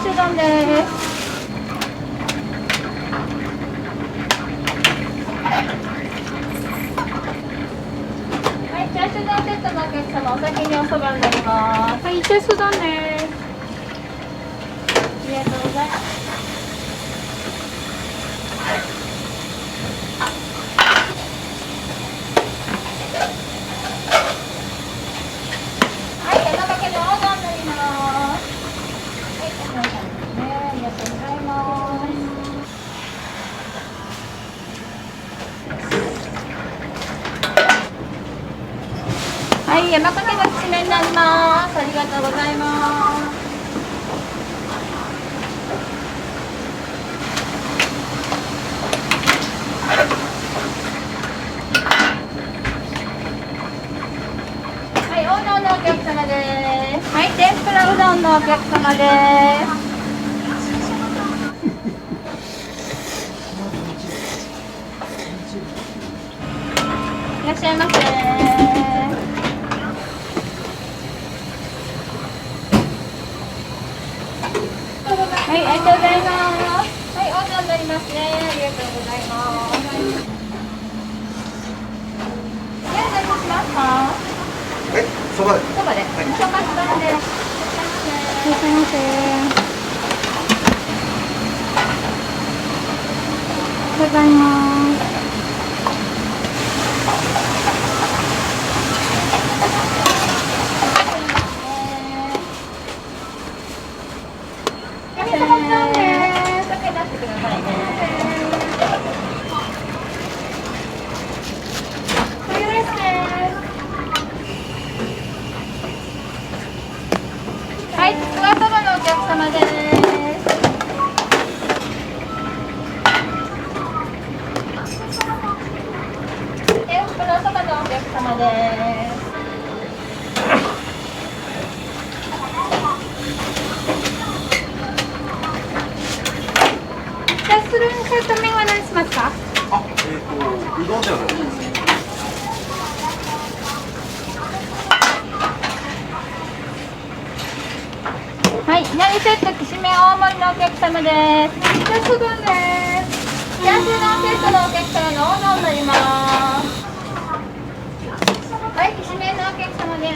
シュー丼です。はい、チャーシュー丼セットのお客様、お先におそばになります。はい、チャーシュー丼です。ありがとうございます。はい、山かけのおうどんになります。はい、お願いしますね。ありがとうございます。はい、山かけのきしめんになります。ありがとうございます。はい、おうどんのお客様です。はい、天ぷらうどんのお客様です。いらっしゃいませ。はい、ありがとうございます。はい、おうどんになりますね。ありがとうございます。何しますか？そばで。そばで。そばそばで。いらっしゃいませ。ございます。はい、そばさんです。かけ出してくださいね。お湯ですね。はい、ちくわそばのお客様です。天ぷらそばのお客様です。じゃあ、それにセット麺は何しますか？うどんではないです。はい、いなりセットきしめん大盛りのお客様です。チャーシュー丼です。チャーシュー丼セットのお客様のおうどんになります。はい、きしめんのお客様です。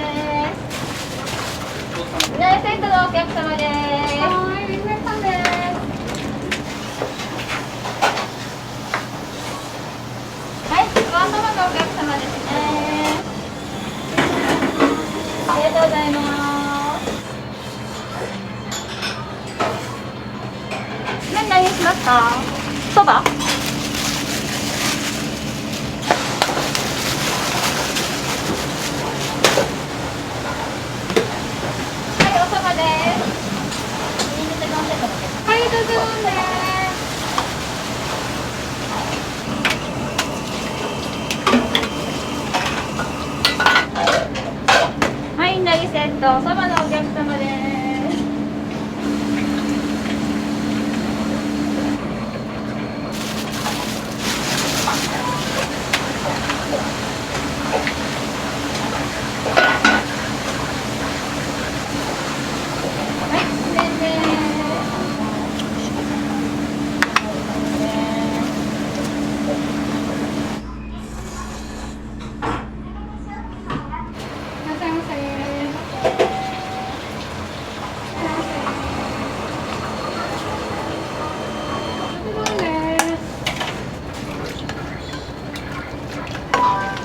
いなりセットのお客様です。はい、皆さんです。はい、ちくわそばのお客様ですね。ありがとうございます。何しますか？そば？はい、おそばです。はい、どうぞね。はい、いなりセット、おそばのお客様です。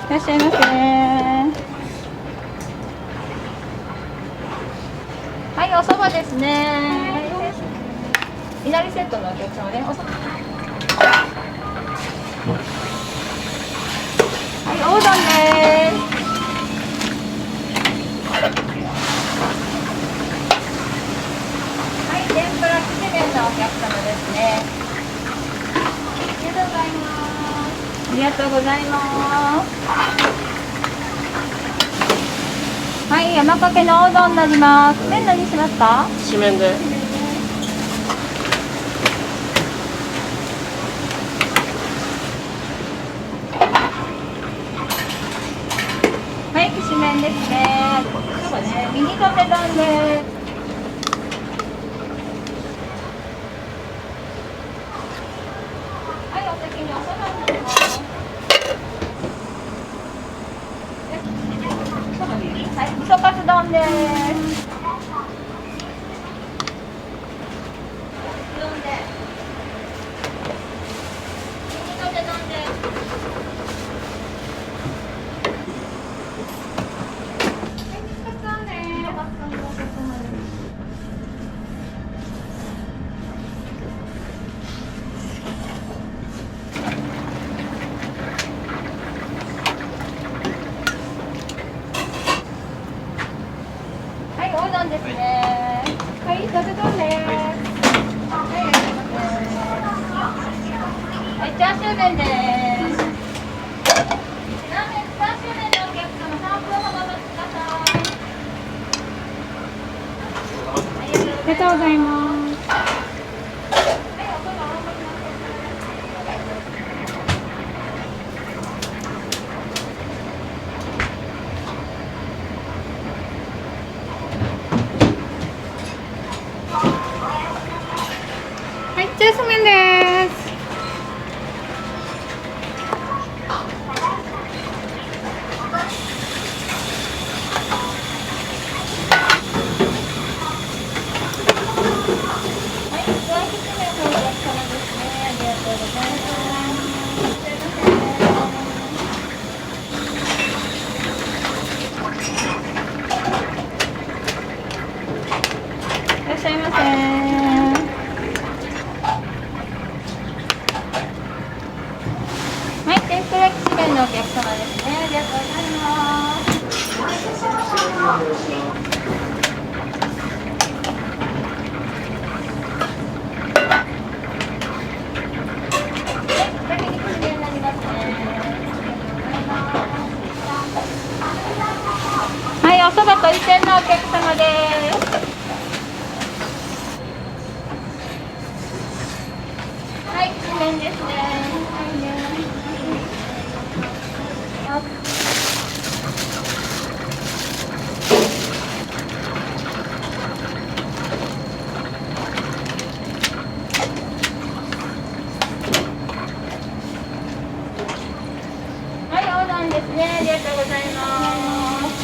いらっしゃいませ。はい、おそばですね。いなりセットのお客様ね。おそば。はい、おうどんです。はい、天ぷらきしめんのお客様ですね。ありがとうございます。はい、山かけのおうどんになります。麺何しますか？きしめんで。はい、きしめんですね。そうね、ミニかけ丼です。麺です。ラーメン3周年のお客様3分ほどお待ちください。ありがとうございます。はい、ジュース麺です。いらっしゃいませ。はい、天ぷらきしめんのお客様ですね。ありがとうございます。はい、おそばとり天のお客様です。はい、きしめんですね。はい、おうどんですね。ありがとうございます。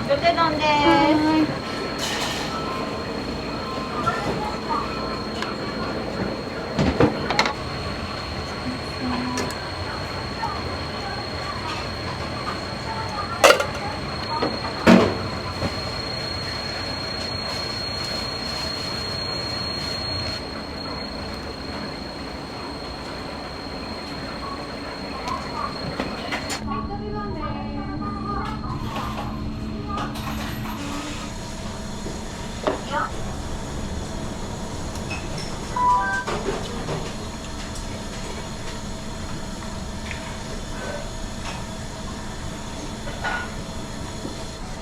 土手丼です。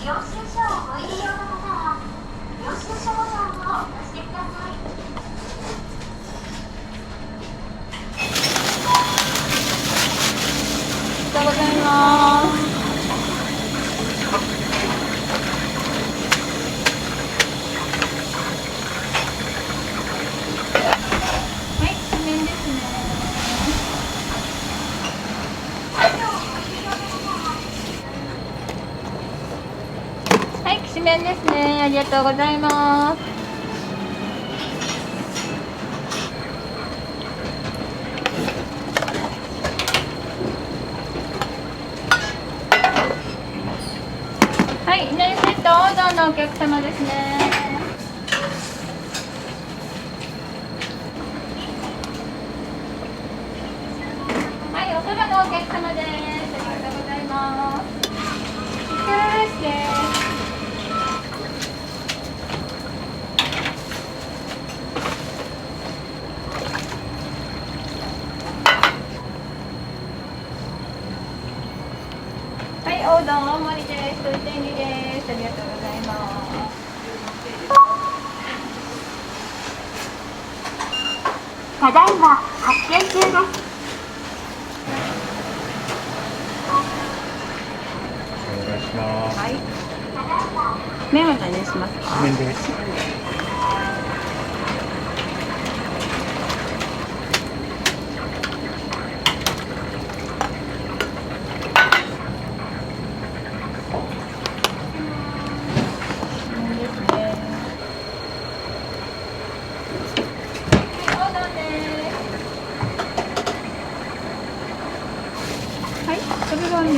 領収書をご入り用の方は領収書ボタンを押してください。ありがとうございます。はい、きしめんですね。はい、きしめんですね。ありがとうございます。はい、いなりセットおうどんのお客様ですね。はい、おそばのお客様です。ありがとうございます。いくらですね。はい、おうどん大盛りです。とり天にです。ありがとうございます。ただいま発見中です。お願いします。はい。麺は何にしますか？麺です。はい、それはね。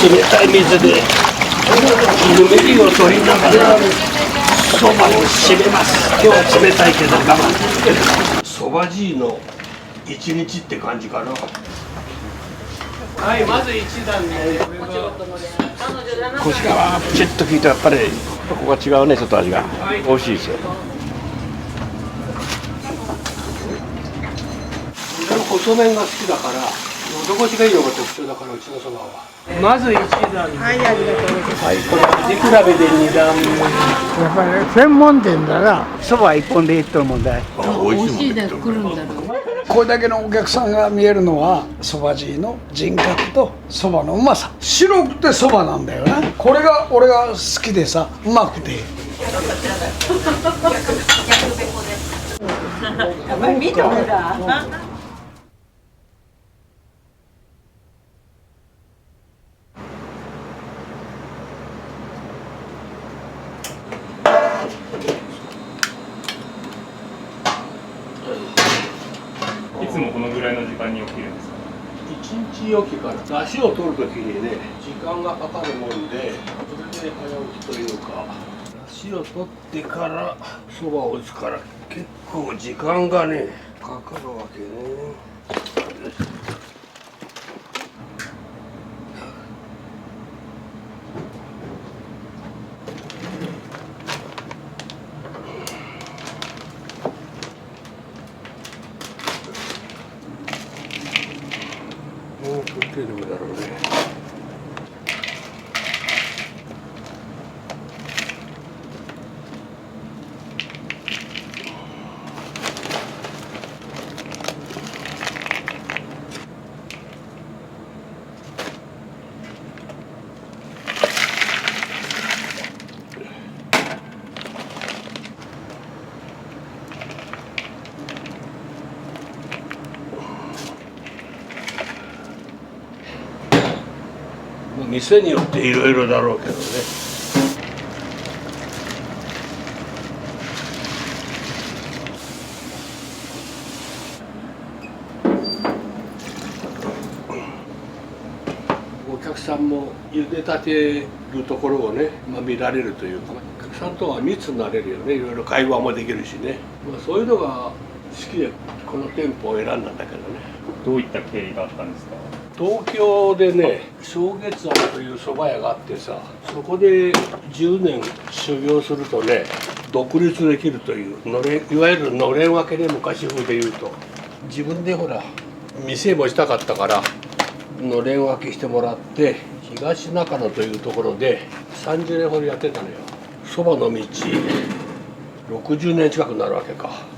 冷たい水でぬめりを取りながらそばを締めます。今日は冷たいけど我慢。そばじいの一日って感じかな。はい、まず一段で腰がプチッと効いてやっぱりここが違うね、ちょっと味が美味しいですよ。細麺が好きだから喉越しがいいのが特徴だから、うちのそばは。まず一段で、はい、ありがとうございます。はい、これ味比べで二段目。やっぱり専門店だな、そば一本でいっとるもんだい。美味しいで来るんだろう。これだけのお客さんが見えるのはそばじいの人格とそばのうまさ。白くてそばなんだよな。これが俺が好きでさ、うまくて。見てもだ。いつもこのぐらいの時間に起きるんですか？一日おきから出汁を取るときにね、時間がかかるもんで、それで早起きというか、出汁を取ってからそばを打つから結構時間がねかかるわけね。もう取ってるだろうね。店によっていろいろだろうけどね。お客さんも茹でたてるところをね、見られるというか、お客さんとは密になれるよね。いろいろ会話もできるしね。そういうのが好きでこの店舗を選んだんだけどね。どういった経緯があったんですか？東京でね、正月庵という蕎麦屋があってさ、そこで10年修行するとね、独立できるといういわゆるのれん分けで、昔風で言うと、自分でほら店もしたかったからのれん分けしてもらって、東中野というところで30年ほどやってたのよ。蕎麦の道60年近くなるわけか。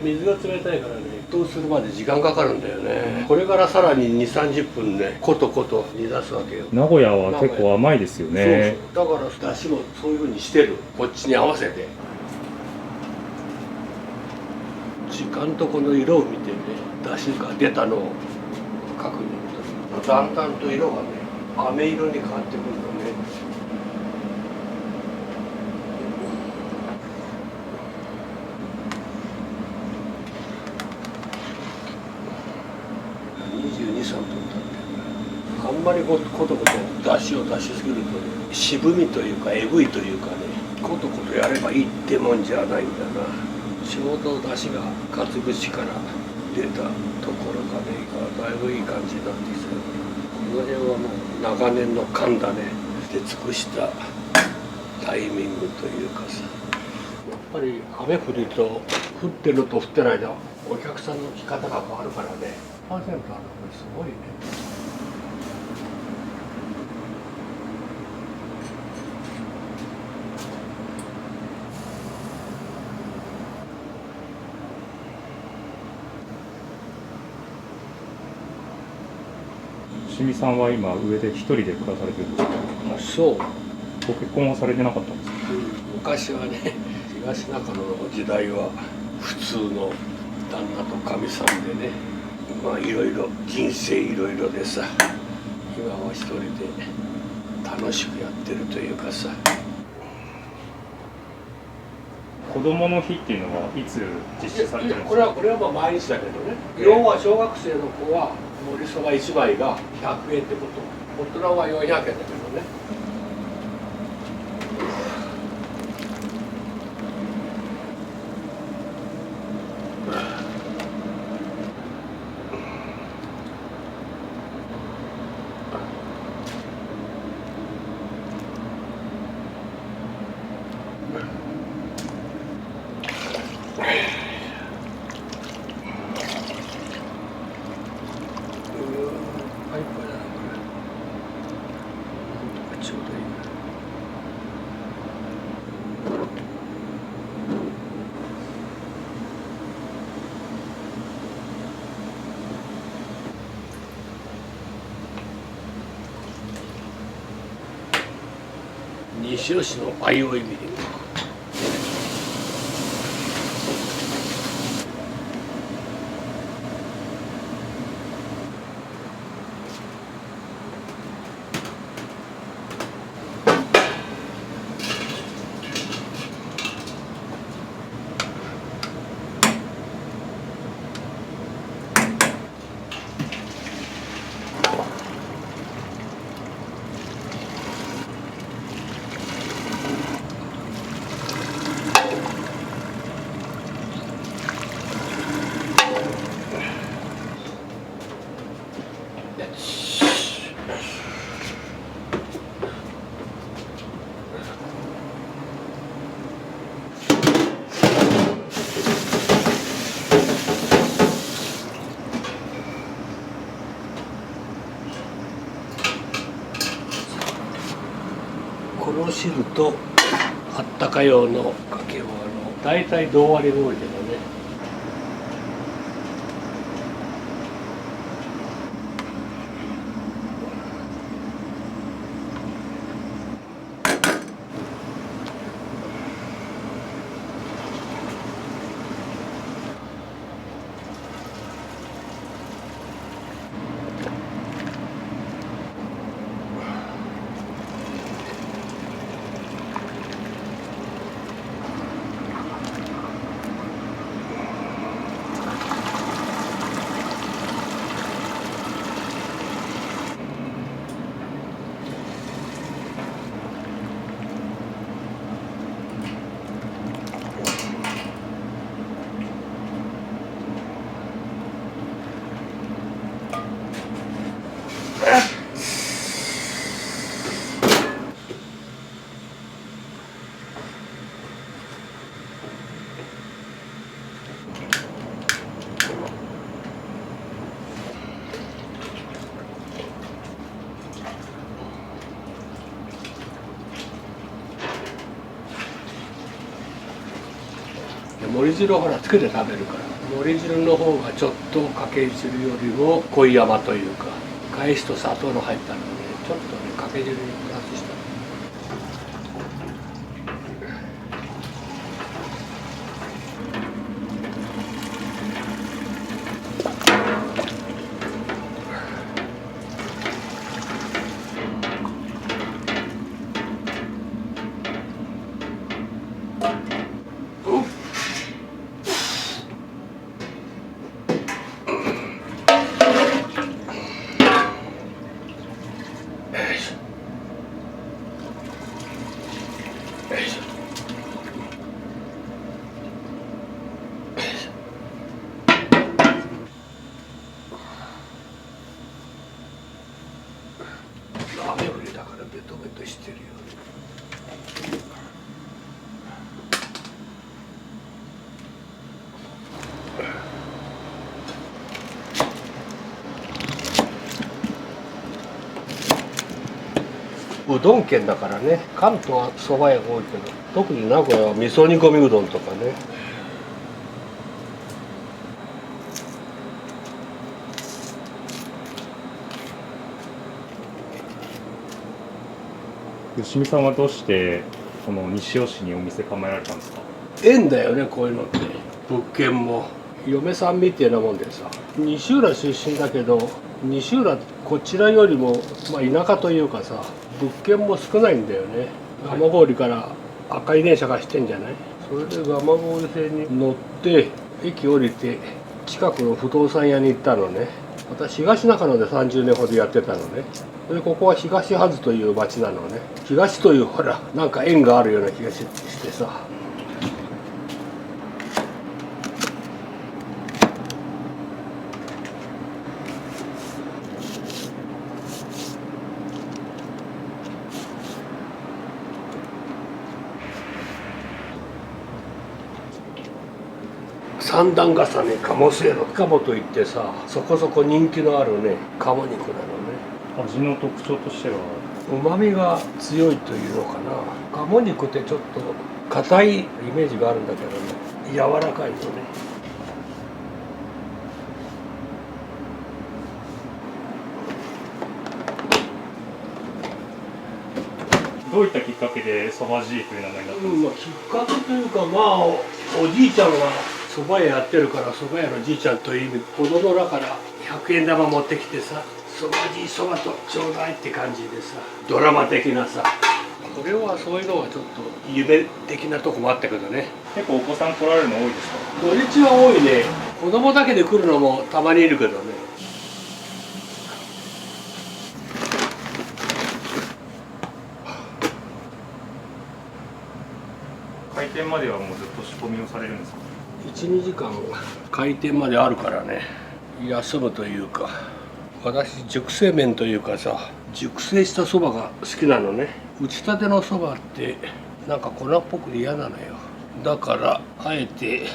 水が冷たいからね、沸騰するまで時間かかるんだよね。これからさらに2、30分ね、ことこと煮出すわけよ。名古屋は結構甘いですよね。そうそう、だから出汁もそういう風にしてる。こっちに合わせて。時間とこの色を見てね、出汁が出たのを確認する。だんだんと色がね、飴色に変わってくるのね。22、3分経ってあんまりこと出汁を出しすぎると、ね、渋みというかえぐいというかね、ことことやればいいってもんじゃないんだな。ちょうど出汁がかつ節から出たところがね、だいぶいい感じになってきてる。この辺はもう長年の勘だね。出尽くしたタイミングというかさ、やっぱり雨降ると降ってると降ってないでお客さんの来方が変わるからね。パーセントあるのこれすごいね。清水さんは今上で一人で暮らされてるんですか？そう。ご結婚はされてなかったんですか？昔はね、東中野の時代は普通の旦那とかみさんでね、まあいろいろ人生いろいろでさ、今は一人で楽楽しくやってるというかさ。子どもの日っていうのはいつ実施されてるんですか？これはまあ毎日だけどね。要は小学生の子は盛りそば1枚が100円ってこと。大人は400円だけどね。西尾市の相生ビル。この汁とあったか用のかけは大体同割りが多いけどね。盛り汁をほらつけて食べるから、盛り汁の方がちょっとかけ汁よりも濃い甘というか、返しと砂糖の入ったのでちょっとねかけ汁にプラスした。雨降りだからベトベトしてるよ。うどん県だからね、関東はそば屋が多いけど、特に名古屋は味噌煮込みうどんとかね。吉見さんはどうしてこの西尾市にお店構えられたんですか？縁だよね、こういうのって。物件も嫁さんみたいなもんでさ、西浦出身だけど、西浦こちらよりも、まあ、田舎というかさ、物件も少ないんだよね。蒲郡から赤い電車が走ってんじゃない。それで蒲郡線に乗って駅降りて近くの不動産屋に行ったのね。私東中野で30年ほどやってたのね。でここは東はずという町なのね。東というほらなんか縁があるような気がしてさ。三段重ね鴨せいろ鴨といってさ、そこそこ人気のあるね鴨肉なのね。味の特徴としては旨味が強いというのかな。鴨肉ってちょっと硬いイメージがあるんだけどね、柔らかいよね。どういったきっかけでそばじいという名前になったんですか？きっかけというか、まあおじいちゃんが蕎麦屋やってるから、蕎麦屋のじいちゃんという意味、子供だから100円玉持ってきてさ、蕎麦じい蕎麦とちょうだいって感じでさ、ドラマ的なさ。これはそういうのはちょっと夢的なとこもあったけどね。結構お子さん来られるの多いですか？土日は多いね。子供だけで来るのもたまにいるけどね。開店まではもうずっと仕込みをされるんですか？1、2時間開店まであるからね、休むというか。私熟成麺というかさ、熟成したそばが好きなのね。打ちたてのそばってなんか粉っぽくて嫌なのよ。だからあえて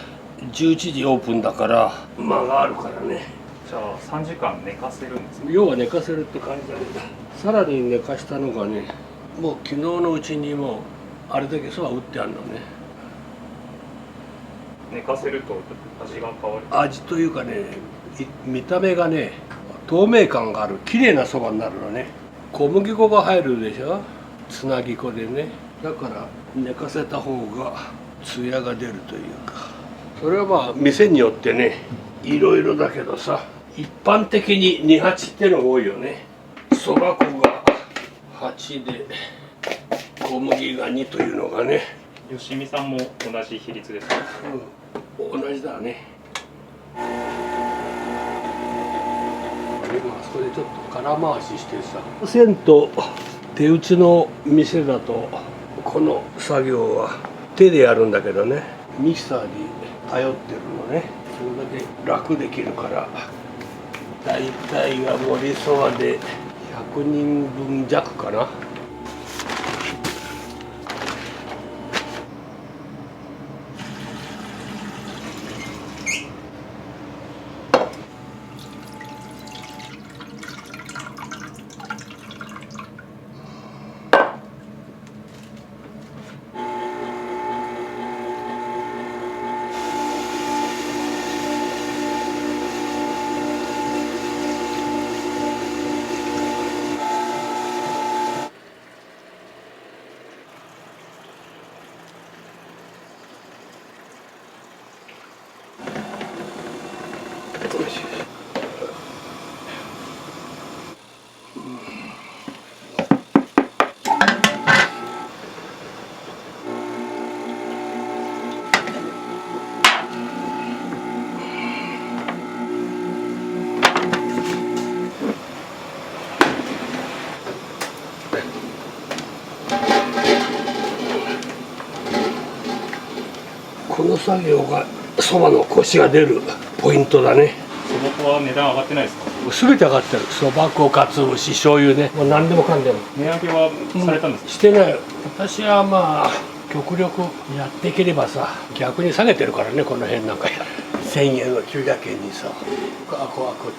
11時オープンだから間があるからね。じゃあ3時間寝かせるんですか？要は寝かせるって感じだね。さらに寝かしたのがね、もう昨日のうちにもうあれだけそば打ってあるのね。寝かせると味が変わる？味というかね、見た目がね透明感がある綺麗なそばになるのね。小麦粉が入るでしょ、つなぎ粉でね。だから寝かせた方がツヤが出るというか。それはまあ店によってねいろいろだけどさ、一般的に2八ってのが多いよね。そば粉が8で小麦が2というのがね。吉見さんも同じ比率ですか？同じだね。今あそこでちょっと空回ししてさ、銭湯手打ちの店だとこの作業は手でやるんだけどね、ミキサーに頼ってるのね。それだけ楽できるから。大体が盛りそばで100人分弱かな。この作業がそばのコシが出るポイントだね。そば粉は値段上がってないですか？全て上がってる。そば粉、かつお節、醤油ね、もう何でもかんでも。値上げはされたんですか？してない。私はまあ極力やっていければさ、逆に下げてるからね。この辺なんか1000円を900円にさ、こっ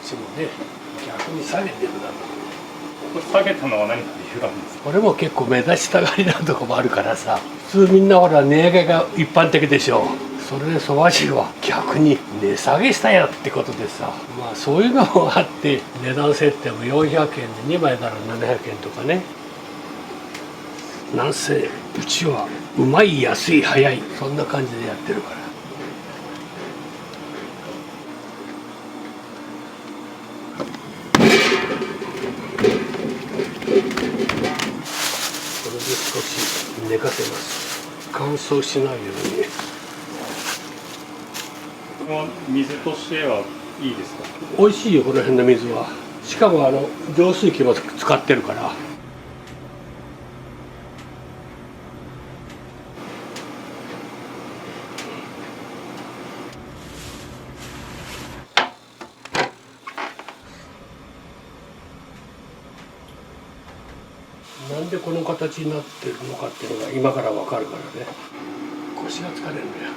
ちもね逆に下げてるだろう。下げたのは何か理由があるんですか？これも結構目立ちたがりなとこもあるからさ、普通みんなほら値上げが一般的でしょ。それでそば汁は逆に値下げしたよってことでさ、まあそういうのもあって値段設定も400円で2枚なら700円とかね。なんせうちはうまい安い早いそんな感じでやってるから。で少し寝かせます。乾燥しないように。この水としてはいいですか？美味しいよ、この辺の水は。しかも浄水器も使ってるから。なんでこの形になってるのかっていうのが今からわかるからね。腰が疲れるんだよ。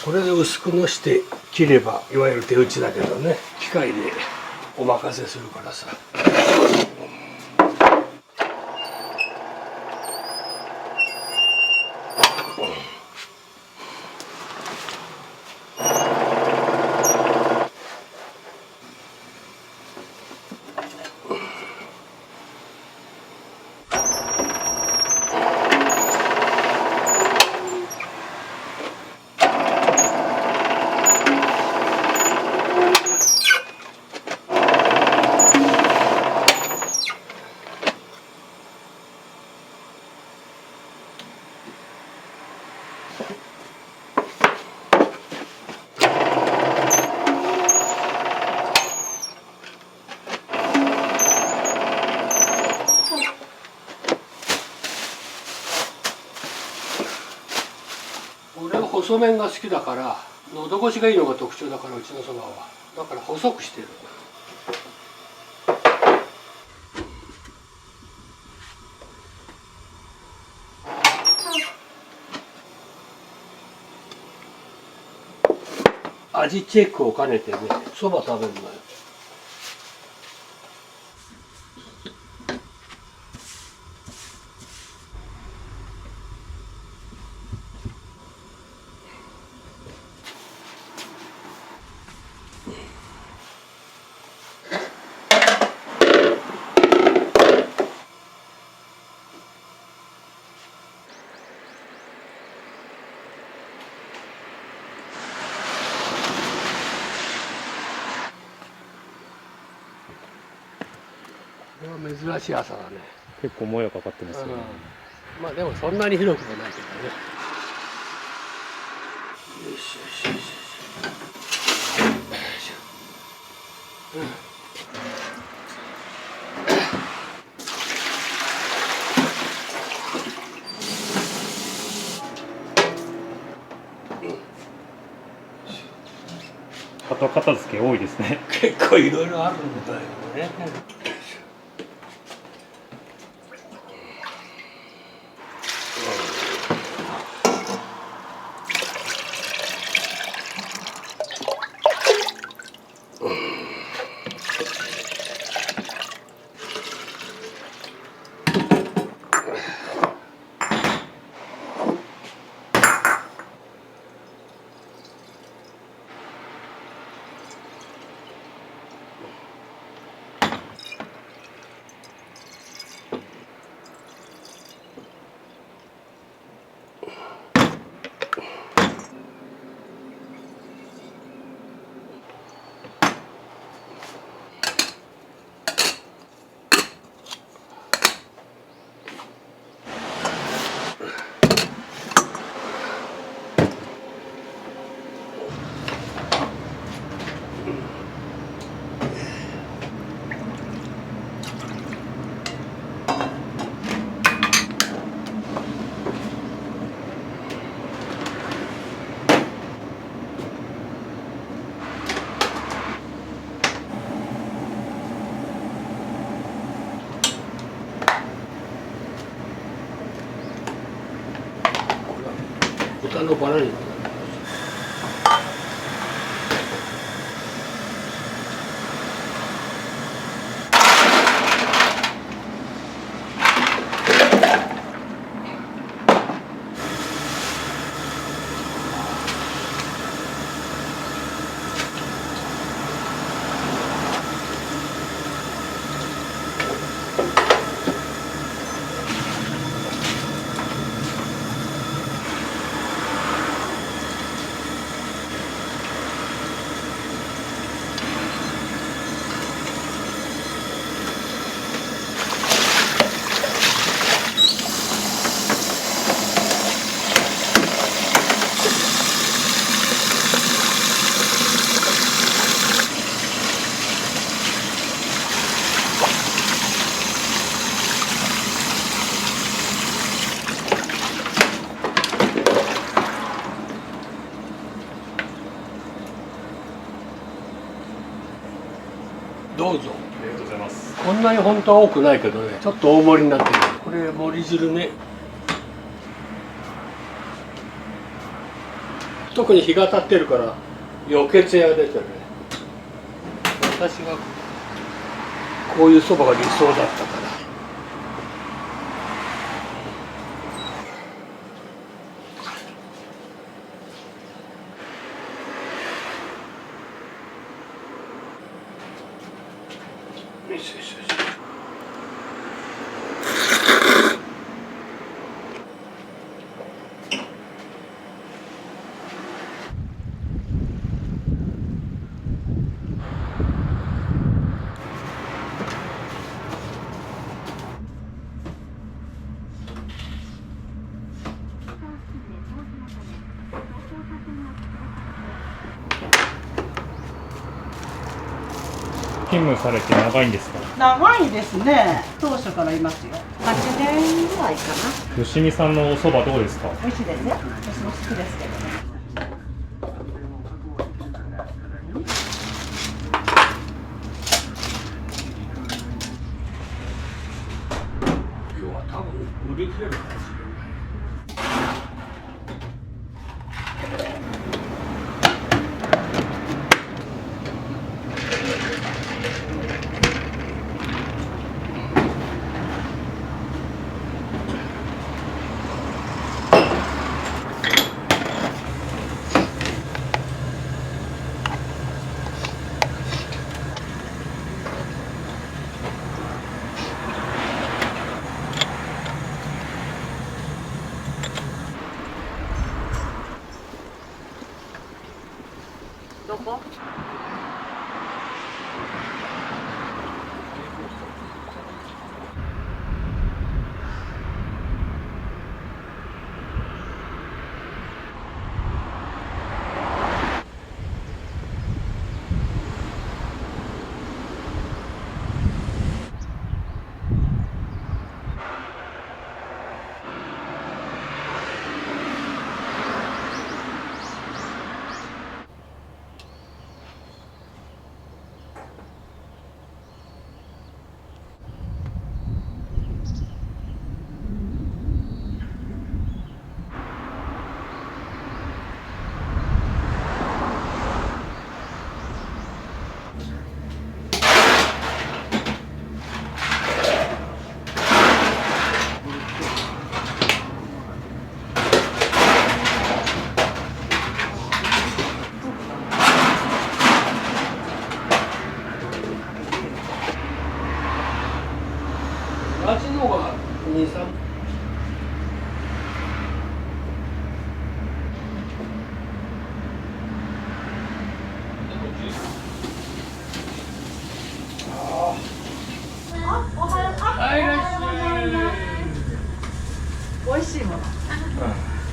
これで薄くのして切ればいわゆる手打ちだけどね、機械でお任せするからさ。俺は細麺が好きだから喉越しがいいのが特徴だから、うちのそばはだから細くしてる。味チェックを兼ねてね、そば食べるのよ。珍しい朝だね。結構もやかかってますよね。まあでもそんなに広くもないけどね。よしよしよしよし。後片付け多いですね。結構いろいろあるんだよね。豚のバラ肉。どうぞ。ありがとうございます。こんなに本当は多くないけどね、ちょっと大盛りになってる。これ盛り汁ね。特に日が当たってるから余計艶が出てるね。私はこういうそばが理想だったから。よしよしよし。勤務されて長いんですか？長いですね。当初からいますよ。8年ぐらいかな。吉見さんのお蕎麦どうですか？美味しいですね。私も好きですけどね。今日は多分売り切れるかもしれない。どこ？あっちの方が2、3。美味しいもの。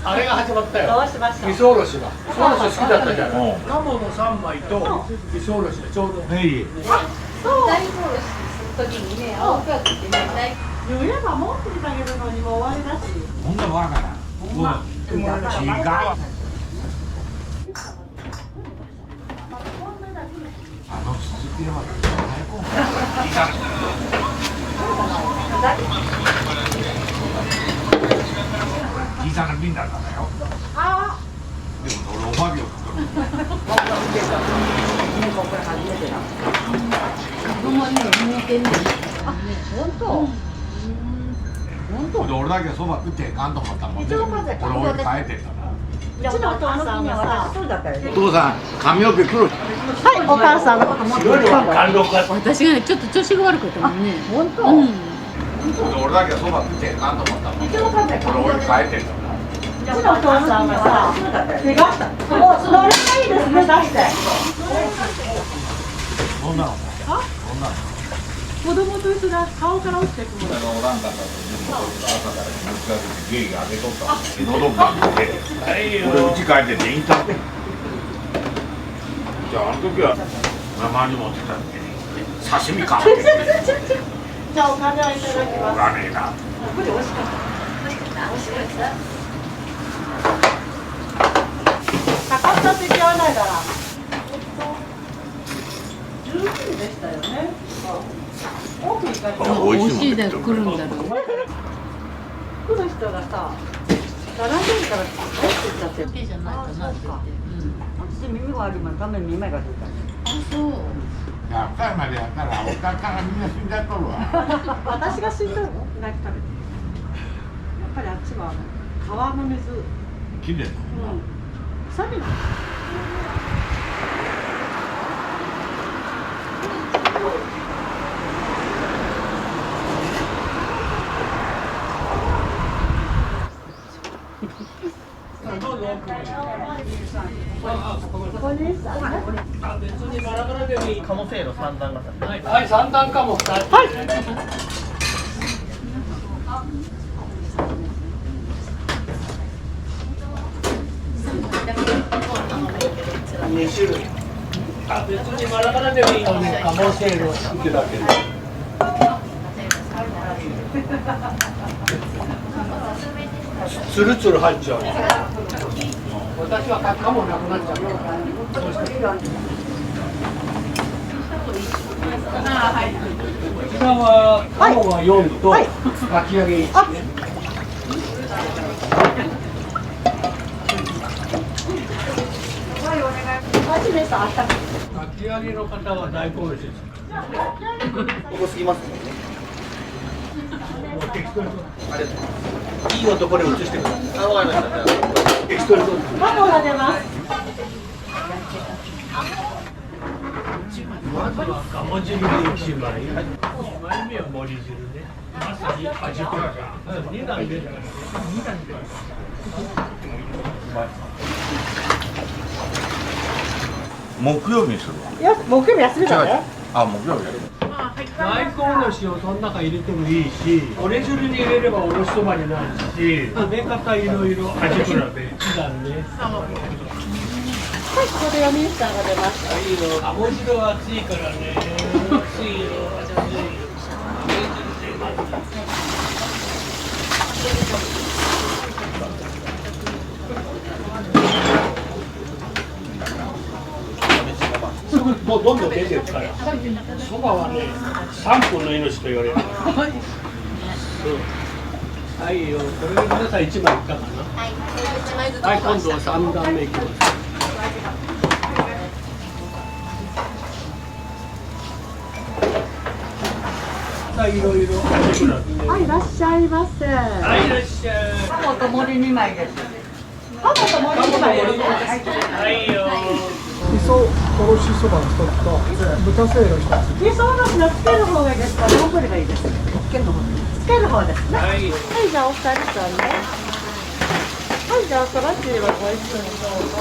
あれが始まったよ。どうしました？味噌おろしが。味噌おろし好きだったじゃない。鴨の3枚と味噌おろしでちょうど。そう。大根おろしするときにね、青くってね、言えば持っててあげるのにも終わりだし。ほんなわからん。違う。続きは最高。小さな瓶だったんだよ。でも俺おはぎを作る。子供ね、見えてんねん。あ、本当。本当。で俺だけそば食ってへんかんと思ったもんね。俺置いて帰ってんから。うちのお母さんはさ、そうだったよね。お父さん髪の毛黒い。はい、お母さんのことも。私がね、ちょっと調子が悪くてもね。本当。俺だけそば食ってへんかんと思ったもんね。俺置いて帰ってんから。うちのお父さんはさ、怪我した。それがいいですね、出して。そんなの。子供と一緒だ、顔から落ちてくる。おらんかったと朝から気持ち悪くてゲイが上げとったんで喉が出て俺家帰っててインターネットじゃああの時は生に持ってたんで刺身買ってじゃあお金はいただきます。おらねえなこれ美味しかった。美味しかった。美味しかった。かかったって言わないから。19でした。したよね。美味しいで来るんだろう。来る人がさ、並んでるから入ってっちゃってる。じゃないかなって言って。私耳があるもん、ために耳が出た。あ、そう。岡山でやったらおかからみんな死んじゃっとるわ。私が死んだの？なく食べて。やっぱりあっちは川の水。きれい。臭みなの。別にバラバラでもいい。鴨せいろ三段型。はい、三段かも。はい。2種類。別にバラバラでもいいのね。鴨せいろ好きだけど。つるつる入っちゃう。私はカモなくなっちゃう。こちらはカモが4とかき揚げ1ね。かき揚げの方は大根おろしです。ここすぎますもんね。適当にいいのところに移してください。あ、わかりました。適当に取って。マモが出ます。まずは鴨汁で1枚。2枚目は盛り汁ね。まさに味とか。2段で。木曜日にするわ。木曜日休みだね。あ、木曜日やる。大根おろしをその中入れてもいいし、折れ汁に入れればおろしそばになるし、食べ方いろいろ味比べ一段ね。はい、ここで読みさんが出ました。いいよ。鴨汁は熱いからね。熱いよ。熱いよ。すぐもうどんどん出てるから。そばはね、3分の命と言われる。はいよ。これで皆さん1枚いったかな。はい、今度は3段目いきます。いろいろ。はい、いらっしゃいませ。はい、いらっしゃい。鴨と森2枚です。鴨と森2枚です。はいよ。味噌おろしそばの一つと豚せいろ一つ。味噌おろしのつける方がいいですか、丼がいいですか。つける方ですね。はい、じゃあお二人さんね。はい、じゃあそらちはご一緒にどうぞ。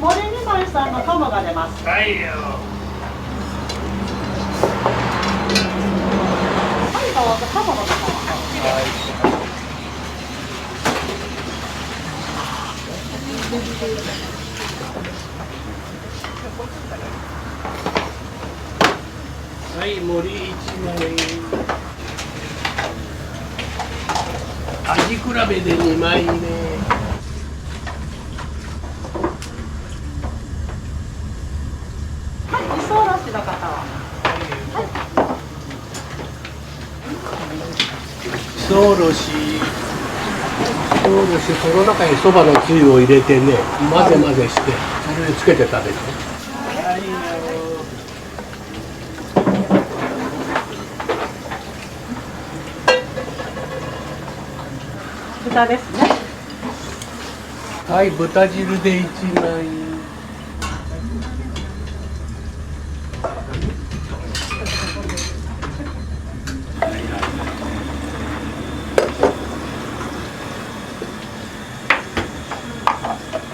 森二枚さんの鴨が出ます。はいよ。鴨の鴨。はい、盛り1枚。味比べで2枚目。はい、味噌おろしの方は。味噌おろし、その中にそばのつゆを入れてね、混ぜ混ぜして、それにつけて食べる。豚ですね。はい、豚汁で1枚。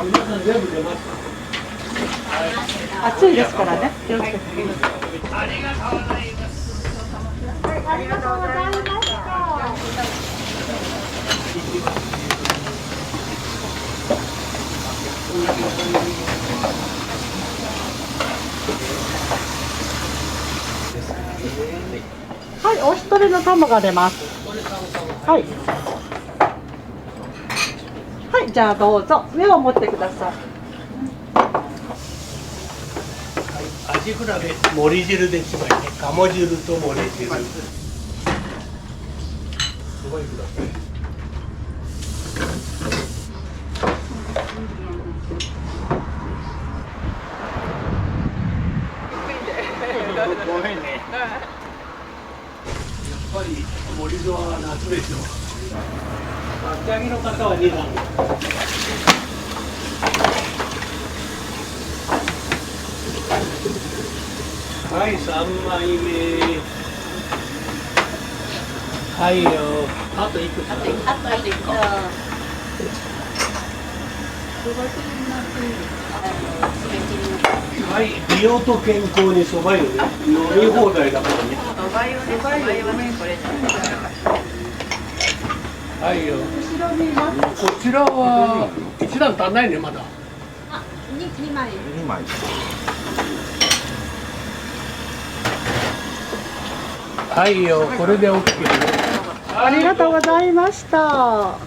皆さん全部出ます。熱いですからね。気をつけて。ありがとうございます。ありがとうございました。はい、お一人の鴨が出ます。はいはい、じゃあどうぞ目を持ってください。味比べ盛り汁で一枚ね。鴨汁と盛り汁。すごいください。ごめんね。やっぱり盛り酢は夏でしょう。かき揚げの方は2段。はい、3枚目。はいよ。あといくつ？あと1個。はい、美容と健康にそば湯ね。飲み放題だからね。そば湯ね、そば湯はこれじゃない。はいよ。こちらは一段足んないねまだ。あ、2枚。2枚。はいよ、これで OK。ありがとうございました。は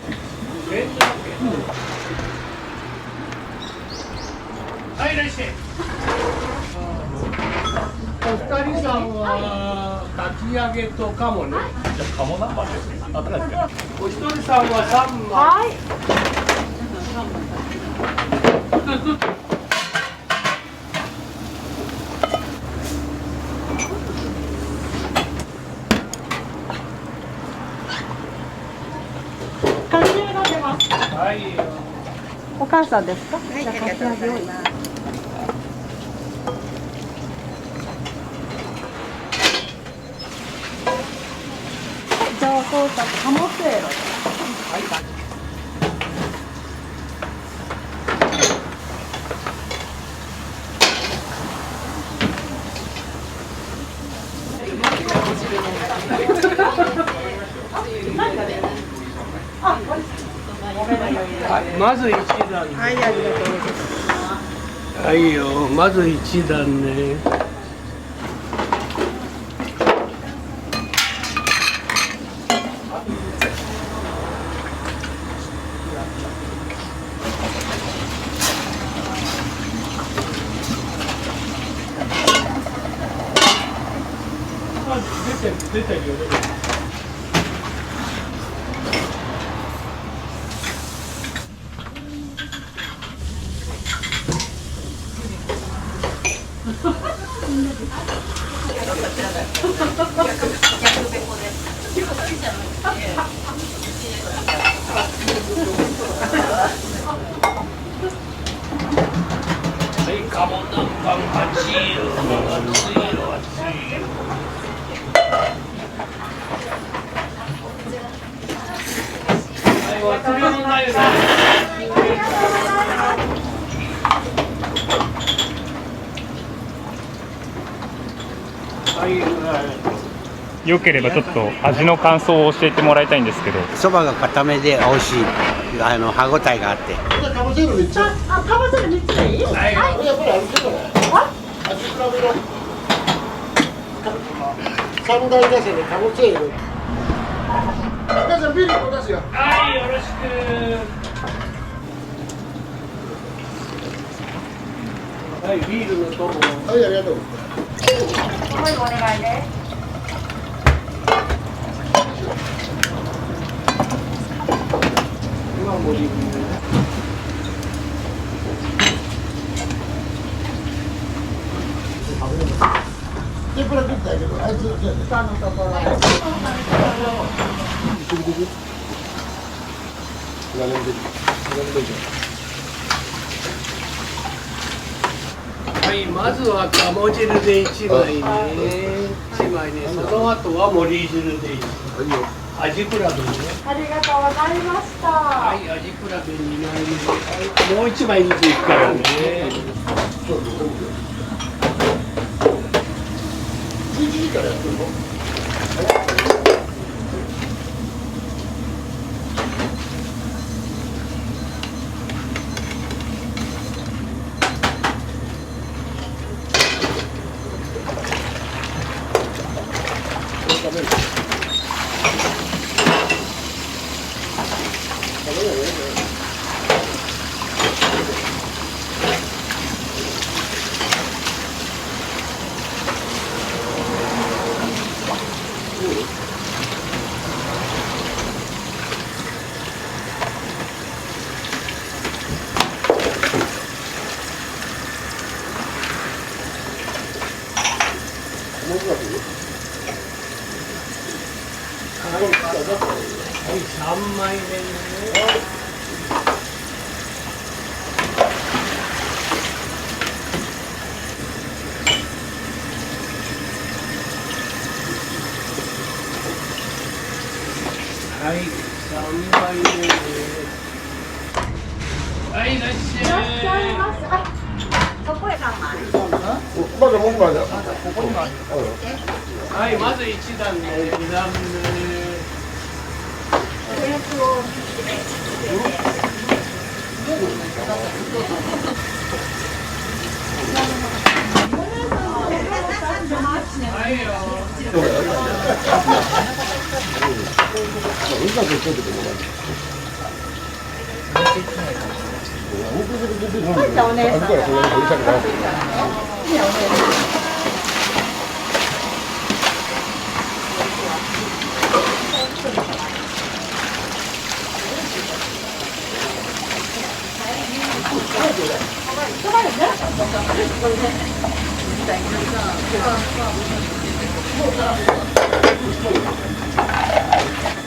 い、いらっしゃい。お二人さんはかき揚げと鴨ね。じゃあ鴨何枚ですね。あ、高いですね。お一人さんは3枚。はい。かき揚げが出ます。はい。お母さんですか？はい、ありがとうございます。じゃあお父さん鴨せいろ。はい。はい、まず一段。はい、ありがとうございます。はいよ、まず一段ね。出てるよね。はい、鴨南蛮熱いよ、熱いよ、熱いよ。はい、忘れ物ないよね。よければちょっと味の感想を教えてもらいたいんですけど。そばが固めで美味しい、歯ごたえがあって。かぼせる3つ。あ、かぼせる3つでいい？はい。やっぱりあるけどね。味比べろ。三大打者でかぼせる。皆さんビールも出すよ。はい、よろしく。はい、ビールのとも。はい、ありがとう。はい、お願いです。今もリブ。天ぷら食ったけど、あいつ下のところ。はい、まずは鴨汁で1枚ね。1枚ね。その後は盛り汁で1枚。味比べね。ありがとうございました。はい、味比べ2枚目。もう1枚ずついくからね。11時からやってるの？ 3枚目ね。はい、3枚目です。はい、いらっしゃい。いらっしゃいませ。あ、そこへ3枚。まだもう一枚だ。ここにもある。はい、まず1段目、2段目。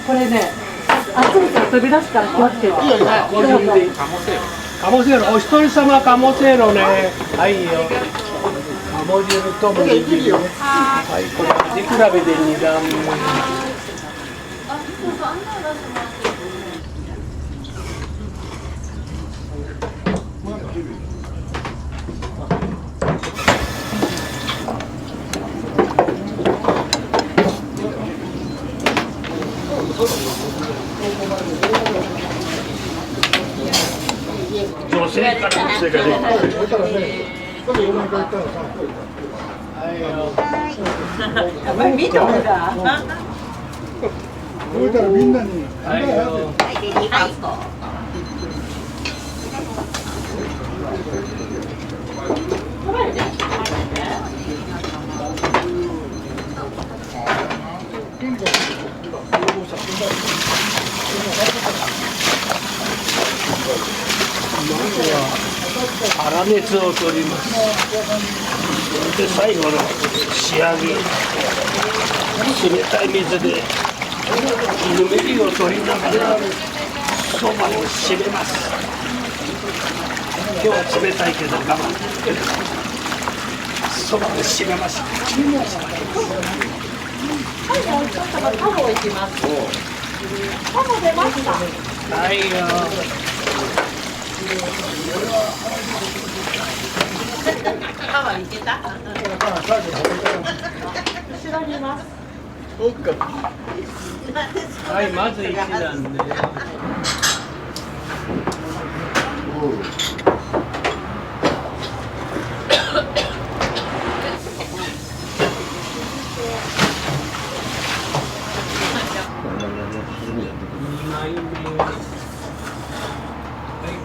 これね、熱いから飛び出すから気をつけて。カモセロ、お一人様カモセロね。はいよ。カモ汁とも握りよ。はい、これ味比べで2段目。女性から女性がね。見てもだ。これからみんなに。粗熱を取ります。それで最後の仕上げ、冷たい水でぬめりを取りながらそばを締めます。今日は冷たいけど我慢。そばを締めました。はい、ちょっとタモ行きます。タモ出ました。はいよ。カバいけた？後ろにいます。はい、まず1段で。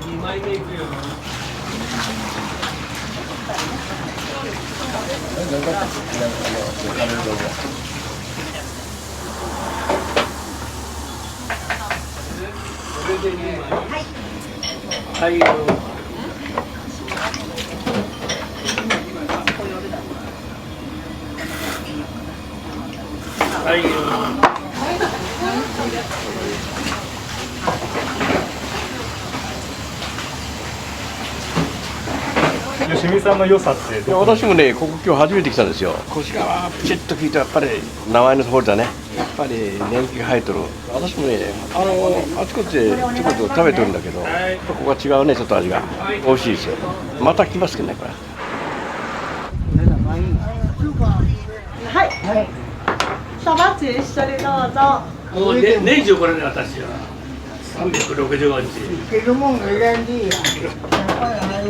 2枚目いくよ。これで2枚。はいよ。はいよ。清水さんの良さって私もね、ここ今日初めて来たんですよ。腰がピチッと効いて、やっぱり名前の通りだね。やっぱり年季が生えとる。私もね、あちこちでちょこちょこ食べてるんだけど、ここが違うね、ちょっと味が。美味しいですよ。また来ますけどね、これ。はい。そばつ一緒にどうぞ。もうね、年中これね、私は。365日。つけるもんがいらんでいいや。やっぱり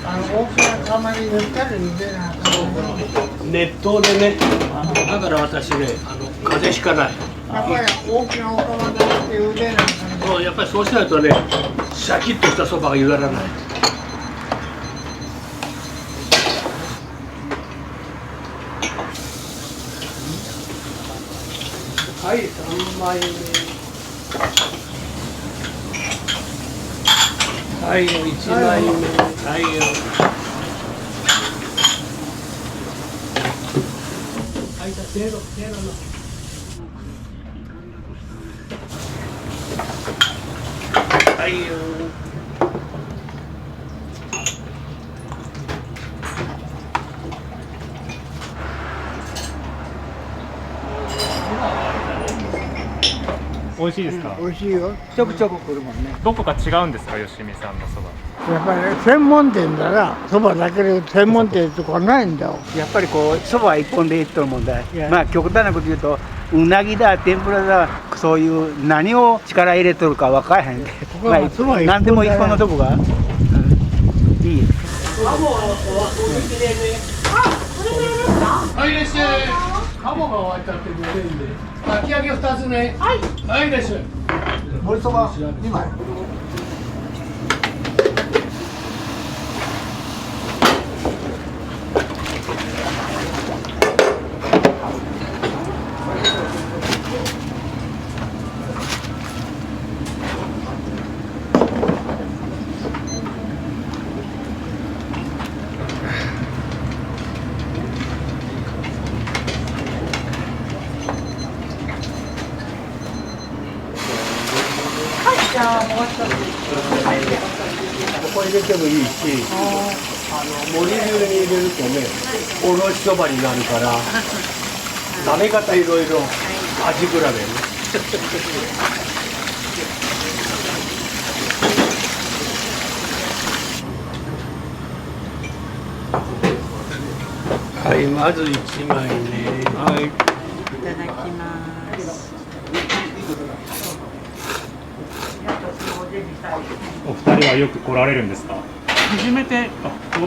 大きな釜に塗ったら茹でなあかん。熱湯でね、だから私ね、風邪ひかない。やっぱり大きなお釜で茹でなあかん。もうやっぱりそうしないとね、シャキッとしたそばがゆだらない。はい、3枚目。はい、1枚目。はいよ。はい、じゃあせーの、せーの。はいよ。美味しいですか？美味しいよ。ちょくちょく来るもんね。どこか違うんですか、吉見さんのそば？やっぱり専門店だな、そばだけで専門店とかないんだよ。やっぱりこうそば一本でいっとるもんだ。まあ極端なこと言うと、うなぎだ天ぷらだ、そういう何を力入れとるか分からへんで、まあ何でも一本のとこが、いい。はい、いらっしゃい。鴨が終わっちゃってごめんで。かき揚げ2つね。はい。はい、いらっしゃい。盛りそば2枚。ここ入れてもいいし、盛り汁に入れるとね、おろしそばになるから、食べ方いろいろ味比べね。はい、まず1枚ね。はい。いただきます。お二人はよく来られるんですか？初めて。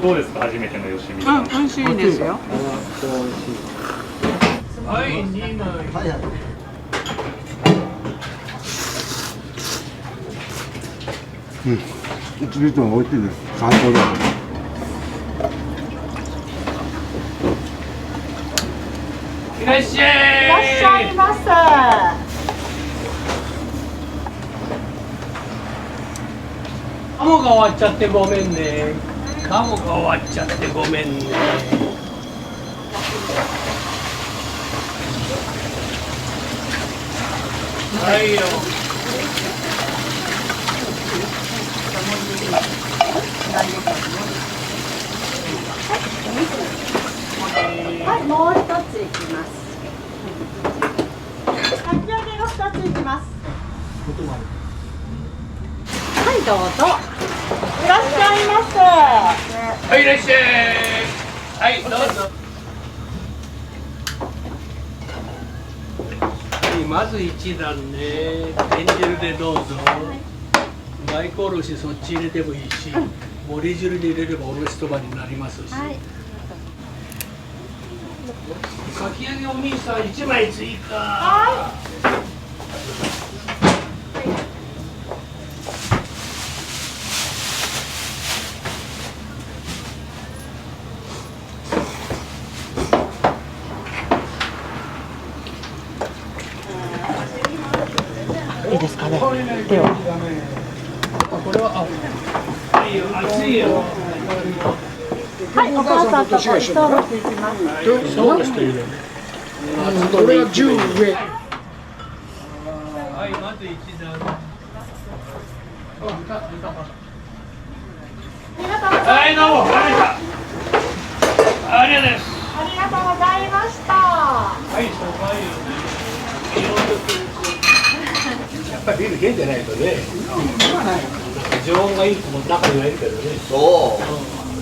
どうですか、初めての吉見さん？美味しいですよ。はい、2枚。うん、1リットル美味しいです。最高だ。いらっしゃい。いらっしゃいませ。鴨が終わっちゃってごめんね。鴨が終わっちゃってごめんね。はいよ。はい、もう一ついきます。かき揚げが2ついきます。はい、どうぞ。いらっしゃいませ。はい、いらっしゃい。はい、どうぞ。はい、まず一段ね。天汁でどうぞ。大根おろしそっち入れてもいいし、盛り汁に入れればおろしそばになりますし。はい。かき揚げお兄さん1枚追加。はい。いいですかね。では。これは熱いよ。はい、お母さんとこ一緒にしていきます。そうですというね。これは10上。はい、まず1段。はい、どうも。ありがとうございます。ありがとうございました。はい、そばよね。やっぱりビール冷えてないとね。常温がいいと中にはいるけどね。そう。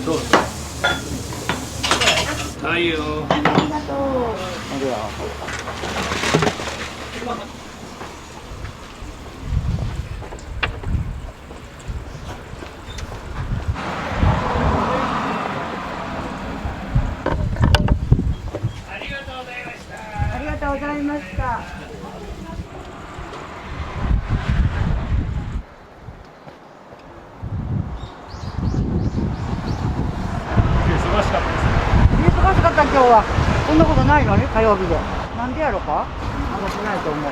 そう。はいよ。ありがとう。ありがとうございました。ありがとうございました。そんなことないのに火曜日で。なんでやろか。私ないと思う。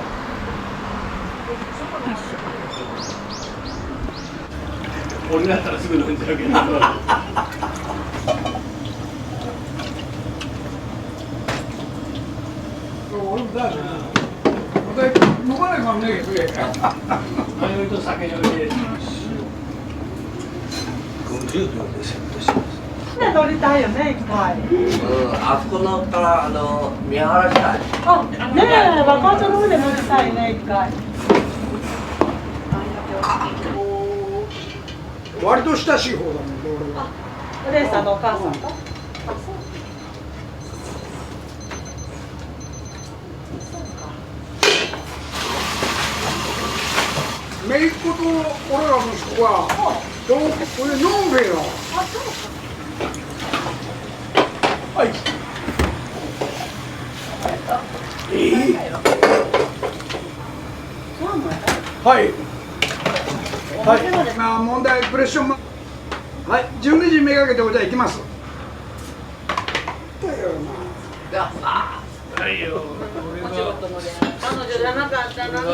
俺だったらすぐ飲んじゃうけど。俺もだよな。飲まないからね、それ。迷いと酒より50秒でセットします。船乗りたいよね、一回。あそこ乗ったら見晴らしたい。あ、ねえ、若女の船乗りたいね、一回。割と親しい方だもんね、俺は。お姉さんのお母さんと。姪っ子と俺ら息子は、これ飲んべえよ。はい。はい。はい。まあ問題プレッション。はい。12時めがけてお茶行きます。はいよ。彼女じゃなかったな。が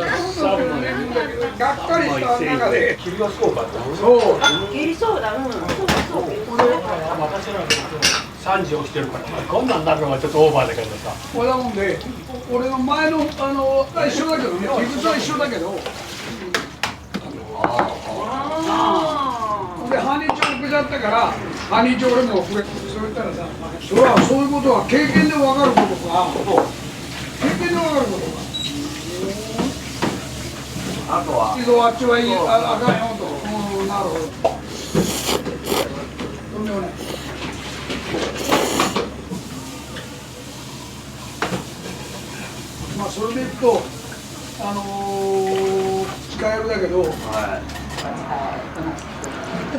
っかりした中で。切りますこうか。そう。切りそうだ。うん。私ら3時起きてるから、こんなんなるのはちょっとオーバーだけどさ。これだもんで、俺の前の一緒だけどね、理屈は一緒だけど。で、半日遅れちゃったから、半日俺も遅れ。そう言ったらさ、それはそういうことは経験で分かることか。経験で分かることか。あとは。一度あっちはいい、あかんよと。なるほど。とんでもない。まあそれでいくと、使えるだけど、だ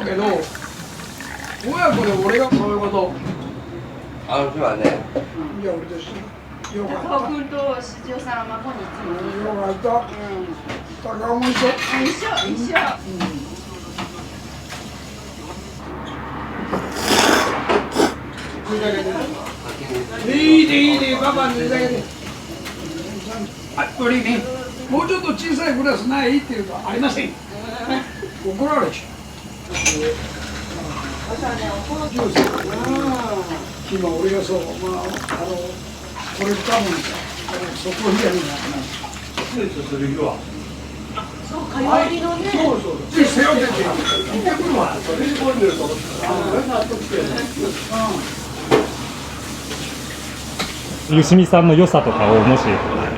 けど、親子で俺がそういうこと。あの日はね。いや、俺としてよかった。高君と七条さんは孫にいつも。よかった。高尾も一緒。一緒。いいで、パパに言うだけで。これね、もうちょっと小さいグラスないっていうか、ありません。怒られちゃう。ジュース。今俺がそう、これ多分そこにやるんだ季節する日は。そう、火曜日のね。そう。背負ってて。行ってくるわ。それにこう見ると思ったら、納得してる。吉見さんの良さとかをもし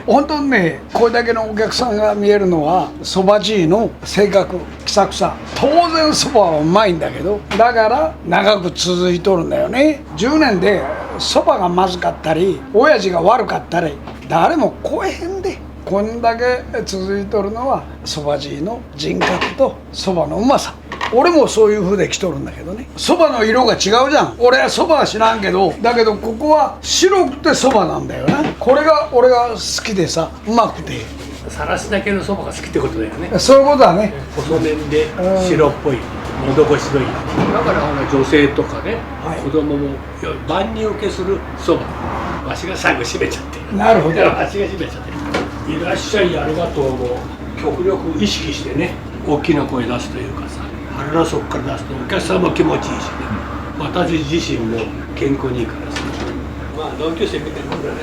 本当にね、これだけのお客さんが見えるのはそばじいの性格、気さくさ。当然そばはうまいんだけど、だから長く続いとるんだよね。10年でそばがまずかったり親父が悪かったり誰も来えへんで。こんだけ続いとるのはそばじいの人格とそばのうまさ。俺もそういう風で来とるんだけどね。そばの色が違うじゃん。俺はそばは知らんけど、だけどここは白くてそばなんだよな。これが俺が好きでさ、うまくて。さらしだけのそばが好きってことだよね。そういうことだね。細麺で白っぽい、喉越しのいい。だから女性とかね、子供も万人受けするそば。わしが最後締めちゃって。なるほど。わしが締めちゃって。いらっしゃいありがとうも極力意識してね、大きな声出すというかさ。腹の底から出すとお客さんも気持ちいいしね、私自身も健康にいいからさ、まあ同級生みたいなもんだね。